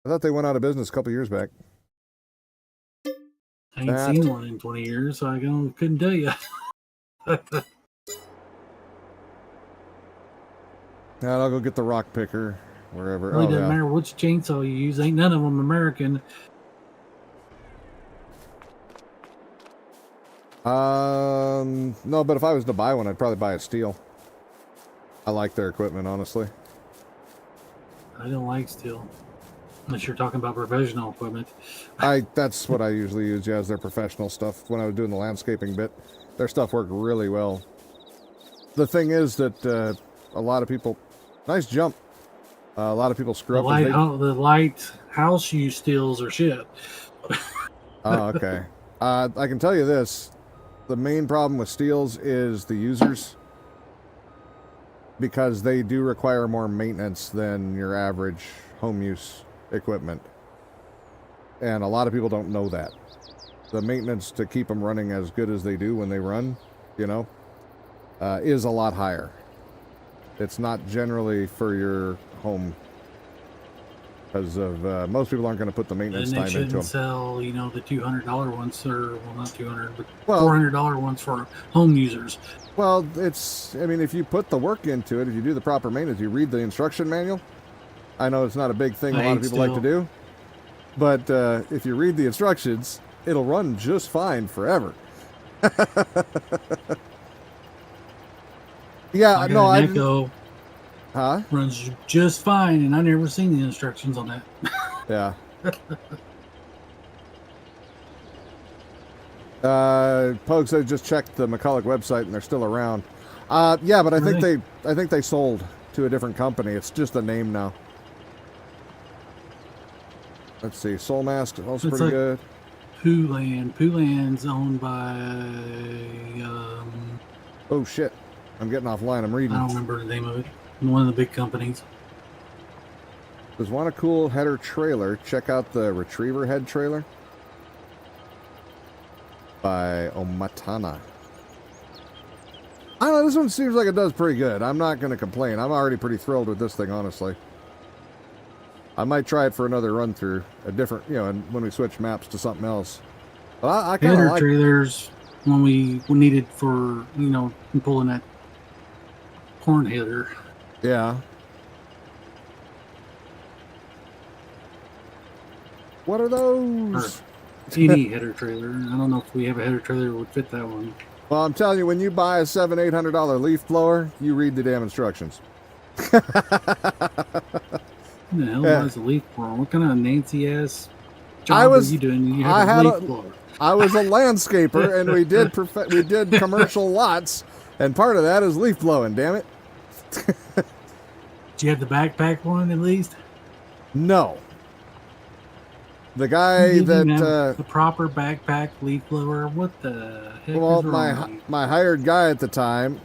I thought they went out of business a couple years back. I ain't seen one in 20 years, so I couldn't tell you. Now I'll go get the rock picker wherever. Really Oh, doesn't yeah. matter which chainsaw you use. Ain't none of them American. No, but if I was to buy one, I'd probably buy a steel. I like their equipment, honestly. I don't like steel. Unless you're talking about professional equipment. That's what I usually use, yeah, as their professional stuff when I was doing the landscaping bit. Their stuff worked really well. The thing is that a lot of people, nice jump. A lot of people screw The up. the light house use steels are shit. Oh, okay. I can tell you this. The main problem with steels is the users, because they do require more maintenance than your average home use equipment. And a lot of people don't know that. The maintenance to keep them running as good as they do when they run, is a lot higher. It's not generally for your home, because of most people aren't going to put the maintenance And they time into them. shouldn't sell, the $200 ones, or well, not 200, but Well- $400 ones for home users. Well, if you put the work into it, if you do the proper maintenance, you read the instruction manual. I know it's not a big thing a lot of people like to do, but if you read the instructions, it'll run just fine forever. Yeah, I no, got I an didn't. Echo Huh? runs just fine, and I never seen the instructions on that. Yeah. Pokes, I just checked the McCulloch website and they're still around. Yeah, but I think they sold to a different company. It's just a name now. Let's see, Soul Mask is also It's pretty like- good. Pooland's owned by Oh shit, I'm getting offline. I'm reading. I don't remember the name of it. One of the big companies. Does want a cool header trailer? Check out the Retriever head trailer by Omatana. I don't know, this one seems like it does pretty good. I'm not going to complain. I'm already pretty thrilled with this thing, honestly. I might try it for another run through, a different, and when we switch maps to something else. But I kind of Header like. trailers when we needed for pulling that corn header. Yeah. What are those? Any header trailer. I don't know if we have a header trailer that would fit that one. Well, I'm telling you, when you buy a $700-800 leaf blower, you read the damn instructions. Who the hell Yeah. buys a leaf blower? What kind of Nancy ass I job was- are you doing? You I have had a a- leaf blower. I was a landscaper, and we did commercial lots, and part of that is leaf blowing. Damn it! Do you have the backpack one at least? No. The guy You didn't have that the proper backpack leaf blower. What the heck well, is wrong with you? my hired guy at the time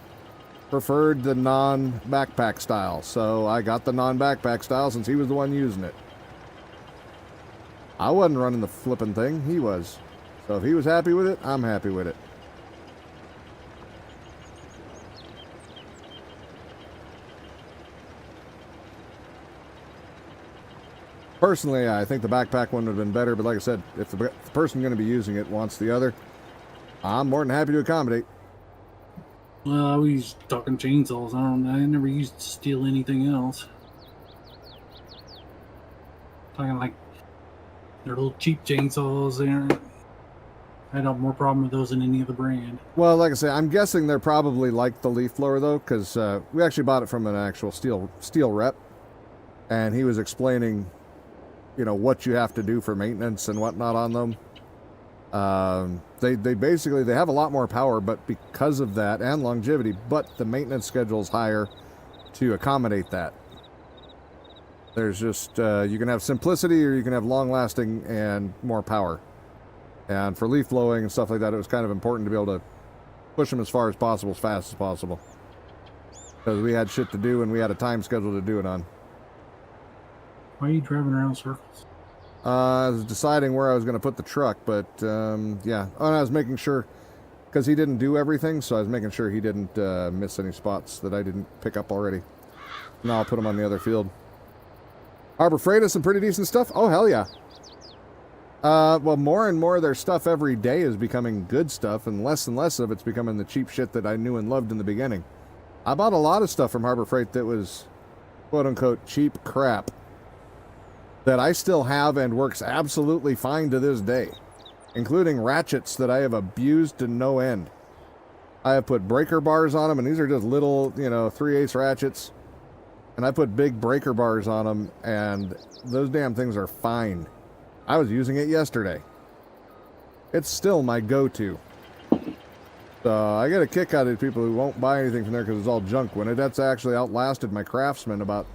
preferred the non-backpack style, so I got the non-backpack style since he was the one using it. I wasn't running the flipping thing; he was. So if he was happy with it, I'm happy with it. Personally, I think the backpack one would have been better, but like I said, if the person going to be using it wants the other, I'm more than happy to accommodate. Well, I was talking chainsaws. I never used to steal anything else. Talking like they're little cheap chainsaws. I had more problem with those than any other brand. Well, like I say, I'm guessing they're probably like the leaf blower though, because we actually bought it from an actual steel rep, and he was explaining, what you have to do for maintenance and whatnot on them. They basically they have a lot more power, but because of that and longevity, but the maintenance schedule is higher to accommodate that. There's just you can have simplicity or you can have long lasting and more power. And for leaf blowing and stuff like that, it was kind of important to be able to push them as far as possible, as fast as possible, because we had shit to do and we had a time schedule to do it on. Why are you driving around in circles? I was deciding where I was going to put the truck, but yeah. Oh, and I was making sure, because he didn't do everything, so I was making sure he didn't miss any spots that I didn't pick up already. Now I'll put them on the other field. Harbor Freight has some pretty decent stuff. Oh, hell yeah. Well, more and more of their stuff every day is becoming good stuff, and less of it's becoming the cheap shit that I knew and loved in the beginning. I bought a lot of stuff from Harbor Freight that was, quote-unquote, cheap crap that I still have and works absolutely fine to this day, including ratchets that I have abused to no end. I have put breaker bars on them, and these are just little, 3/8 ratchets, and I put big breaker bars on them, and those damn things are fine. I was using it yesterday. It's still my go-to. So I get a kick out of people who won't buy anything from there because it's all junk. When that's actually outlasted my Craftsman about...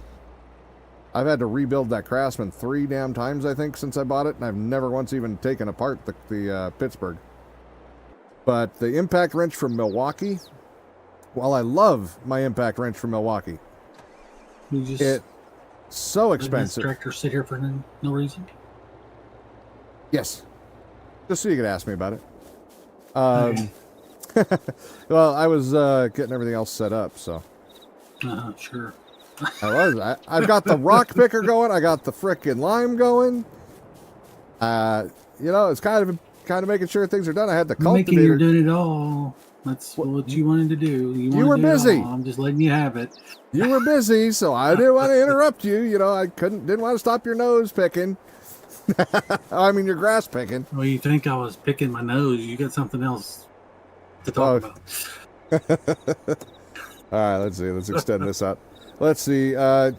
I've had to rebuild that Craftsman 3 damn times, I think, since I bought it, and I've never once even taken apart the Pittsburgh. But the impact wrench from Milwaukee, while I love my impact wrench from Milwaukee, it's so expensive. Let this tractor sit here for no reason? Yes. Just so you could ask me about it. Okay. Well, I was getting everything else set up, so. Sure. I've got the rock picker going. I got the frickin' lime going. It's kind of making sure things are done. I had the cultivator. You're doing it all. That's what you wanted to do. You were busy. I'm just letting you have it. You were busy, so I didn't want to interrupt you. I didn't want to stop your nose picking. I mean, your grass picking. Well, you think I was picking my nose? You got something else to talk about. All right, let's see. Let's extend this out. Let's see. You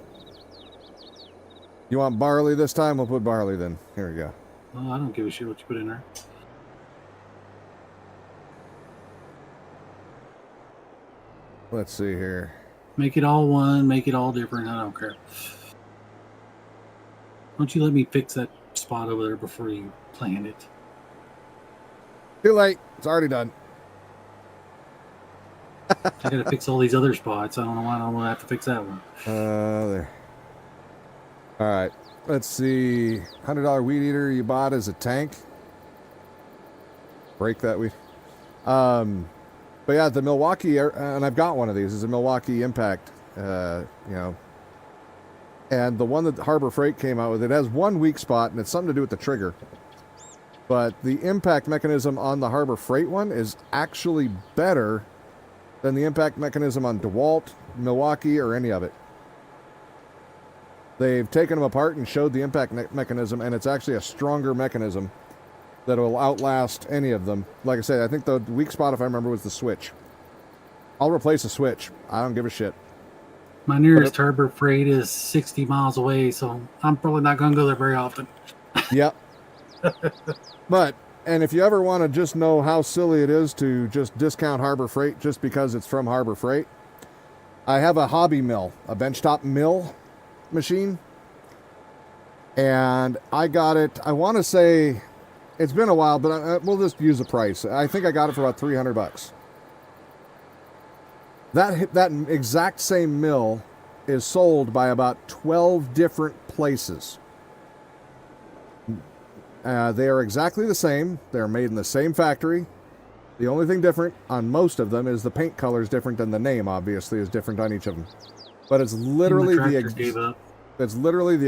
want barley this time? We'll put barley then. Here we go. Well, I don't give a shit what you put in there. Let's see here. Make it all one. Make it all different. I don't care. Don't you let me fix that spot over there before you plant it. Too late. It's already done. I gotta fix all these other spots. I don't know why I don't want to have to fix that one. There. All right. Let's see. $100 weed eater you bought as a tank. Break that weed. But yeah, the Milwaukee, and I've got one of these. It's a Milwaukee Impact. And the one that Harbor Freight came out with, it has one weak spot, and it's something to do with the trigger. But the impact mechanism on the Harbor Freight one is actually better than the impact mechanism on DeWalt, Milwaukee, or any of it. They've taken them apart and showed the impact mechanism, and it's actually a stronger mechanism that will outlast any of them. Like I said, I think the weak spot, if I remember, was the switch. I'll replace the switch. I don't give a shit. My nearest Harbor Freight is 60 miles away, so I'm probably not going to go there very often. Yep. And if you ever want to just know how silly it is to just discount Harbor Freight just because it's from Harbor Freight, I have a hobby mill, a benchtop mill machine. And I got it, I want to say, it's been a while, but we'll just use the price. I think I got it for about $300. That exact same mill is sold by about 12 different places. They are exactly the same. They're made in the same factory. The only thing different on most of them is the paint color is different, and the name obviously is different on each of them. But it's literally the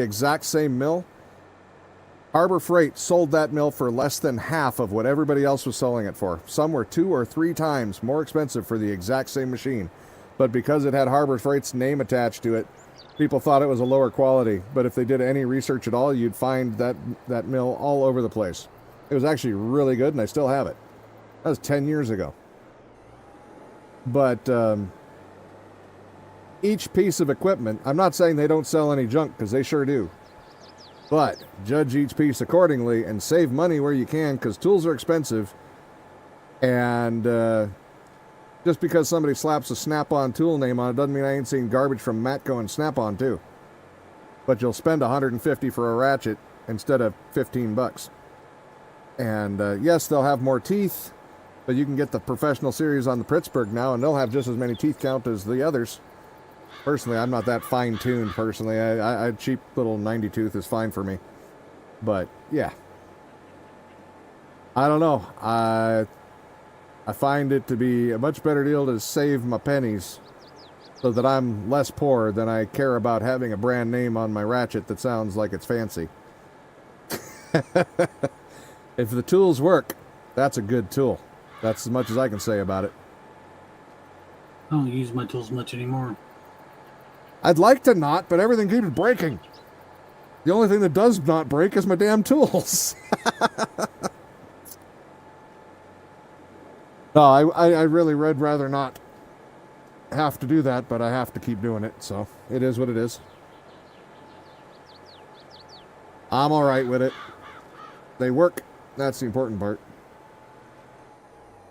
exact same mill. Harbor Freight sold that mill for less than half of what everybody else was selling it for. Some were 2 or 3 times more expensive for the exact same machine. But because it had Harbor Freight's name attached to it, people thought it was a lower quality. But if they did any research at all, you'd find that mill all over the place. It was actually really good, and I still have it. That was 10 years ago. But each piece of equipment, I'm not saying they don't sell any junk, because they sure do. But judge each piece accordingly and save money where you can, because tools are expensive. And just because somebody slaps a Snap-on tool name on it doesn't mean I ain't seen garbage from Matco and Snap-on too. But you'll spend $150 for a ratchet instead of $15. And yes, they'll have more teeth, but you can get the professional series on the Pittsburgh now, and they'll have just as many teeth count as the others. Personally, I'm not that fine-tuned, personally. I cheap little 90 tooth is fine for me. But, yeah. I don't know. I find it to be a much better deal to save my pennies so that I'm less poor than I care about having a brand name on my ratchet that sounds like it's fancy. If the tools work, that's a good tool. That's as much as I can say about it. I don't use my tools much anymore. I'd like to not, but everything keeps breaking. The only thing that does not break is my damn tools. No, I really would rather not have to do that, but I have to keep doing it, so it is what it is. I'm all right with it. They work. That's the important part.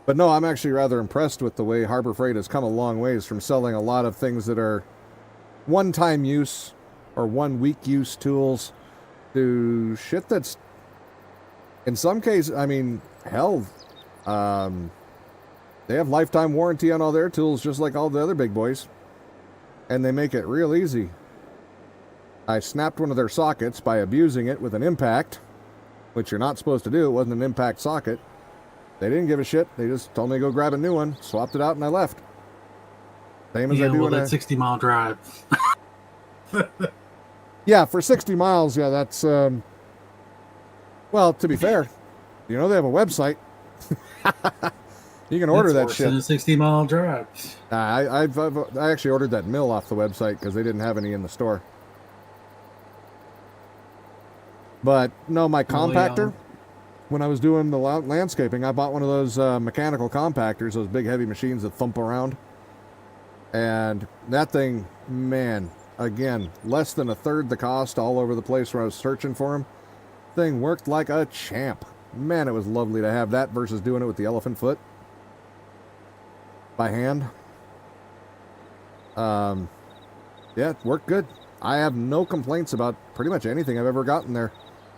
But no, I'm actually rather impressed with the way Harbor Freight has come a long ways from selling a lot of things that are one-time use or one-week use tools to shit that's, in some cases, I mean, hell, they have lifetime warranty on all their tools just like all the other big boys. And they make it real easy. I snapped one of their sockets by abusing it with an impact, which you're not supposed to do. It wasn't an impact socket. They didn't give a shit. They just told me to go grab a new one, swapped it out, and I left. Same as I do that 60-mile drive. Yeah, for 60 miles, yeah, that's, well, to be fair, you know they have a website. You can order that shit. It's a 60-mile drive. I actually ordered that mill off the website because they didn't have any in the store. But, no, my compactor, when I was doing the landscaping, I bought one of those mechanical compactors, those big heavy machines that thump around. And that thing, man, again, less than a third the cost all over the place where I was searching for them. Thing worked like a champ. Man, it was lovely to have that versus doing it with the elephant foot by hand. Yeah, it worked good. I have no complaints about pretty much anything I've ever gotten there,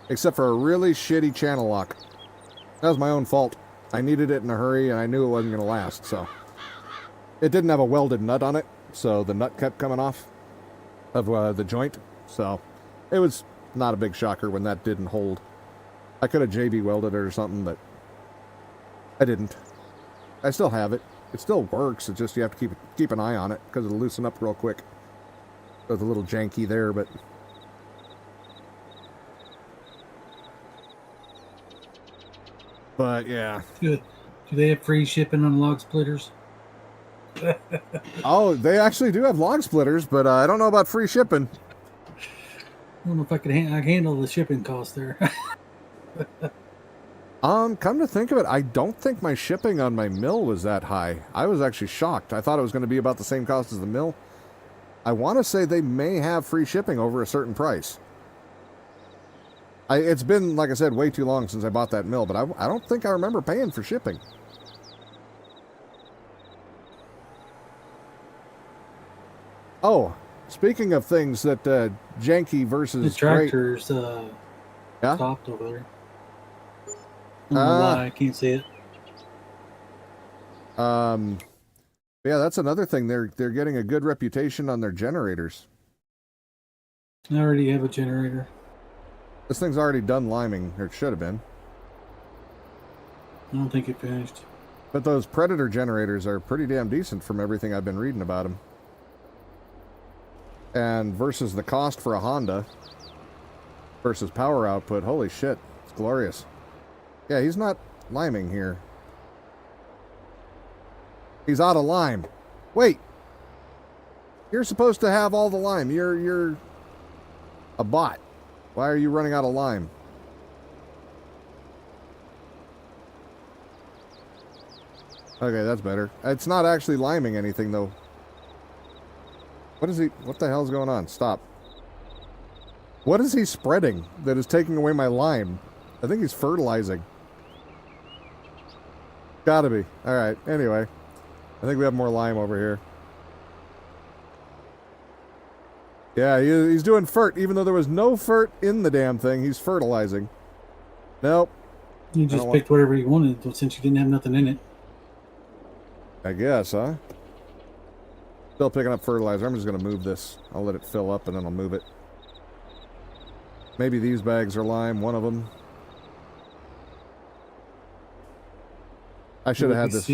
except for a really shitty channel lock. That was my own fault. I needed it in a hurry, and I knew it wasn't going to last, so. It didn't have a welded nut on it, so the nut kept coming off of the joint. So it was not a big shocker when that didn't hold. I could have JB welded it or something, but I didn't. I still have it. It still works. It's just you have to keep an eye on it because it'll loosen up real quick. So it's a little janky there, but yeah. Good. Do they have free shipping on log splitters? Oh, they actually do have log splitters, but I don't know about free shipping. I don't know if I can handle the shipping cost there. Come to think of it, I don't think my shipping on my mill was that high. I was actually shocked. I thought it was going to be about the same cost as the mill. I want to say they may have free shipping over a certain price. It's been, like I said, way too long since I bought that mill, but I don't think I remember paying for shipping. Oh, speaking of things that janky versus the tractor's stopped over there. I don't know why, I can't see it. Yeah, that's another thing. They're getting a good reputation on their generators. I already have a generator. This thing's already done liming, or it should have been. I don't think it finished. But those Predator generators are pretty damn decent from everything I've been reading about them. And versus the cost for a Honda, versus power output. Holy shit, it's glorious. Yeah, he's not liming here. He's out of lime. Wait. You're supposed to have all the lime. You're a bot. Why are you running out of lime? Okay, that's better. It's not actually liming anything, though. What the hell's going on? Stop. What is he spreading that is taking away my lime? I think he's fertilizing. Gotta be. Alright, anyway. I think we have more lime over here. Yeah, he's doing fert, even though there was no fert in the damn thing. He's fertilizing. Nope. You just picked whatever you wanted since you didn't have nothing in it. I guess, huh? Still picking up fertilizer. I'm just going to move this. I'll let it fill up and then I'll move it. Maybe these bags are lime, one of them. I should have had this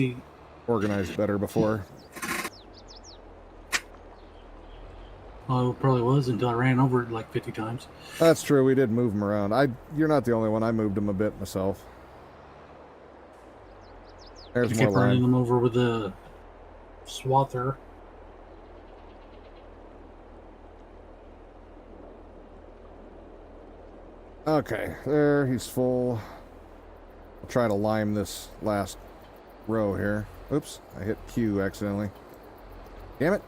organized better before. Well, it probably was until I ran over it like 50 times. That's true. We did move them around. You're not the only one. I moved them a bit myself. There's I more kept running lime. them over with a swather. Okay, there, he's full. I'll try to lime this last row here. Oops, I hit Q accidentally. Damn it.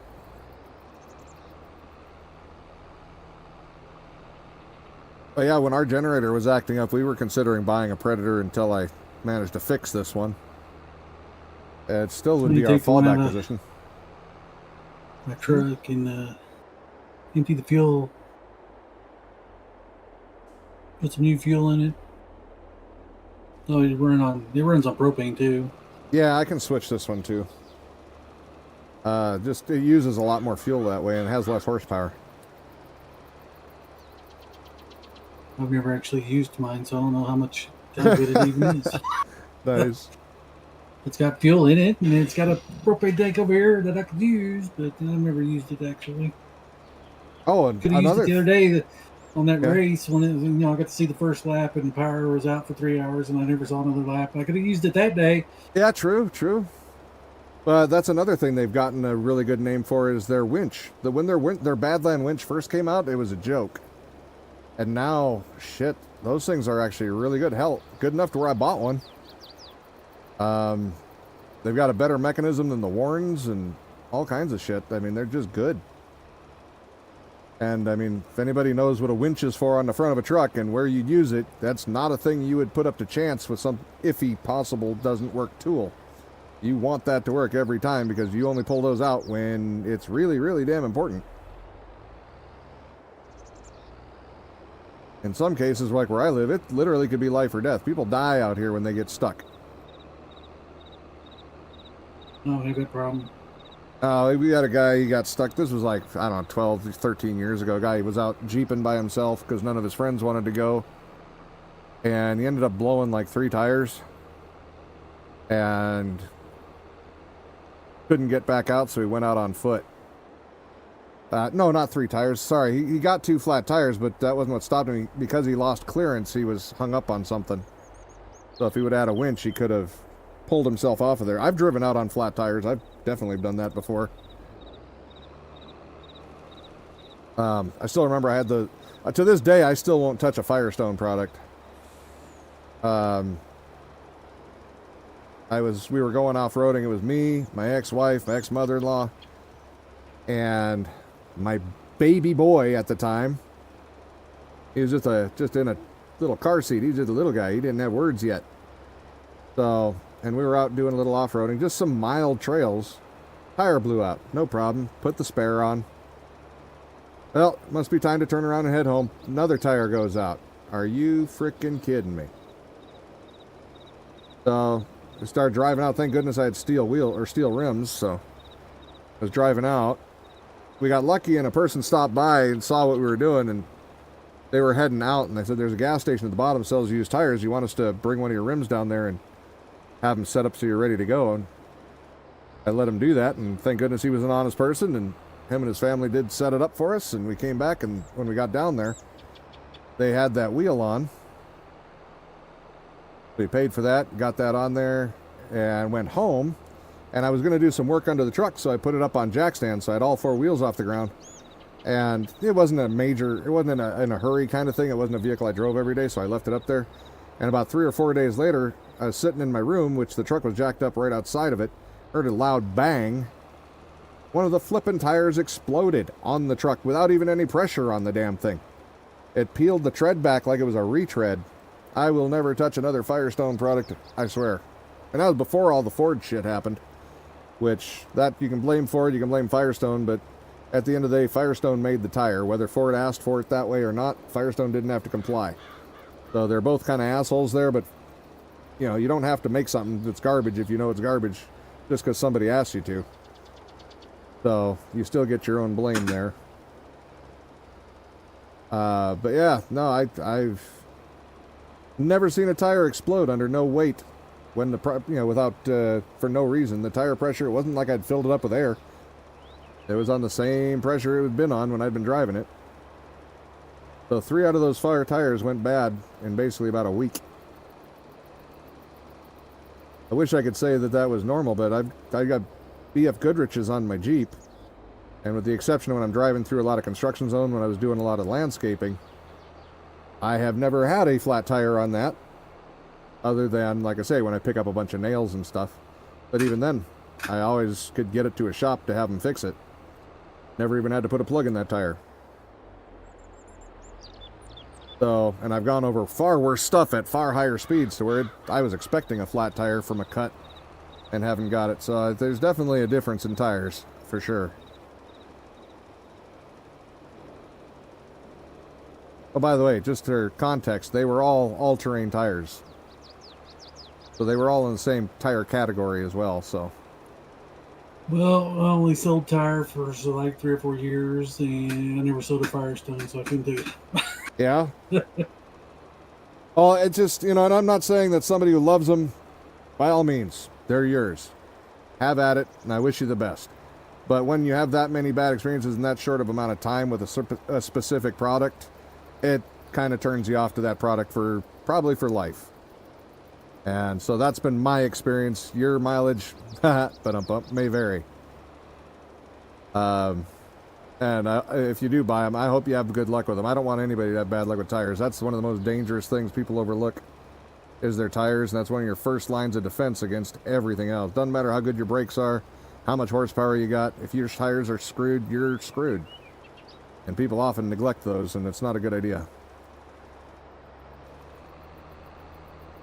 But yeah, when our generator was acting up, we were considering buying a Predator until I managed to fix this one. It still would be our fallback position. My truck and empty the fuel. Put some new fuel in it. Oh, it runs on propane too. Yeah, I can switch this one too. Just it uses a lot more fuel that way and has less horsepower. I've never actually used mine, so I don't know how good it even is. Nice. It's got fuel in it, and it's got a propane tank over here that I could use, but I've never used it actually. Oh, and could have used it the other day on that race when I got to see the first lap and the power was out for 3 hours, and I never saw another lap. I could have used it that day. Yeah, true. But that's another thing they've gotten a really good name for is their winch. When their Badland winch first came out, it was a joke. And now, shit, those things are actually really good. Hell, good enough to where I bought one. They've got a better mechanism than the Warrens and all kinds of shit. I mean, they're just good. And, I mean, if anybody knows what a winch is for on the front of a truck and where you'd use it, that's not a thing you would put up to chance with some iffy possible doesn't work tool. You want that to work every time because you only pull those out when it's really, really damn important. In some cases, like where I live, it literally could be life or death. People die out here when they get stuck. No, I have that problem. We had a guy, he got stuck. This was like, I don't know, 12, 13 years ago. A guy, he was out jeeping by himself because none of his friends wanted to go. And he ended up blowing like 3 tires. And couldn't get back out, so he went out on foot. No, not 3 tires. Sorry, he got 2 flat tires, but that wasn't what stopped him. Because he lost clearance, he was hung up on something. So if he would have had a winch, he could have pulled himself off of there. I've driven out on flat tires. I've definitely done that before. I still remember I had to this day, I still won't touch a Firestone product. We were going off-roading. It was me, my ex-wife, my ex-mother-in-law, and my baby boy at the time. He was just in a little car seat. He was just a little guy. He didn't have words yet. So, and we were out doing a little off-roading, just some mild trails. Tire blew out. No problem. Put the spare on. Well, must be time to turn around and head home. Another tire goes out. Are you freaking kidding me? So, we started driving out. Thank goodness I had steel rims, so I was driving out. We got lucky and a person stopped by and saw what we were doing, and they were heading out, and they said, there's a gas station at the bottom that sells used tires. You want us to bring one of your rims down there and have them set up so you're ready to go? And I let him do that, and thank goodness he was an honest person, and him and his family did set it up for us, and we came back, and when we got down there, they had that wheel on. We paid for that, got that on there, and went home. And I was going to do some work under the truck, so I put it up on jack stand, so I had all 4 wheels off the ground. And it wasn't a major, it wasn't in a hurry kind of thing. It wasn't a vehicle I drove every day, so I left it up there. And about 3 or 4 days later, I was sitting in my room, which the truck was jacked up right outside of it, heard a loud bang. One of the flippin' tires exploded on the truck without even any pressure on the damn thing. It peeled the tread back like it was a retread. I will never touch another Firestone product, I swear. And that was before all the Ford shit happened. Which, that you can blame Ford, you can blame Firestone, but at the end of the day, Firestone made the tire. Whether Ford asked for it that way or not, Firestone didn't have to comply. So they're both kind of assholes there, but, you know, you don't have to make something that's garbage if you know it's garbage just because somebody asks you to. So you still get your own blame there. But yeah, no, I've never seen a tire explode under no weight. When without, for no reason. The tire pressure, it wasn't like I'd filled it up with air. It was on the same pressure it had been on when I'd been driving it. So 3 out of those fire tires went bad in basically about a week. I wish I could say that that was normal, but I got BF Goodrich's on my Jeep. And with the exception of when I'm driving through a lot of construction zone, when I was doing a lot of landscaping, I have never had a flat tire on that. Other than, like I say, when I pick up a bunch of nails and stuff. But even then, I always could get it to a shop to have them fix it. Never even had to put a plug in that tire. So, and I've gone over far worse stuff at far higher speeds to where I was expecting a flat tire from a cut and haven't got it. So there's definitely a difference in tires, for sure. Oh, by the way, just for context, they were all all-terrain tires. So they were all in the same tire category as well, so. Well, I only sold tire for like 3 or 4 years, and I never sold a Firestone, so I couldn't do it. Yeah? Oh, it's just, and I'm not saying that somebody who loves them, by all means, they're yours. Have at it, and I wish you the best. But when you have that many bad experiences in that short of amount of time with a specific product, it kind of turns you off to that product probably for life. And so that's been my experience. Your mileage, may vary. If you do buy them, I hope you have good luck with them. I don't want anybody to have bad luck with tires. That's one of the most dangerous things people overlook is their tires, and that's one of your first lines of defense against everything else. Doesn't matter how good your brakes are, how much horsepower you got. If your tires are screwed, you're screwed. And people often neglect those, and it's not a good idea.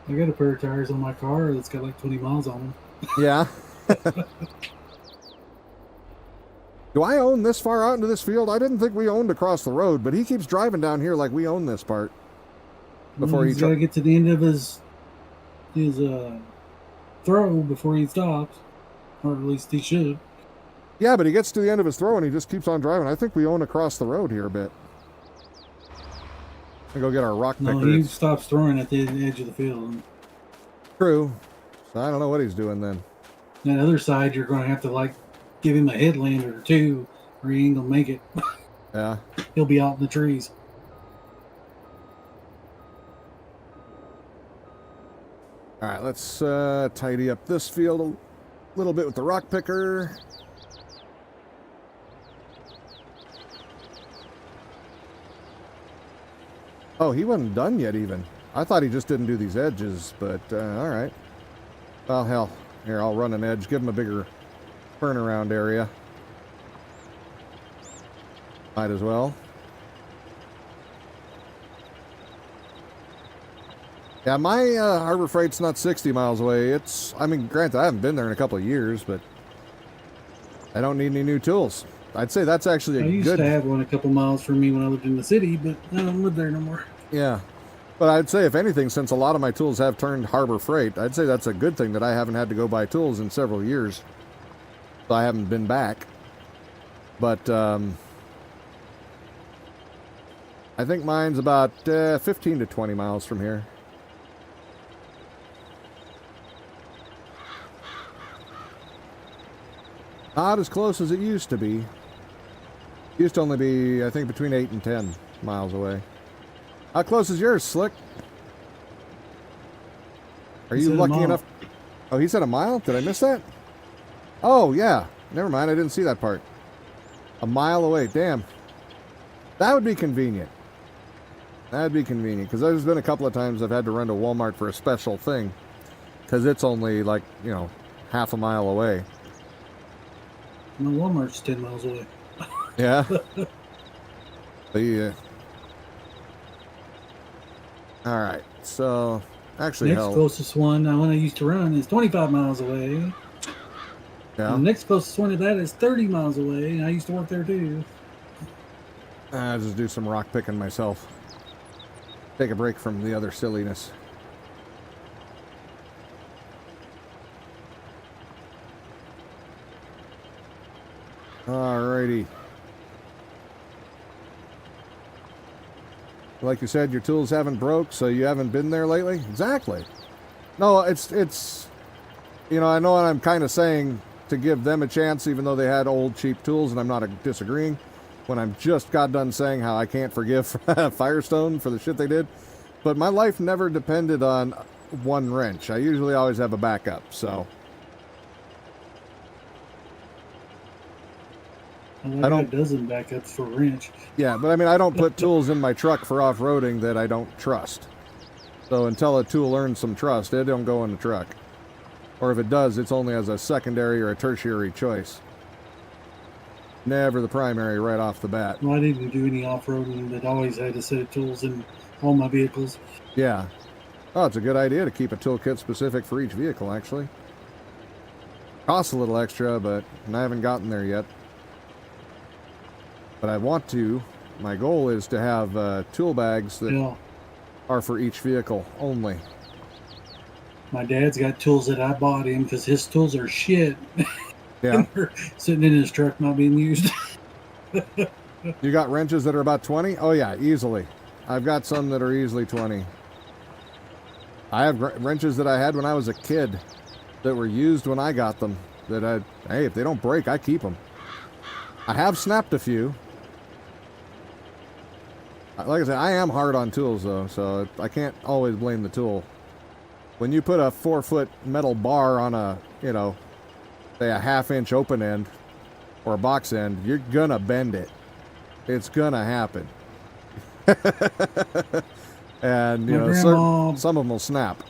I got a pair of tires on my car that's got like 20 miles on them. Yeah. Do I own this far out into this field? I didn't think we owned across the road, but he keeps driving down here like we own this part. Before he's got to get to the end of his throw before he stops, or at least he should. Yeah, but he gets to the end of his throw and he just keeps on driving. I think we own across the road here a bit. We go get our rock picker. No, he stops throwing at the edge of the field. True. So I don't know what he's doing then. On the other side, you're going to have to like give him a headland or two, or he ain't gonna make it. Yeah. He'll be out in the trees. All right, let's tidy up this field a little bit with the rock picker. Oh, he wasn't done yet even. I thought he just didn't do these edges, but all right. Well, hell, here, I'll run an edge, give him a bigger turnaround area. Might as well. Yeah, my Harbor Freight's not 60 miles away. I mean, granted, I haven't been there in a couple of years, but I don't need any new tools. I'd say that's actually a good... I used to have one a couple miles from me when I lived in the city, but I don't live there no more. Yeah. But I'd say, if anything, since a lot of my tools have turned Harbor Freight, I'd say that's a good thing that I haven't had to go buy tools in several years. So I haven't been back. But I think mine's about 15 to 20 miles from here. Not as close as it used to be. It used to only be, I think, between 8 and 10 miles away. How close is yours, Slick? Are He you said a lucky mile. enough? Oh, he said a mile? Did I miss that? Oh, yeah. Never mind. I didn't see that part. A mile away. Damn. That would be convenient. That'd be convenient. Because there's been a couple of times I've had to run to Walmart for a special thing. Because it's only like, half a mile away. My Walmart's 10 miles away. Yeah. The, all right. So, actually, Next hell, closest one, when I used to run, is 25 miles away. yeah. And the next closest one to that is 30 miles away. And I used to work there too. I just do some rock picking myself. Take a break from the other silliness. Alrighty. Like you said, your tools haven't broke, so you haven't been there lately? Exactly. No, it's I know what I'm kind of saying to give them a chance, even though they had old, cheap tools, and I'm not disagreeing. When I'm just got done saying how I can't forgive Firestone for the shit they did. But my life never depended on one wrench. I usually always have a backup, so... I don't. A dozen backups for a wrench. Yeah, but I mean, I don't put tools in my truck for off-roading that I don't trust. So until a tool earns some trust, it don't go in the truck. Or if it does, it's only as a secondary or a tertiary choice. Never the primary right off the bat. Well, I didn't do any off-roading, but always had a set of tools in all my vehicles. Yeah. Oh, it's a good idea to keep a toolkit specific for each vehicle, actually. Costs a little extra, but I haven't gotten there yet. But I want to. My goal is to have tool bags that are for each vehicle only. My dad's got tools that I bought him because his tools are shit. Yeah. They're sitting in his truck not being used. You got wrenches that are about 20? Oh, yeah, easily. I've got some that are easily 20. I have wrenches that I had when I was a kid that were used when I got them. Hey, if they don't break, I keep them. I have snapped a few. Like I said, I am hard on tools, though, so I can't always blame the tool. When you put a 4-foot metal bar on a, say a 1/2-inch open end or a box end, you're gonna bend it. It's gonna happen. And, some of them will snap.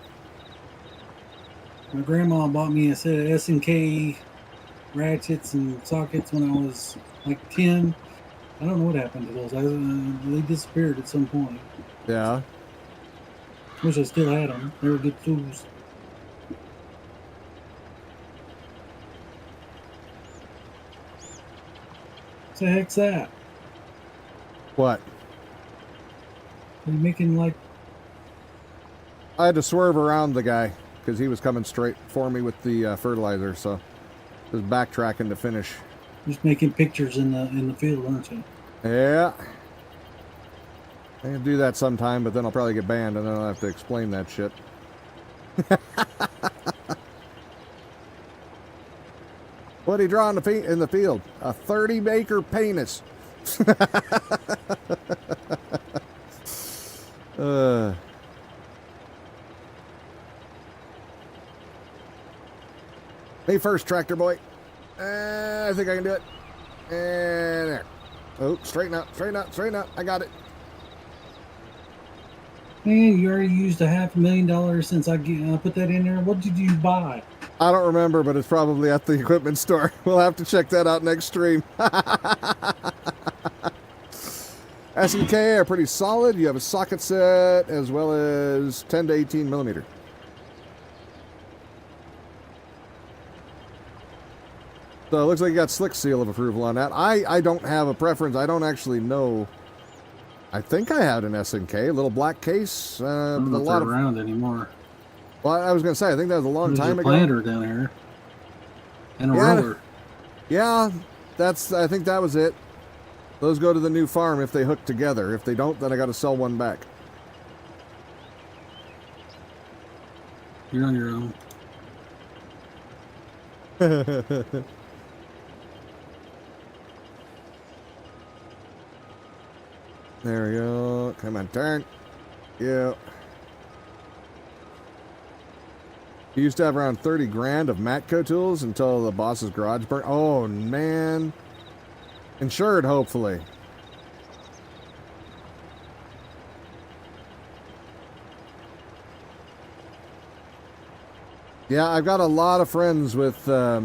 My grandma bought me a set of S&K ratchets and sockets when I was like 10. I don't know what happened to those. They disappeared at some point. Yeah. Wish I still had them. They were good tools. What the heck's that? What? Are you making like... I had to swerve around the guy because he was coming straight for me with the fertilizer, so just backtracking to finish. Just making pictures in the field, aren't you? Yeah. I can do that sometime, but then I'll probably get banned, and then I'll have to explain that shit. What did he draw in the field? A 30-acre penis. Me first, tractor boy. I think I can do it. And there. Oh, straighten out, straighten out, straighten out. I got it. Man, you already used $500,000 since I put that in there. What did you buy? I don't remember, but it's probably at the equipment store. We'll have to check that out next stream. S&K are pretty solid. You have a socket set as well as 10 to 18 millimeter. So it looks like you got slick seal of approval on that. I don't have a preference. I don't actually know. I think I had an S&K, a little black case. I don't know if they're around anymore. Well, I was going to say, I think that was a long time ago. There's a planter down there. And a roller. Yeah, I think that was it. Those go to the new farm if they hook together. If they don't, then I got to sell one back. You're on your own. There we go. Come on, turn. Yeah. He used to have around 30 grand of Matco tools until the boss's garage burned. Oh, man. Insured, hopefully. Yeah, I've got a lot of friends with, how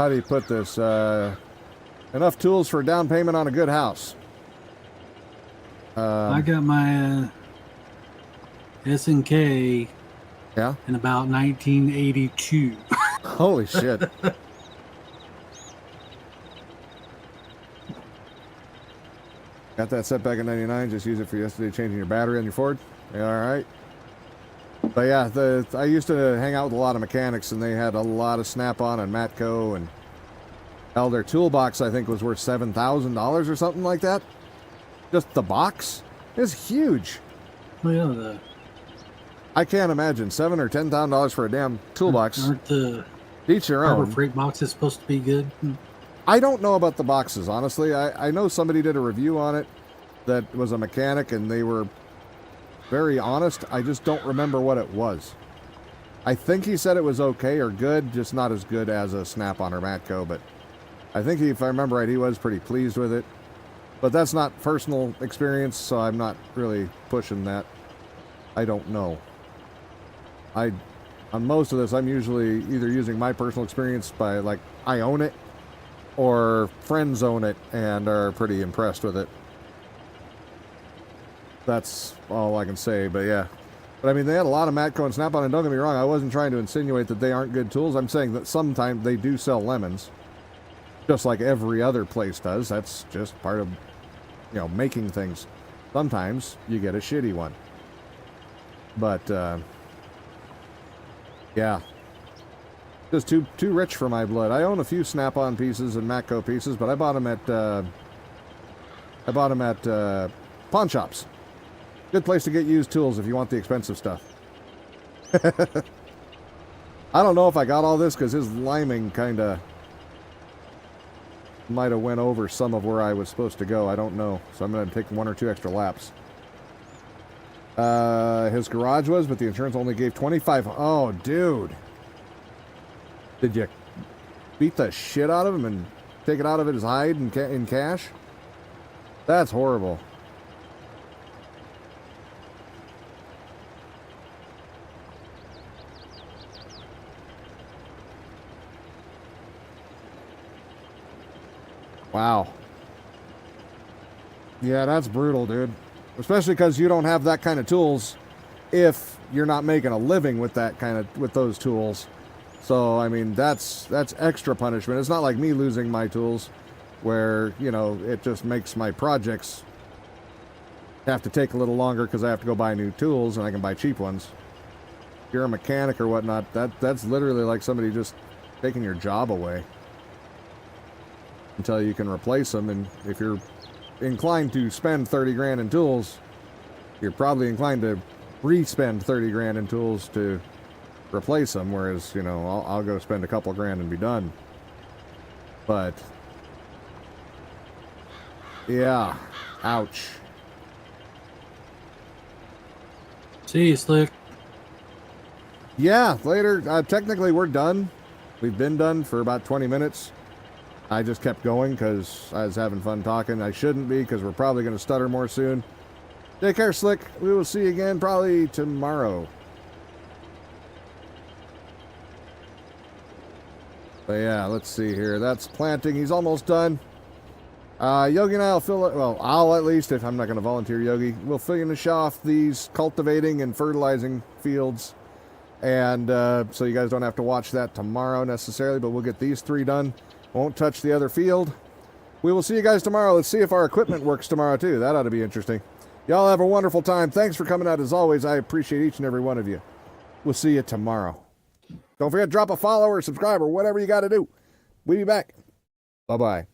do you put this? Enough tools for a down payment on a good house. I got my SNK Yeah? in about 1982. Holy shit. Got that set back in 99. Just use it for yesterday changing your battery on your Ford. Yeah, all right. But yeah, I used to hang out with a lot of mechanics, and they had a lot of Snap-on and Matco, and hell, their toolbox, I think, was worth $7,000 or something like that. Just the box is huge. Well, yeah, I can't imagine $7,000 or $10,000 for a damn toolbox. aren't the Each your Harbor own. Freight boxes supposed to be good? I don't know about the boxes, honestly. I know somebody did a review on it that was a mechanic, and they were very honest. I just don't remember what it was. I think he said it was okay or good, just not as good as a Snap-on or Matco, but I think if I remember right, he was pretty pleased with it. But that's not personal experience, so I'm not really pushing that. I don't know. On most of this, I'm usually either using my personal experience by, like, I own it, or friends own it and are pretty impressed with it. That's all I can say, but yeah. But I mean, they had a lot of Matco and Snap-on, and don't get me wrong, I wasn't trying to insinuate that they aren't good tools. I'm saying that sometimes they do sell lemons, just like every other place does. That's just part of, making things. Sometimes you get a shitty one. But, yeah. Just too rich for my blood. I own a few Snap-on pieces and Matco pieces, but I bought them at pawn shops. Good place to get used tools if you want the expensive stuff. I don't know if I got all this because his liming kind of might have went over some of where I was supposed to go. I don't know. So I'm going to take 1 or 2 extra laps. His garage was, but the insurance only gave 25. Oh, dude. Did you beat the shit out of him and take it out of his hide in cash? That's horrible. Wow. Yeah, that's brutal, dude. Especially because you don't have that kind of tools if you're not making a living with with those tools. So, I mean, that's extra punishment. It's not like me losing my tools where, it just makes my projects have to take a little longer because I have to go buy new tools and I can buy cheap ones. If you're a mechanic or whatnot, that's literally like somebody just taking your job away until you can replace them. And if you're inclined to spend 30 grand in tools, you're probably inclined to re-spend 30 grand in tools to replace them, whereas, I'll go spend a couple grand and be done. But yeah, ouch. See you, Slick. Yeah, later. Technically, we're done. We've been done for about 20 minutes. I just kept going because I was having fun talking. I shouldn't be because we're probably going to stutter more soon. Take care, Slick. We will see you again probably tomorrow. But yeah, let's see here. That's planting. He's almost done. Yogi and I will fill it. Well, I'll at least, if I'm not going to volunteer Yogi, we'll finish off these cultivating and fertilizing fields. And so you guys don't have to watch that tomorrow necessarily, but we'll get these 3 done. Won't touch the other field. We will see you guys tomorrow. Let's see if our equipment works tomorrow too. That ought to be interesting. Y'all have a wonderful time. Thanks for coming out as always. I appreciate each and every one of you. We'll see you tomorrow. Don't forget to drop a follow or subscribe or whatever you got to do. We'll be back. Bye-bye.